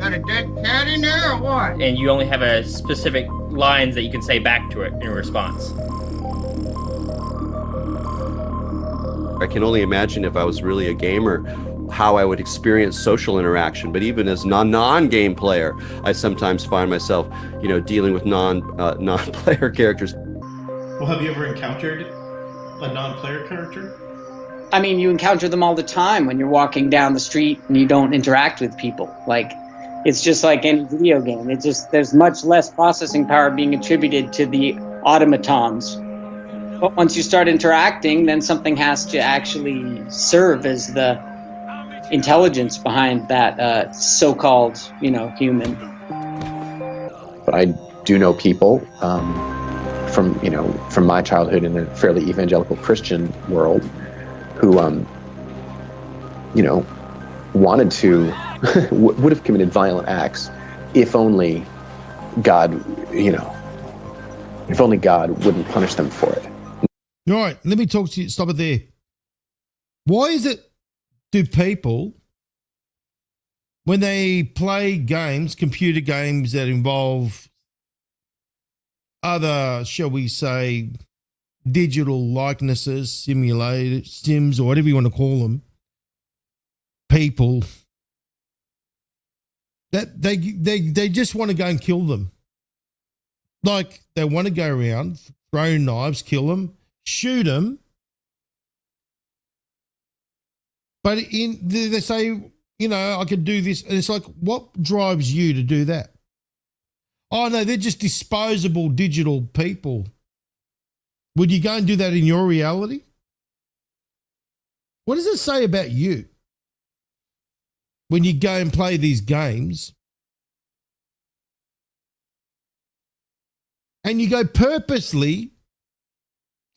got a dead cat in there or what? And you only have a specific lines that you can say back to it in response. I can only imagine if I was really a gamer, how I would experience social interaction. But even as non-game player, I sometimes find myself, dealing with non-player characters. Well, have you ever encountered a non-player character? I mean, you encounter them all the time when you're walking down the street and you don't interact with people. Like, it's just like any video game. There's much less processing power being attributed to the automatons. But once you start interacting, then something has to actually serve as the intelligence behind that so-called, human. But I do know people from my childhood in a fairly evangelical Christian world who, wanted to, would have committed violent acts if only God, if only God wouldn't punish them for it. All right, let me talk to you. Stop it there. Why is it, do people, when they play games, computer games that involve other, shall we say, digital likenesses, simulated sims, or whatever you want to call them, people, that they just want to go and kill them. Like, they want to go around, throw knives, kill them, shoot them. But they say, I could do this. And it's like, what drives you to do that? Oh, no, they're just disposable digital people. Would you go and do that in your reality? What does it say about you when you go and play these games and you go purposely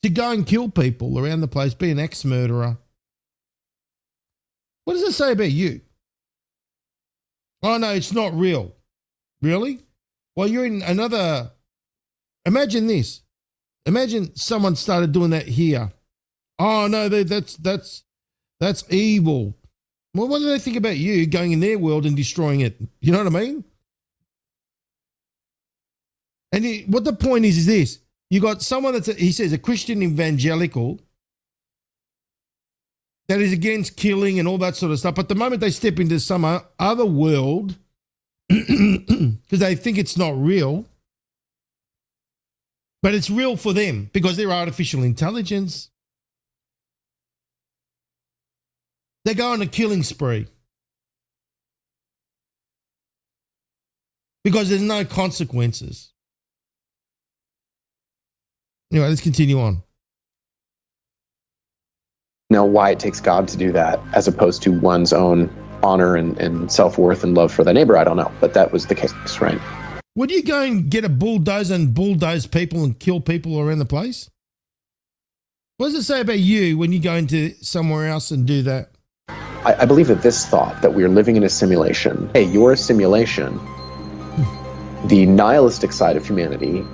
to go and kill people around the place, be an ex-murderer? What does it say about you? Oh, no, it's not real. Really? Well, you're in another... Imagine this. Imagine someone started doing that here. Oh, no, that's evil. Well, what do they think about you going in their world and destroying it? You know what I mean? And what the point is this. You got someone he says, a Christian evangelical that is against killing and all that sort of stuff. But the moment they step into some other world, because they think it's not real, but it's real for them because they're artificial intelligence, they go on a killing spree because there's no consequences. Anyway, let's continue on. Now, why it takes God to do that as opposed to one's own honor and self-worth and love for the neighbor, I don't know. But that was the case, right? Would you go and get a bulldozer and bulldoze people and kill people around the place? What does it say about you when you go into somewhere else and do that? I believe that this thought that we're living in a simulation, hey, you're a simulation, the nihilistic side of humanity,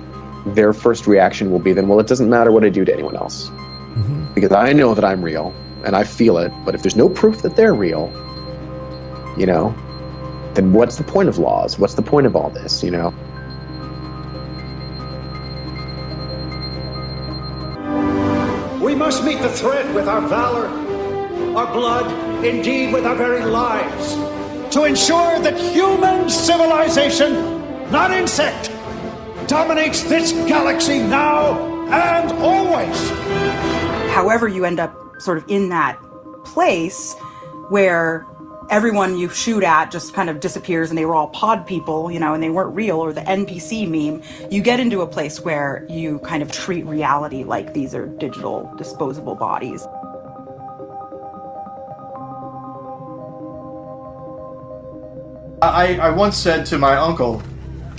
their first reaction will be then, well, it doesn't matter what I do to anyone else. Mm-hmm. Because I know that I'm real and I feel it, but if there's no proof that they're real, then what's the point of laws? What's the point of all this, We must meet the threat with our valor, our blood, indeed with our very lives, to ensure that human civilization, not insect, dominates this galaxy now and always. However, you end up sort of in that place where everyone you shoot at just kind of disappears and they were all pod people, and they weren't real, or the NPC meme, you get into a place where you kind of treat reality like these are digital, disposable bodies. I once said to my uncle,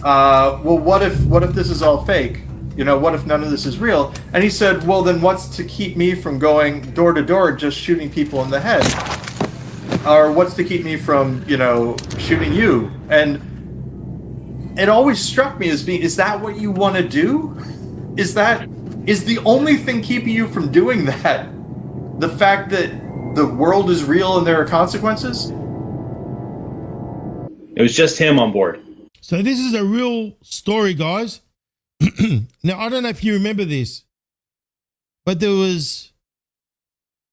well, what if this is all fake? What if none of this is real? And he said, well, then what's to keep me from going door to door just shooting people in the head? Or what's to keep me from, shooting you? And it always struck me as being, is that what you want to do? Is the only thing keeping you from doing that the fact that the world is real and there are consequences? It was just him on board. So this is a real story, guys. Now, I don't know if you remember this, but there was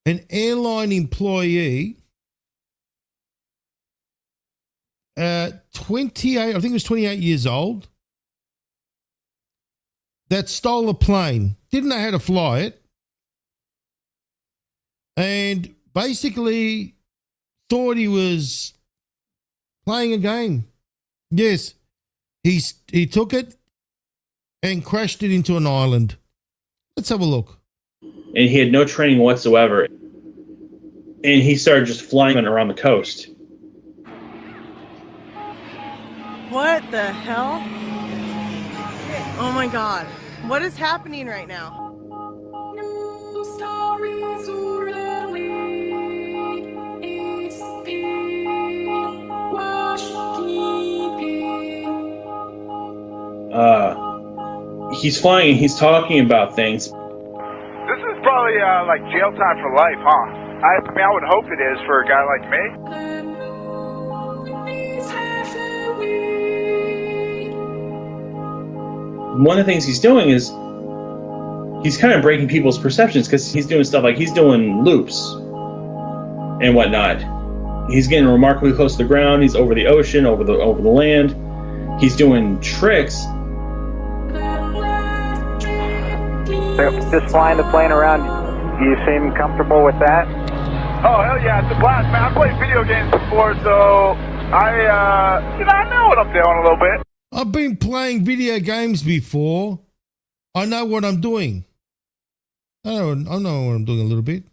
an airline employee 28, I think it was 28 years old, that stole a plane, didn't know how to fly it, and basically thought he was playing a game. Yes, he took it and crashed it into an island. Let's have a look. And he had no training whatsoever. And he started just flying around the coast. What the hell? Oh my god. What is happening right now? He's flying and he's talking about things. This is probably like jail time for life, huh? I mean, I would hope it is for a guy like me. One of the things he's doing is he's kind of breaking people's perceptions because he's doing stuff like he's doing loops and whatnot. He's getting remarkably close to the ground. He's over the ocean, over the land. He's doing tricks. Just flying the plane around, you seem comfortable with that? Oh, hell yeah, it's a blast, man. I played video games before, so I know what I'm doing a little bit. I've been playing video games before. I know what I'm doing. I know what I'm doing a little bit.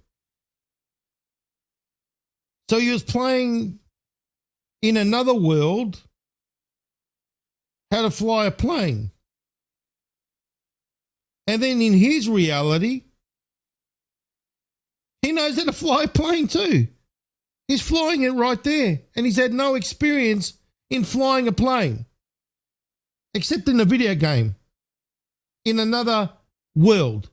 So he was playing in another world how to fly a plane. And then in his reality, he knows how to fly a plane too. He's flying it right there. And he's had no experience in flying a plane, except in a video game, in another world.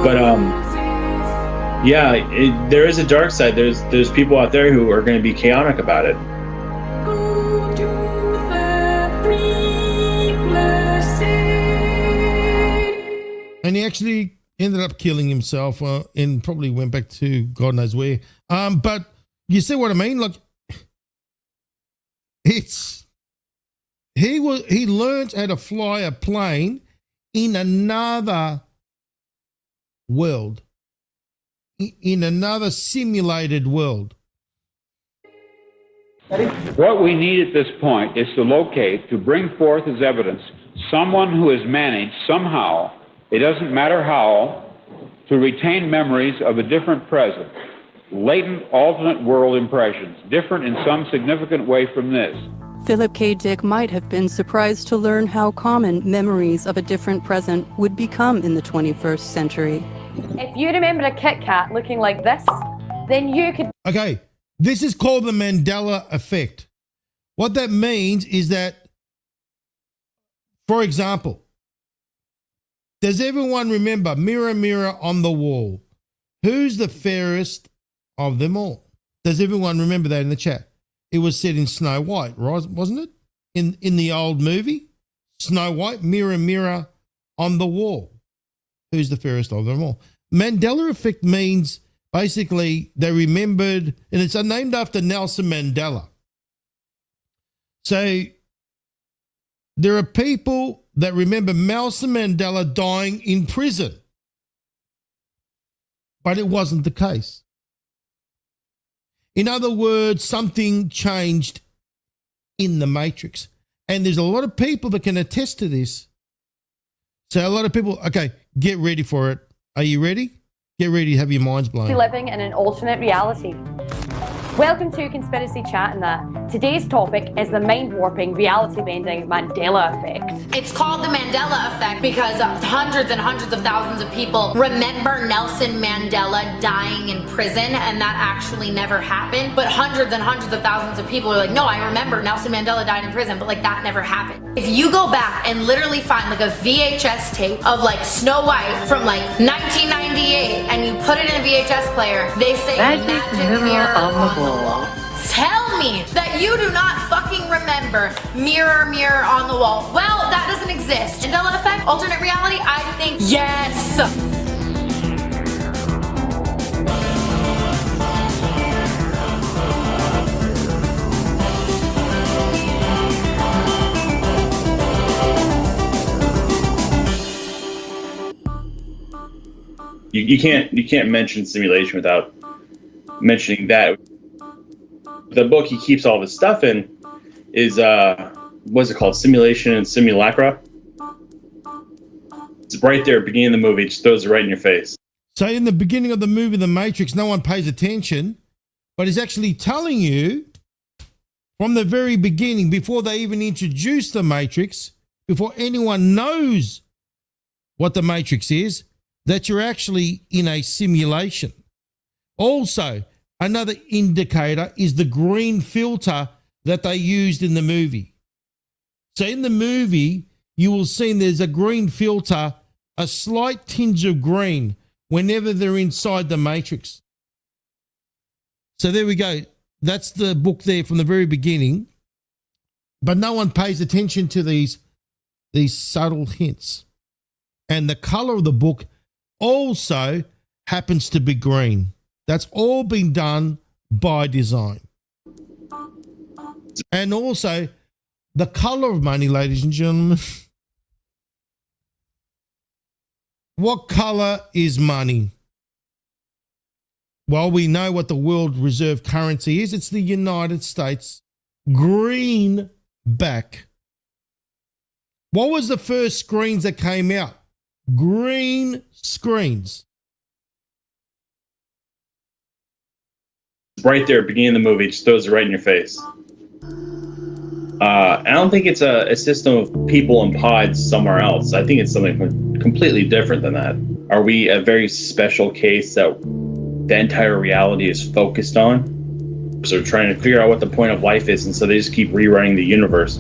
But yeah, there is a dark side. There's people out there who are going to be chaotic about it. And he actually ended up killing himself and probably went back to God knows where. But you see what I mean? Like, he learned how to fly a plane in another world, in another simulated world. What we need at this point is to locate, to bring forth as evidence, someone who has managed somehow, it doesn't matter how, to retain memories of a different present, latent alternate world impressions, different in some significant way from this. Philip K. Dick might have been surprised to learn how common memories of a different present would become in the 21st century. If you remember a Kit Kat looking like this, then you could... Okay, this is called the Mandela effect. What that means is that, for example, does everyone remember Mirror, Mirror on the Wall? Who's the fairest of them all? Does everyone remember that in the chat? It was said in Snow White, right? Wasn't it? In the old movie, Snow White, Mirror, Mirror on the Wall. Who's the fairest of them all? Mandela effect means basically they remembered, and it's named after Nelson Mandela. So there are people that remember Nelson Mandela dying in prison, but it wasn't the case. In other words, something changed in the matrix. And there's a lot of people that can attest to this. So a lot of people, okay, get ready for it. Are you ready? Get ready to have your minds blown. living in an alternate reality. Welcome to Conspiracy Chat and that. Today's topic is the mind-warping, reality-bending Mandela effect. It's called the Mandela effect because hundreds and hundreds of thousands of people remember Nelson Mandela dying in prison, and that actually never happened. But hundreds and hundreds of thousands of people are like, no, I remember Nelson Mandela died in prison, but like that never happened. If you go back and literally find like a VHS tape of like Snow White from like 1998 and you put it in a VHS player, they say magic mirror on the wall. Tell me that you do not fucking remember Mirror, Mirror on the Wall. Well, that doesn't doesn't exist. Mandela effect, alternate reality, I think yes. You can't mention simulation without mentioning that. The book he keeps all this stuff in is what's it called? Simulation and Simulacra. It's right there, beginning of the movie. It just throws it right in your face. So in the beginning of the movie, The Matrix, no one pays attention, but he's actually telling you from the very beginning, before they even introduce the Matrix, before anyone knows what the Matrix is, that you're actually in a simulation. Also, another indicator is the green filter that they used in the movie. So in the movie, you will see there's a green filter, a slight tinge of green whenever they're inside the Matrix. So there we go. That's the book there from the very beginning. But no one pays attention to these subtle hints. And the color of the book also happens to be green. That's all been done by design. And also, the color of money, ladies and gentlemen. What color is money? Well, we know what the world reserve currency is. It's the United States greenback. What was the first screens that came out? Green screens. Right there, beginning of the movie, it just throws it right in your face. I don't think it's a system of people in pods somewhere else. I think it's something completely different than that. Are we a very special case that the entire reality is focused on? So they're trying to figure out what the point of life is, and so they just keep rewriting the universe.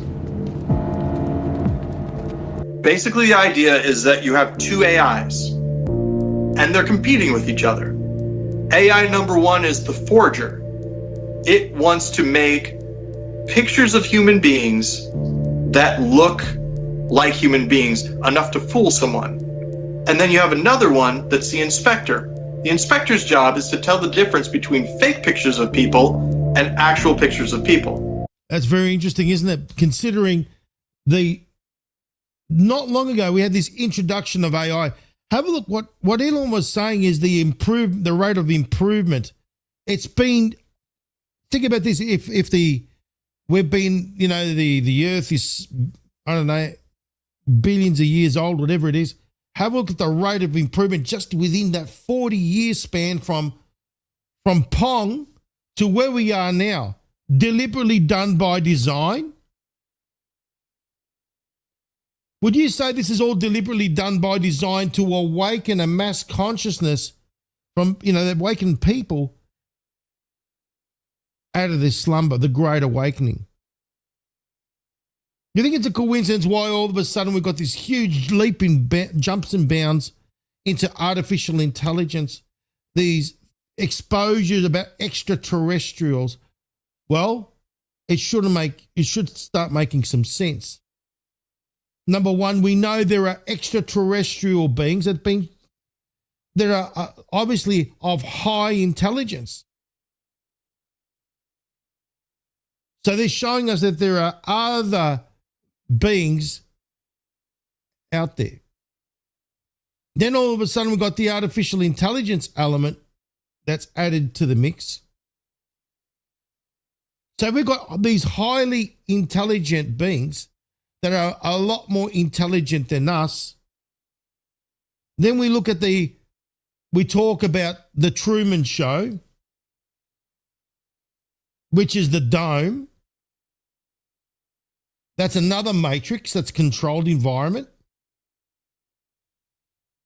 Basically, the idea is that you have two AIs, and they're competing with each other. AI number one is the forger. It wants to make pictures of human beings that look like human beings enough to fool someone. And then you have another one that's the inspector. The inspector's job is to tell the difference between fake pictures of people and actual pictures of people. That's very interesting, isn't it? Considering not long ago, we had this introduction of AI. Have a look. What Elon was saying is the rate of improvement. It's been, think about this. We've been, the earth is, I don't know, billions of years old, whatever it is. Have a look at the rate of improvement just within that 40-year span from Pong to where we are now. Deliberately done by design. Would you say this is all deliberately done by design to awaken a mass consciousness from, awaken people out of this slumber, the Great Awakening? You think it's a coincidence why all of a sudden we've got this huge leap in jumps and bounds into artificial intelligence, these exposures about extraterrestrials? Well, it should start making some sense. Number one, we know there are extraterrestrial beings that are obviously of high intelligence. So they're showing us that there are other beings out there. Then all of a sudden we've got the artificial intelligence element that's added to the mix. So we've got these highly intelligent beings that are a lot more intelligent than us. Then we look at we talk about the Truman Show, which is the dome. That's another matrix, that's controlled environment.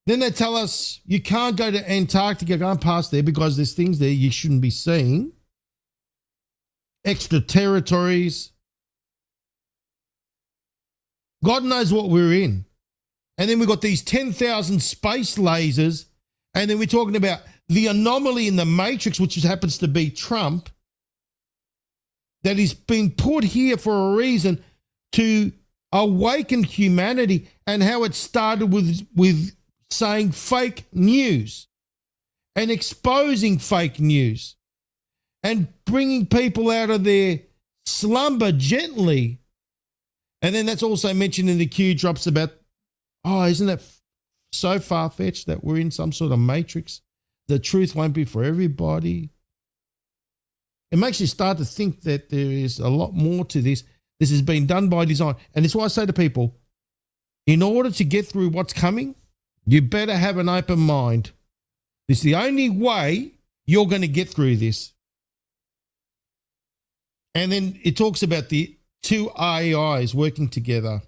Then they tell us you can't go to Antarctica, can't pass there because there's things there you shouldn't be seeing. Extra territories. God knows what we're in. And then we've got these 10,000 space lasers. And then we're talking about the anomaly in the matrix, which happens to be Trump, that is being put here for a reason to awakened humanity, and how it started with saying fake news and exposing fake news and bringing people out of their slumber gently. And then that's also mentioned in the Q drops about, oh, isn't it so far-fetched that we're in some sort of matrix? The truth won't be for everybody. It makes you start to think that there is a lot more to this. This has been done by design. And it's why I say to people, in order to get through what's coming, you better have an open mind. It's the only way you're going to get through this. And then it talks about the two AIs working together.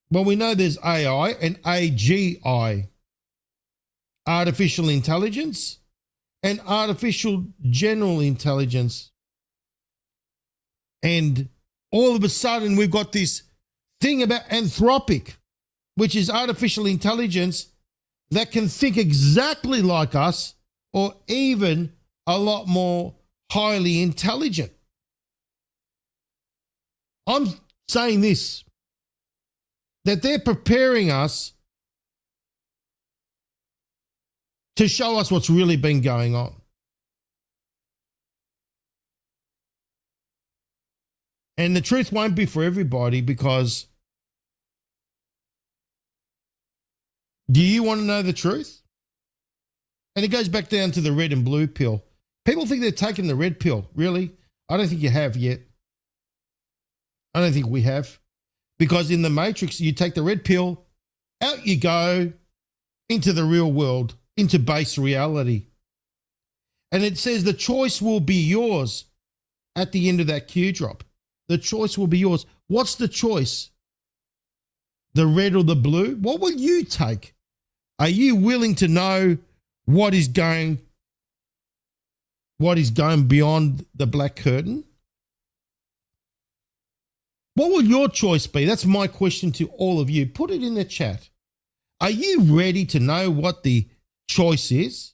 Well, we know there's AI and AGI, artificial intelligence and artificial general intelligence. And all of a sudden we've got this thing about Anthropic, which is artificial intelligence that can think exactly like us or even a lot more highly intelligent. I'm saying this, that they're preparing us to show us what's really been going on. And the truth won't be for everybody, because do you want to know the truth? And it goes back down to the red and blue pill. People think they're taking the red pill. Really? I don't think you have yet. I don't think we have. Because in the Matrix, you take the red pill, out you go into the real world, into base reality. And it says the choice will be yours at the end of that Q drop. The choice will be yours. What's the choice? The red or the blue? What will you take? Are you willing to know what is going beyond the black curtain? What will your choice be? That's my question to all of you. Put it in the chat. Are you ready to know what the choice is,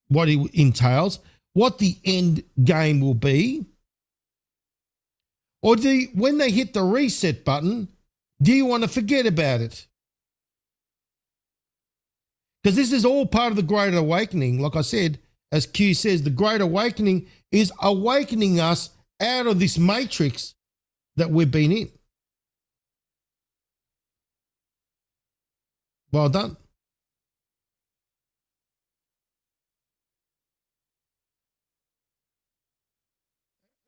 what it entails, what the end game will be? Or when they hit the reset button, do you want to forget about it? Because this is all part of the Great Awakening. Like I said, as Q says, the Great Awakening is awakening us out of this matrix that we've been in. Well done.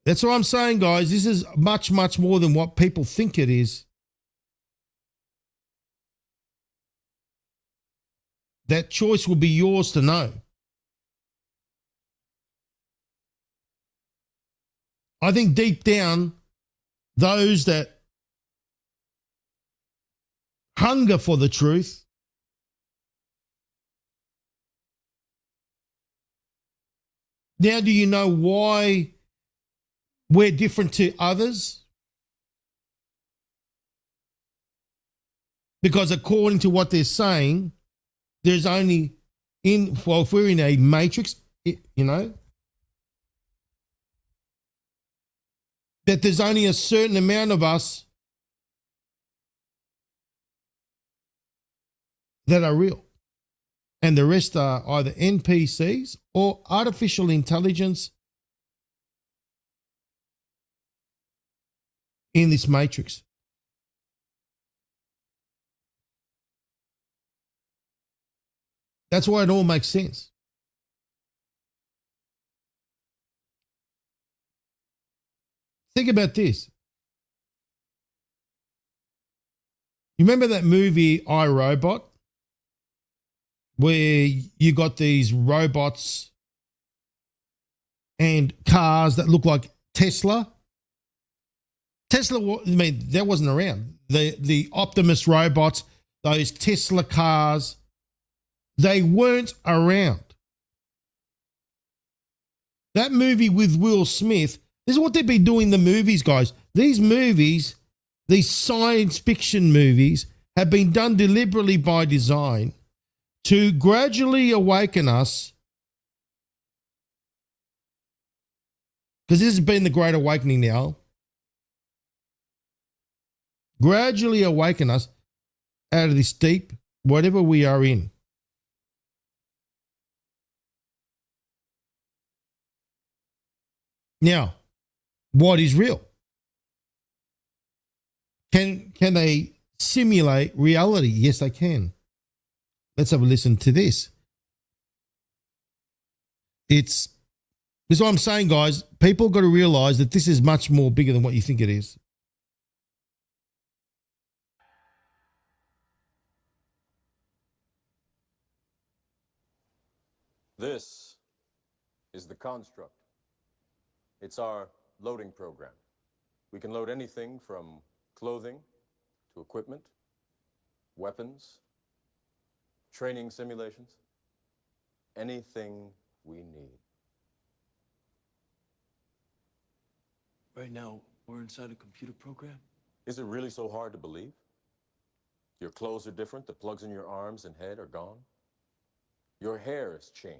That's what I'm saying, guys. This is much, much more than what people think it is. That choice will be yours to know. I think deep down, those that hunger for the truth now, do you know why we're different to others? Because according to what they're saying, there's only if we're in a matrix, that there's only a certain amount of us that are real. And the rest are either NPCs or artificial intelligence in this matrix. That's why it all makes sense. Think about this. You remember that movie I, Robot? Where you got these robots and cars that look like Tesla? Tesla, that wasn't around. The Optimus robots, those Tesla cars, they weren't around. That movie with Will Smith, this is what they've been doing in the movies, guys. These movies, these science fiction movies, have been done deliberately by design to gradually awaken us, because this has been the Great Awakening now, gradually awaken us out of this deep, whatever we are in. Now, what is real? Can they simulate reality? Yes, they can. Let's have a listen to this. This is what I'm saying, guys. People got to realize that this is much more bigger than what you think it is. This is the construct. It's our loading program. We can load anything from clothing to equipment, weapons, training simulations, anything we need. Right now, we're inside a computer program? Is it really so hard to believe? Your clothes are different, the plugs in your arms and head are gone. Your hair has changed.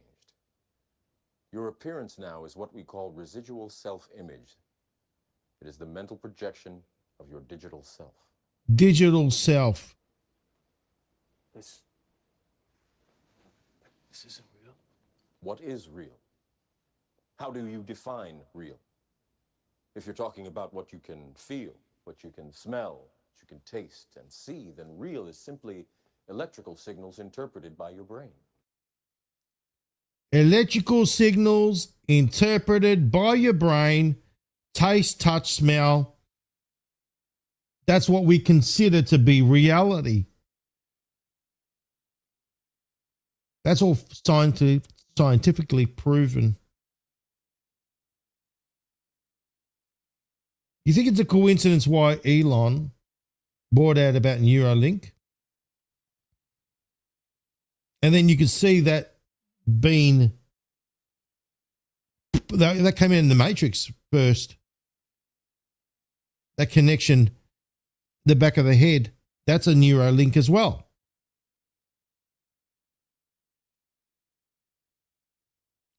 Your appearance now is what we call residual self-image. It is the mental projection of your digital self. Digital self. This isn't real. What is real? How do you define real? If you're talking about what you can feel, what you can smell, what you can taste and see, then real is simply electrical signals interpreted by your brain. Electrical signals interpreted by your brain, taste, touch, smell. That's what we consider to be reality. That's all scientifically proven. You think it's a coincidence why Elon brought out about Neuralink? And then you can see that that came in the Matrix first. That connection, the back of the head, that's a Neuralink as well.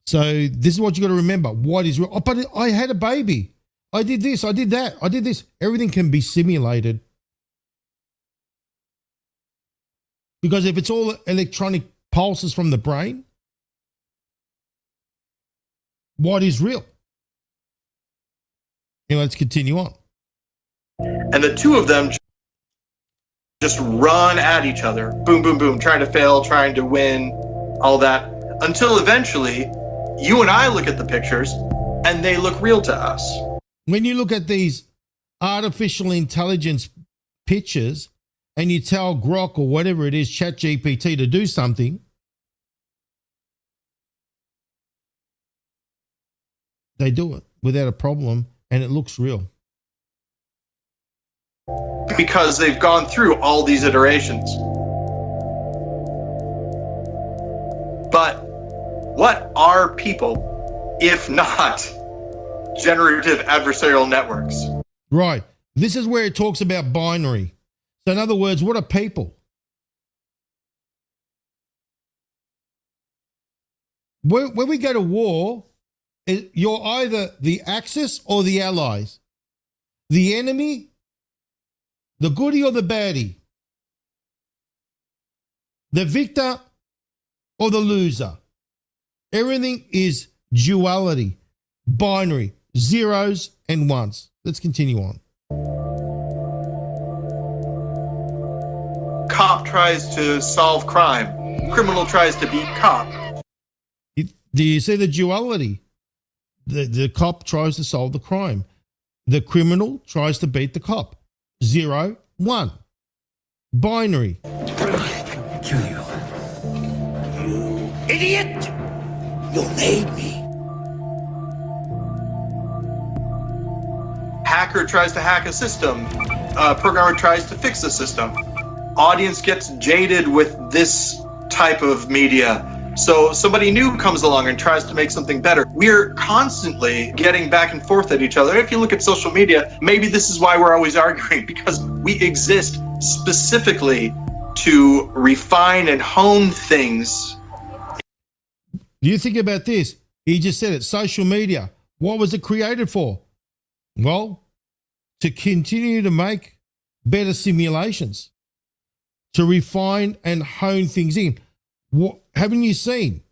So this is what you got to remember. What is real? Oh, but I had a baby. I did this. I did that. I did this. Everything can be simulated. Because if it's all electronic pulses from the brain, what is real? Let's continue on. And the two of them just run at each other. Boom, boom, boom. Trying to fail, trying to win, all that. Until eventually, you and I look at the pictures and they look real to us. When you look at these artificial intelligence pictures and you tell Grok or whatever it is, ChatGPT, to do something, they do it without a problem and it looks real. Because they've gone through all these iterations. But what are people if not generative adversarial networks? Right. This is where it talks about binary. So in other words, what are people? When we go to war, you're either the Axis or the Allies. The enemy, the goodie or the baddie. The victor or the loser. Everything is duality, binary, zeros and ones. Let's continue on. Cop tries to solve crime. Criminal tries to beat cop. Do you see the duality? The cop tries to solve the crime. The criminal tries to beat the cop. 0, 1. Binary. Kill you. You idiot! You'll need me. Hacker tries to hack a system. Programmer tries to fix a system. Audience gets jaded with this type of media. So somebody new comes along and tries to make something better. We're constantly getting back and forth at each other. If you look at social media, maybe this is why we're always arguing, because we exist specifically to refine and hone things. You think about this. He just said it. Social media. What was it created for? Well, to continue to make better simulations to refine and hone things in. What haven't you seen?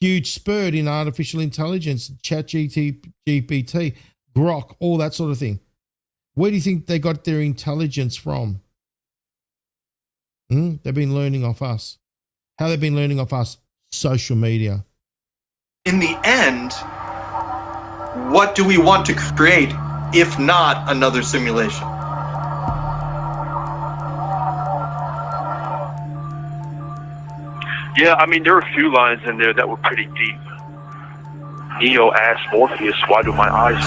Huge spurt in artificial intelligence, ChatGPT, Grok, all that sort of thing. Where do you think they got their intelligence from? They've been learning off us. How they've been learning off us? Social media. In the end, what do we want to create if not another simulation? Yeah, I mean, there were a few lines in there that were pretty deep. Neo asked Morpheus, "Why do my eyes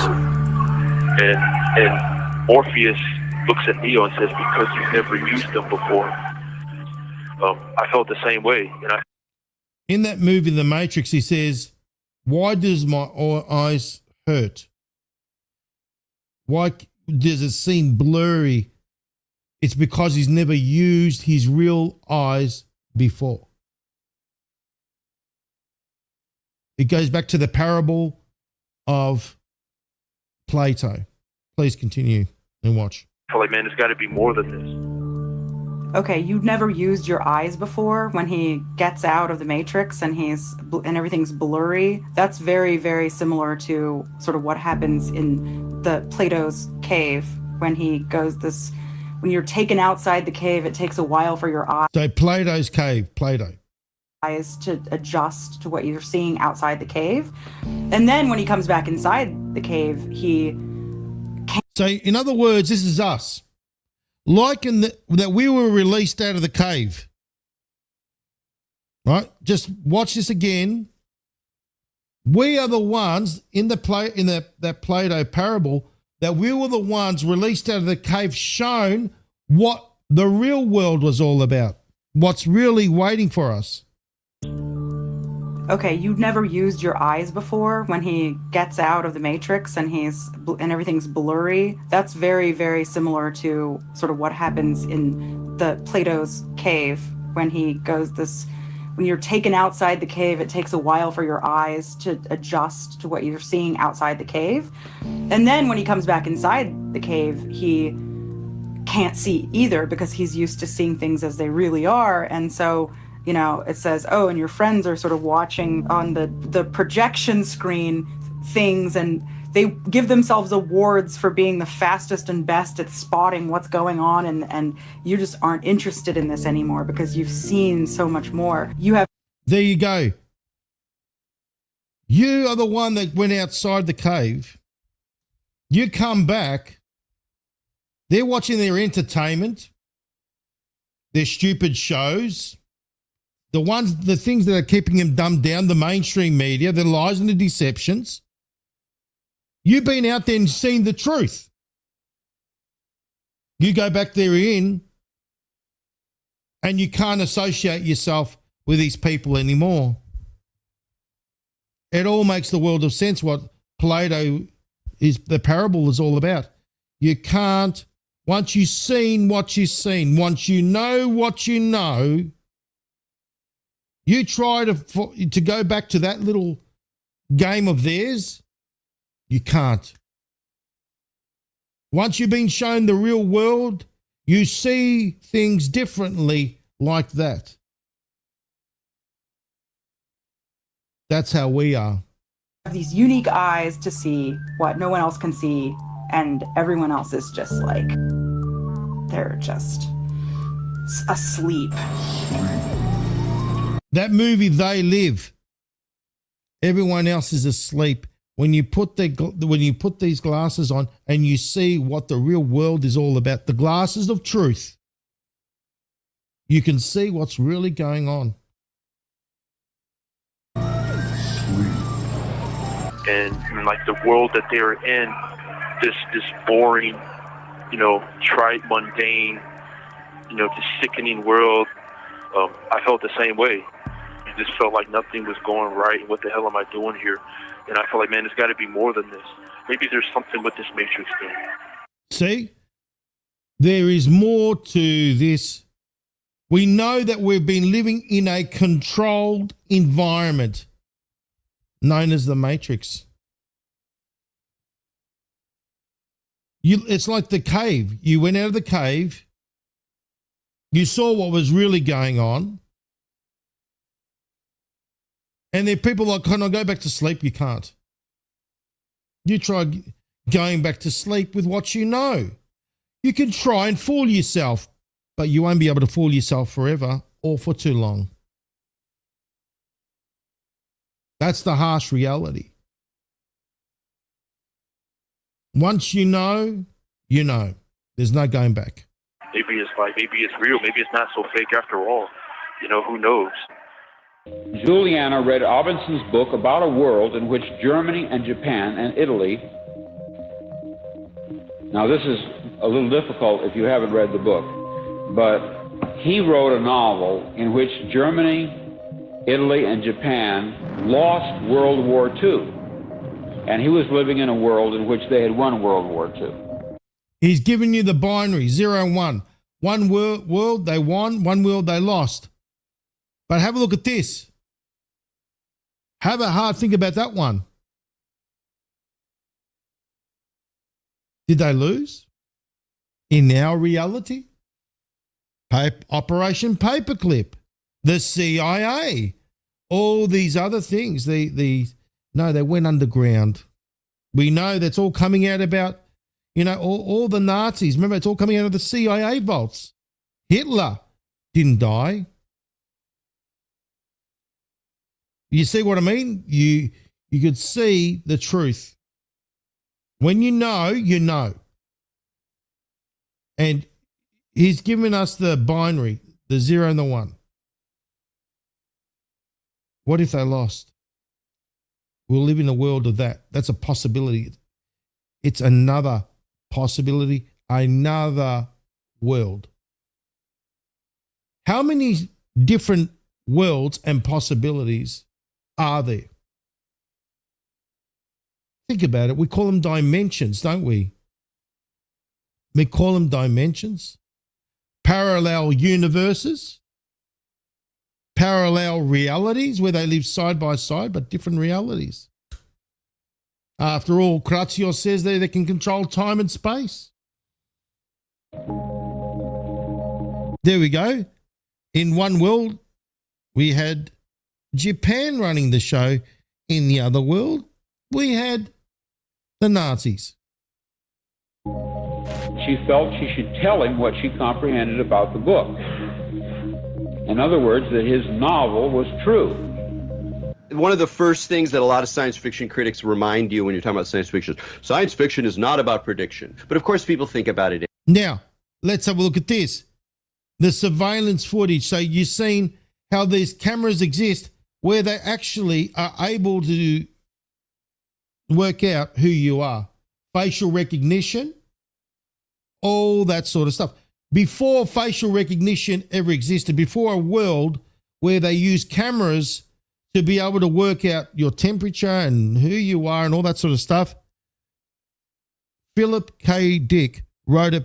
hurt?" And Morpheus looks at Neo and says, "Because you've never used them before." I felt the same way. In that movie, The Matrix, he says, "Why does my eyes hurt? Why does it seem blurry?" It's because he's never used his real eyes before. It goes back to the parable of Plato. Please continue and watch. I feel like, man, there's got to be more than this. Okay, you've never used your eyes before when he gets out of the Matrix and everything's blurry. That's very, very similar to sort of what happens in the Plato's cave when he goes when you're taken outside the cave, it takes a while for your eyes. So Plato's cave, Plato. To adjust to what you're seeing outside the cave. And then when he comes back inside the cave, So in other words, this is us. Like that we were released out of the cave. Right? Just watch this again. We are the ones in that Plato parable that we were the ones released out of the cave, shown what the real world was all about. What's really waiting for us. Okay, you've never used your eyes before when he gets out of the Matrix and everything's blurry. That's very, very similar to sort of what happens in the Plato's cave when he goes when you're taken outside the cave, it takes a while for your eyes to adjust to what you're seeing outside the cave. And then when he comes back inside the cave, he can't see either because he's used to seeing things as they really are. And so it says, oh, and your friends are sort of watching on the projection screen things, and they give themselves awards for being the fastest and best at spotting what's going on, and you just aren't interested in this anymore because you've seen so much more. There you go. You are the one that went outside the cave. You come back. They're watching their entertainment, their stupid shows. The things that are keeping them dumbed down, the mainstream media, the lies and the deceptions. You've been out there and seen the truth. You go back there and you can't associate yourself with these people anymore. It all makes the world of sense what Plato the parable is all about. You can't, once you've seen what you've seen, once you know what you know, you try to go back to that little game of theirs, you can't. Once you've been shown the real world, you see things differently like that. That's how we are. These unique eyes to see what no one else can see, and everyone else is just like, they're just asleep. That movie, They Live, everyone else is asleep. When you put these glasses on and you see what the real world is all about, the glasses of truth, you can see what's really going on. And like the world that they're in, this boring, trite, mundane, this sickening world. I felt the same way. It just felt like nothing was going right. And what the hell am I doing here? And I felt like, man, there's got to be more than this. Maybe there's something with this Matrix thing. See? There is more to this. We know that we've been living in a controlled environment known as the Matrix. It's like the cave. You went out of the cave. You saw what was really going on. And there are people like, can I go back to sleep? You can't. You try going back to sleep with what you know. You can try and fool yourself, but you won't be able to fool yourself forever or for too long. That's the harsh reality. Once you know, you know. There's no going back. Maybe it's real. Maybe it's not so fake after all. You know, who knows? Juliana read Robinson's book about a world in which Germany and Japan and Italy. Now, this is a little difficult if you haven't read the book, but he wrote a novel in which Germany, Italy, and Japan lost World War II. And he was living in a world in which they had won World War II. He's given you the binary, 0 and 1. One world they won, one world they lost. But have a look at this. Have a hard think about that one. Did they lose? In our reality? Operation Paperclip, the CIA, all these other things. No, they went underground. We know that's all coming out about, all the Nazis. Remember, it's all coming out of the CIA vaults. Hitler didn't die. You see what I mean? You could see the truth. When you know, you know. And he's given us the binary, the 0 and the 1. What if they lost? We'll live in a world of that. That's a possibility. It's another possibility, another world. How many different worlds and possibilities are there? Think about it. We call them dimensions, don't we? We call them dimensions, parallel universes, parallel realities where they live side by side, but different realities. After all, Crazio says they can control time and space. There we go. In one world, we had Japan running the show. In the other world, we had the Nazis. She felt she should tell him what she comprehended about the book. In other words, that his novel was true. One of the first things that a lot of science fiction critics remind you when you're talking about science fiction is not about prediction. But of course, people think about it. Now, let's have a look at this. The surveillance footage. So you've seen how these cameras exist where they actually are able to work out who you are. Facial recognition, all that sort of stuff. Before facial recognition ever existed, before a world where they use cameras to be able to work out your temperature and who you are and all that sort of stuff, Philip K. Dick wrote a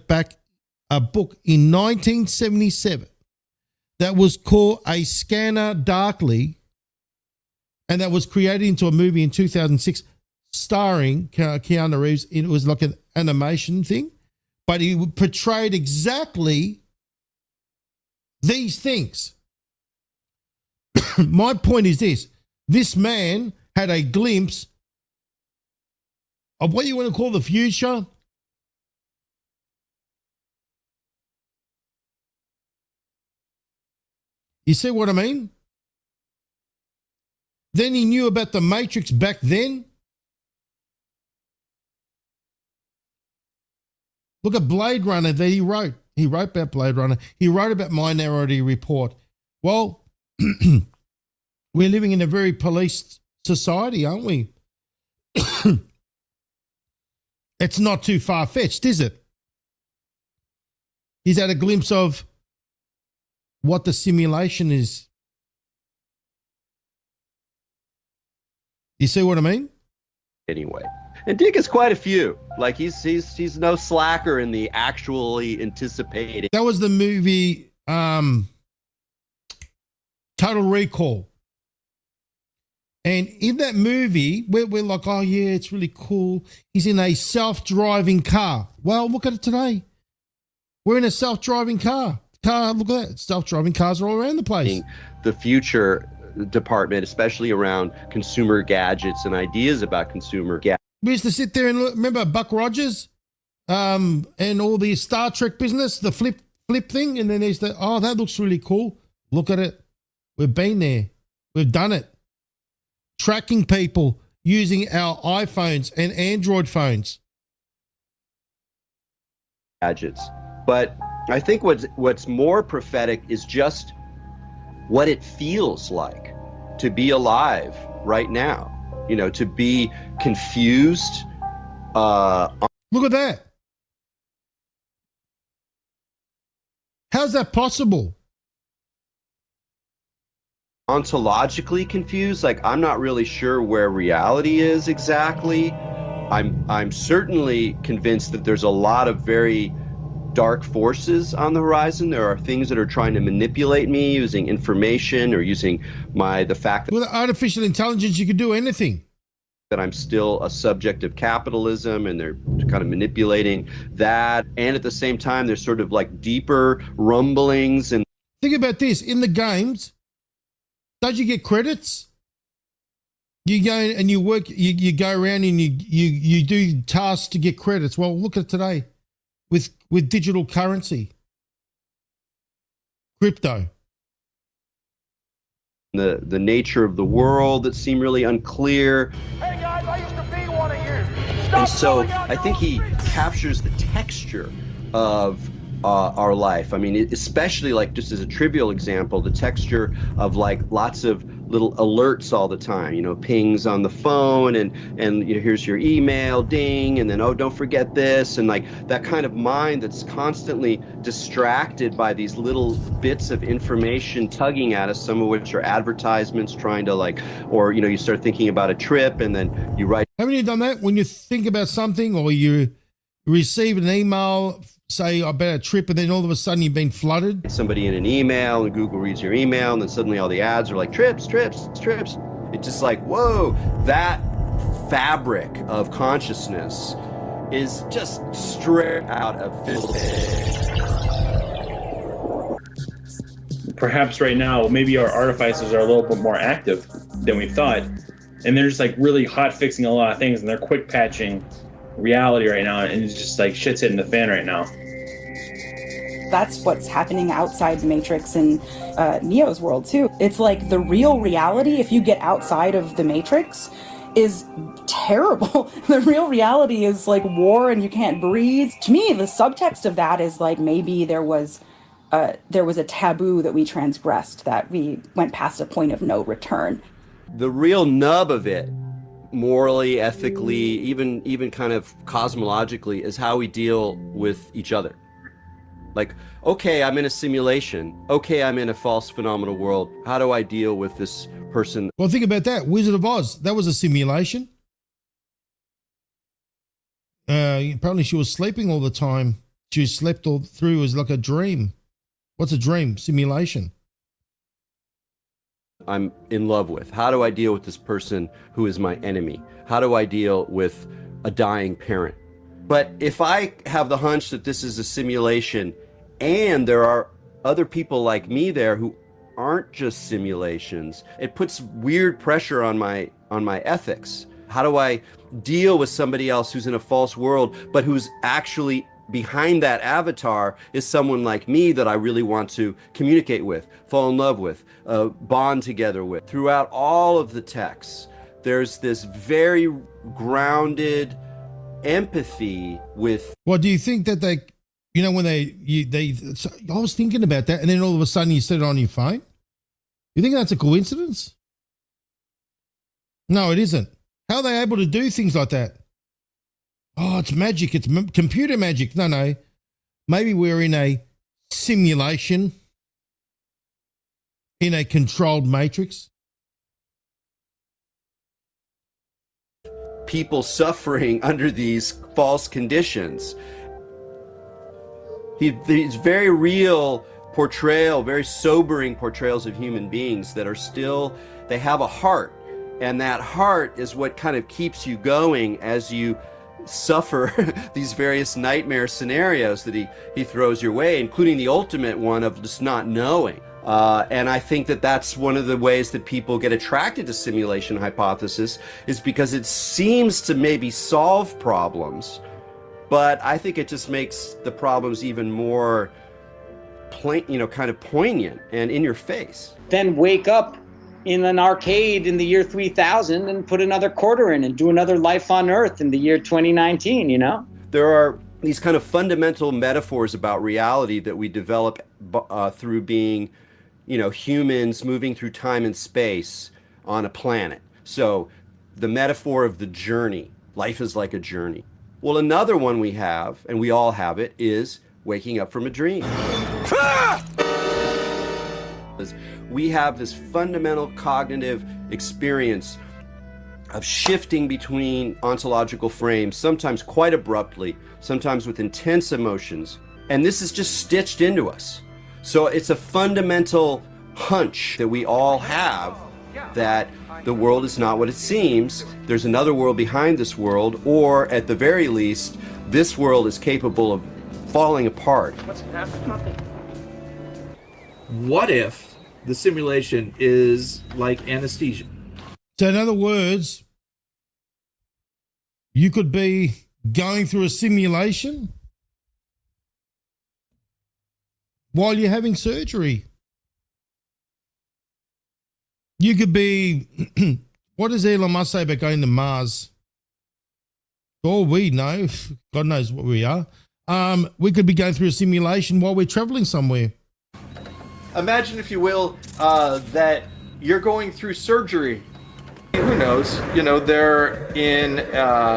book in 1977 that was called A Scanner Darkly, and that was created into a movie in 2006 starring Keanu Reeves. It was like an animation thing, but he portrayed exactly these things. My point is this man had a glimpse of what you want to call the future. You see what I mean? Then he knew about the Matrix back then. Look at Blade Runner that he wrote. He wrote about Blade Runner. He wrote about Minority Report. Well, we're living in a very policed society, aren't we? It's not too far-fetched, is it? He's had a glimpse of what the simulation is. You see what I mean? Anyway. And Dick has quite a few. Like he's no slacker in the actually anticipating. That was the movie Total Recall. And in that movie, we're like, oh yeah, it's really cool. He's in a self-driving car. Well, look at it today. We're in a self-driving car. Look at that. Self-driving cars are all around the place. The future department, especially around consumer gadgets and ideas about consumer gadgets. We used to sit there and look, remember Buck Rogers and all the Star Trek business, the flip thing, and then there's the, oh, that looks really cool. Look at it. We've been there. We've done it. Tracking people using our iPhones and Android phones. Gadgets. But I think what's more prophetic is just what it feels like to be alive right now. You know, to be confused. Look at that. How's that possible? Ontologically confused. Like, I'm not really sure where reality is exactly. I'm certainly convinced that there's a lot of very dark forces on the horizon. There are things that are trying to manipulate me using information or using the fact that with artificial intelligence, you can do anything. That I'm still a subject of capitalism, and they're kind of manipulating that. And at the same time, there's sort of like deeper rumblings. And think about this: in the games, don't you get credits? You go and you work. You go around and you do tasks to get credits. Well, look at today with digital currency, crypto. The nature of the world that seem really unclear. Hey guys, I used to be one of you. And so I think he captures the texture of our life. I mean, especially like just as a trivial example, the texture of like lots of little alerts all the time, you know, pings on the phone and you know, here's your email, ding, and then, oh, don't forget this. And like that kind of mind that's constantly distracted by these little bits of information tugging at us, some of which are advertisements trying to like, or, you know, you start thinking about a trip and then you write. Haven't you done that when you think about something or you receive an email, say about a trip, and then all of a sudden you've been flooded? Somebody in an email and Google reads your email and then suddenly all the ads are like trips. It's just like, whoa, that fabric of consciousness is just straight out of physics. Perhaps right now, maybe our artificers are a little bit more active than we thought. And they're just like really hot fixing a lot of things, and they're quick patching reality right now, and it's just like shit's hitting the fan right now. That's what's happening outside the Matrix and Neo's world too. It's like the real reality, if you get outside of the Matrix, is terrible. The real reality is like war and you can't breathe. To me, the subtext of that is like maybe there was a taboo that we transgressed, that we went past a point of no return. The real nub of it, morally, ethically, even kind of cosmologically, is how we deal with each other. Like, okay, I'm in a simulation. Okay, I'm in a false phenomenal world. How do I deal with this person? Well, think about that. Wizard of Oz, that was a simulation. Apparently she was sleeping all the time. She slept all through. It was like a dream. What's a dream? Simulation. I'm in love with. How do I deal with this person who is my enemy? How do I deal with a dying parent? But if I have the hunch that this is a simulation and there are other people like me there who aren't just simulations, it puts weird pressure on my ethics. How do I deal with somebody else who's in a false world, but who's actually behind that avatar is someone like me that I really want to communicate with, fall in love with, bond together with? Throughout all of the texts, there's this very grounded empathy with. Well, do you think that they, you know, when I was thinking about that, and then all of a sudden you said it on your phone? You think that's a coincidence? No, it isn't. How are they able to do things like that? Oh, it's magic. It's computer magic. No. Maybe we're in a simulation, in a controlled matrix. People suffering under these false conditions. These very real portrayal, very sobering portrayals of human beings that are still, they have a heart And that heart is what kind of keeps you going as you suffer these various nightmare scenarios that he throws your way, including the ultimate one of just not knowing. And I think that that's one of the ways that people get attracted to simulation hypothesis, is because it seems to maybe solve problems, but I think it just makes the problems even more kind of poignant and in your face. Then wake up in an arcade in the year 3000 and put another quarter in and do another life on Earth in the year 2019, you know? There are these kind of fundamental metaphors about reality that we develop through being, humans moving through time and space on a planet. So the metaphor of the journey, life is like a journey. Well, another one we have, and we all have it, is waking up from a dream. We have this fundamental cognitive experience of shifting between ontological frames, sometimes quite abruptly, sometimes with intense emotions. And this is just stitched into us. So it's a fundamental hunch that we all have that the world is not what it seems. There's another world behind this world, or at the very least, this world is capable of falling apart. What if the simulation is like anesthesia? So in other words, you could be going through a simulation while you're having surgery. You could be, what does Elon Musk say about going to Mars? All we know, God knows what we are. We could be going through a simulation while we're traveling somewhere. Imagine, if you will, that you're going through surgery. Who knows? They're in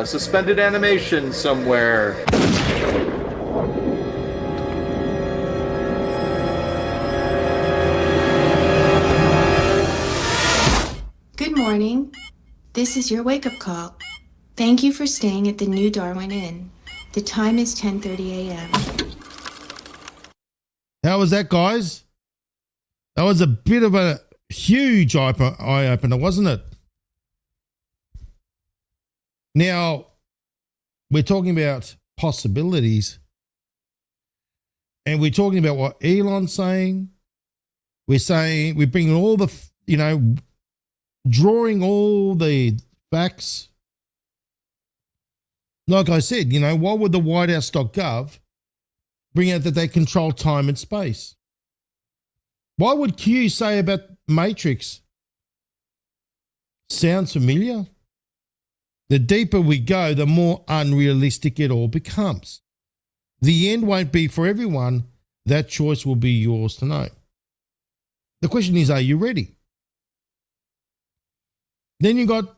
suspended animation somewhere. Good morning. This is your wake-up call. Thank you for staying at the New Darwin Inn. The time is 10:30 a.m. How was that, guys? That was a bit of a huge eye-opener, wasn't it? Now, we're talking about possibilities, and we're talking about what Elon's saying. We're bringing all the, drawing all the facts. Like I said, why would the whitehouse.gov bring out that they control time and space? Why would Q say about Matrix? Sounds familiar? The deeper we go, the more unrealistic it all becomes. The end won't be for everyone. That choice will be yours to know. The question is, are you ready? Then you got,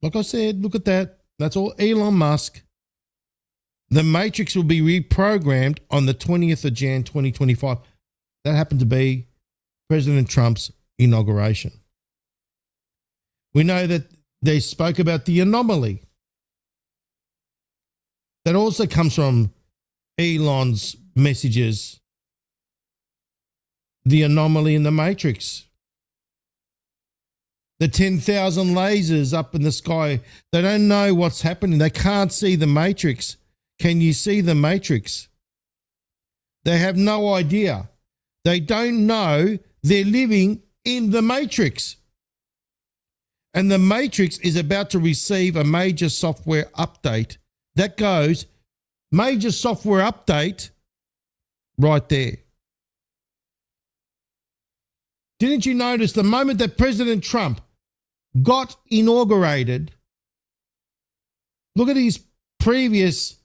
like I said, look at that. That's all Elon Musk. The Matrix will be reprogrammed on the 20th of Jan 2025. That happened to be President Trump's inauguration. We know that they spoke about the anomaly. That also comes from Elon's messages. The anomaly in the Matrix. The 10,000 lasers up in the sky. They don't know what's happening. They can't see the Matrix. Can you see the Matrix? They have no idea. They don't know they're living in the Matrix. And the Matrix is about to receive a major software update. That goes, major software update, right there. Didn't you notice the moment that President Trump got inaugurated, look at his previous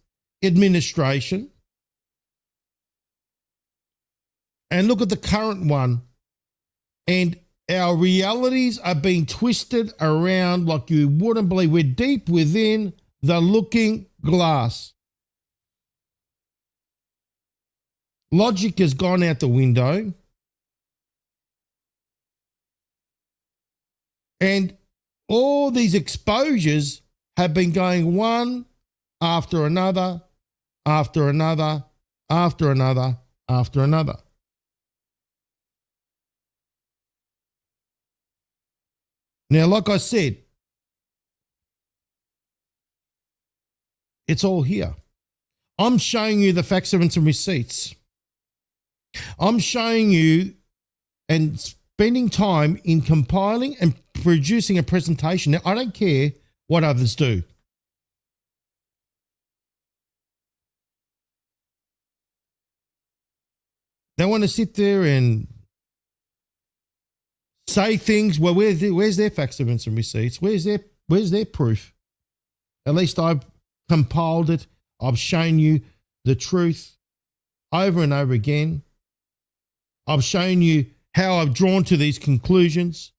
administration and look at the current one, and our realities are being twisted around like you wouldn't believe. We're deep within the looking glass. Logic has gone out the window. And all these exposures have been going one after another, after another, after another, after another. Now, like I said, it's all here. I'm showing you the facts, evidence, and receipts. I'm showing you and spending time in compiling and producing a presentation. Now, I don't care what others do. They want to sit there and say things. Well, where's their facts, evidence, and receipts? Where's their proof? At least I've compiled it. I've shown you the truth over and over again. I've shown you how I've drawn to these conclusions.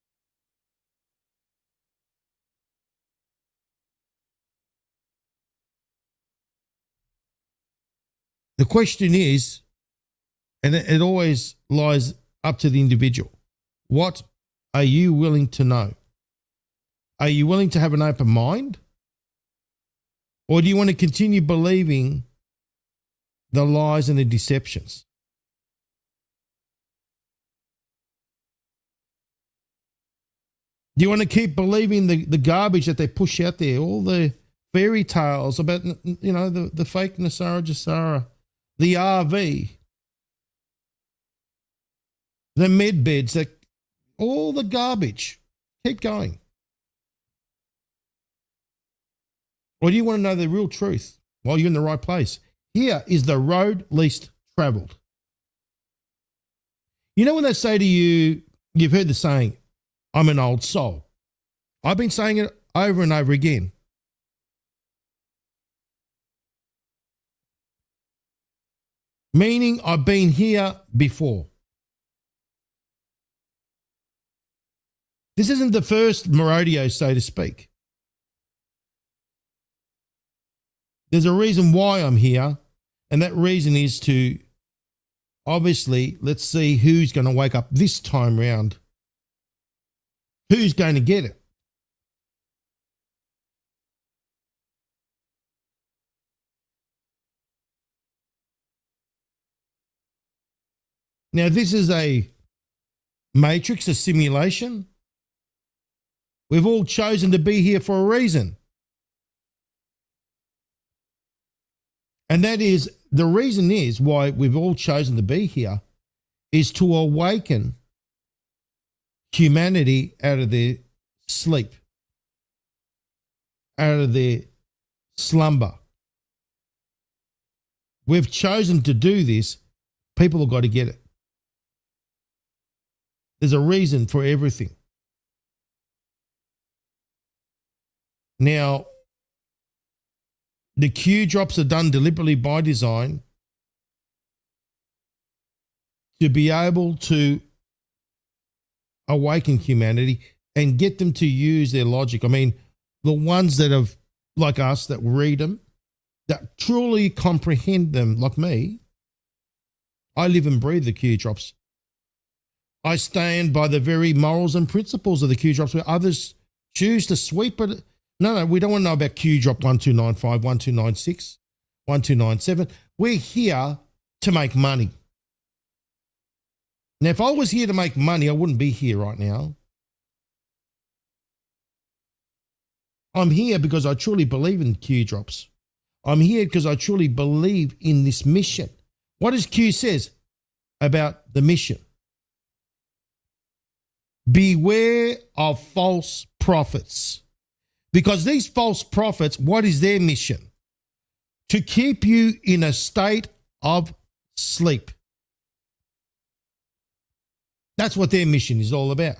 The question is, and it always lies up to the individual, what are you willing to know? Are you willing to have an open mind? Or do you want to continue believing the lies and the deceptions? Do you want to keep believing the garbage that they push out there, all the fairy tales about, you know, the fake Nasara Jasara, the RV, the med beds, all the garbage? Keep going. Or do you want to know the real truth? Well, you're in the right place. Here is the road least traveled. You know when they say to you, you've heard the saying, I'm an old soul. I've been saying it over and over again. Meaning I've been here before. This isn't the first rodeo, so to speak. There's a reason why I'm here, and that reason is to, obviously, let's see who's going to wake up this time round. Who's going to get it? Now, this is a matrix, a simulation. We've all chosen to be here for a reason. And that is, the reason is why we've all chosen to be here is to awaken humanity out of their sleep, out of their slumber. We've chosen to do this. People have got to get it. There's a reason for everything. Now, the Q drops are done deliberately by design to be able to awaken humanity and get them to use their logic. I mean, the ones that have, like us, that read them, that truly comprehend them, like me, I live and breathe the Q drops. I stand by the very morals and principles of the Q drops where others choose to sweep it. No, we don't want to know about Q drop 1295, 1296, 1297. We're here to make money. Now, if I was here to make money, I wouldn't be here right now. I'm here because I truly believe in Q drops. I'm here because I truly believe in this mission. What does Q says about the mission? Beware of false prophets. Because these false prophets, what is their mission? To keep you in a state of sleep. That's what their mission is all about.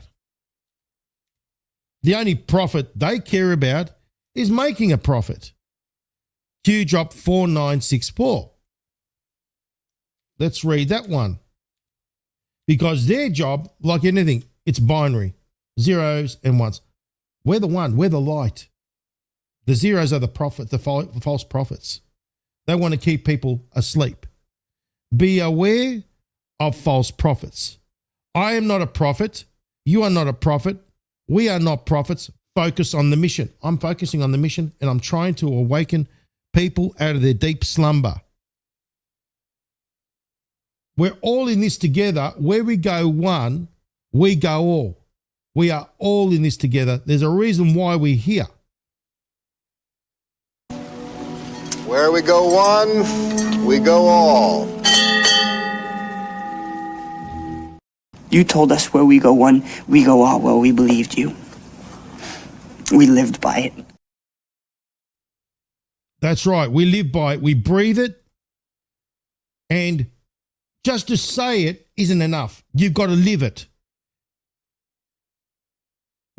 The only profit they care about is making a profit. Q drop 4964. Let's read that one. Because their job, like anything, it's binary. Zeros and ones. We're the one. We're the light. The zeros are the prophet, the false prophets. They want to keep people asleep. Be aware of false prophets. I am not a prophet. You are not a prophet. We are not prophets. Focus on the mission. I'm focusing on the mission and I'm trying to awaken people out of their deep slumber. We're all in this together. Where we go one, we go all. We are all in this together. There's a reason why we're here. Where we go one, we go all. You told us where we go one, we go all. Well, we believed you. We lived by it. That's right. We live by it. We breathe it. And just to say it isn't enough. You've got to live it.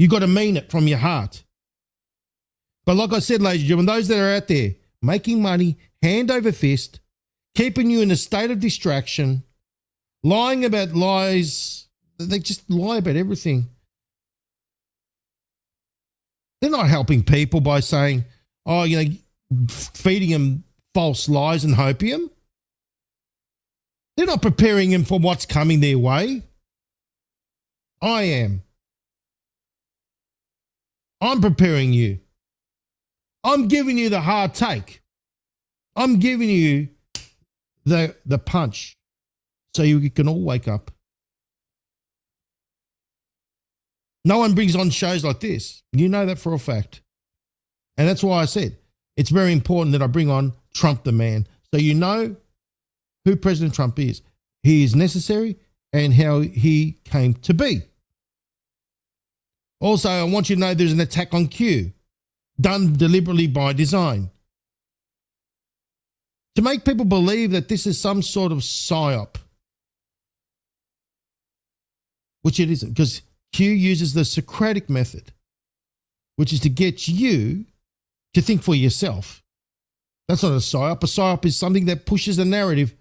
You've got to mean it from your heart. But like I said, ladies and gentlemen, those that are out there making money hand over fist, keeping you in a state of distraction, lying about lies, they just lie about everything. They're not helping people by saying, oh, you know, feeding them false lies and hopium. They're not preparing them for what's coming their way. I am. I'm preparing you. I'm giving you the hard take. I'm giving you the punch so you can all wake up. No one brings on shows like this. You know that for a fact. And that's why I said it's very important that I bring on Trump the man so you know who President Trump is. He is necessary and how he came to be. Also, I want you to know there's an attack on Q done deliberately by design to make people believe that this is some sort of psyop, which it isn't, because Q uses the Socratic method, which is to get you to think for yourself. That's not a psyop. A psyop is something that pushes a narrative.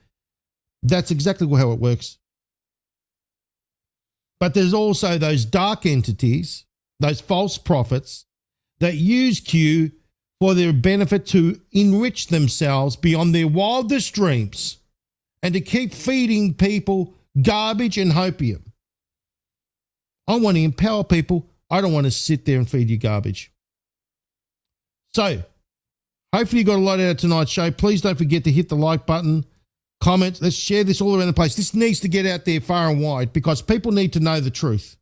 That's exactly how it works. But there's also those dark entities, those false prophets that use Q for their benefit to enrich themselves beyond their wildest dreams and to keep feeding people garbage and hopium. I want to empower people. I don't want to sit there and feed you garbage. So, hopefully you got a lot out of tonight's show. Please don't forget to hit the like button, comment. Let's share this all around the place. This needs to get out there far and wide because people need to know the truth.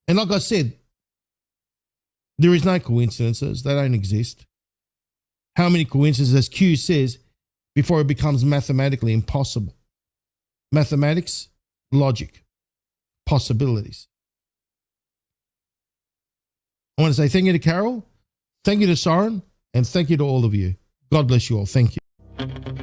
And like I said, there is no coincidences. They don't exist. How many coincidences, as Q says, before it becomes mathematically impossible? Mathematics, logic, possibilities. I want to say thank you to Carol, thank you to Soren, and thank you to all of you. God bless you all. Thank you.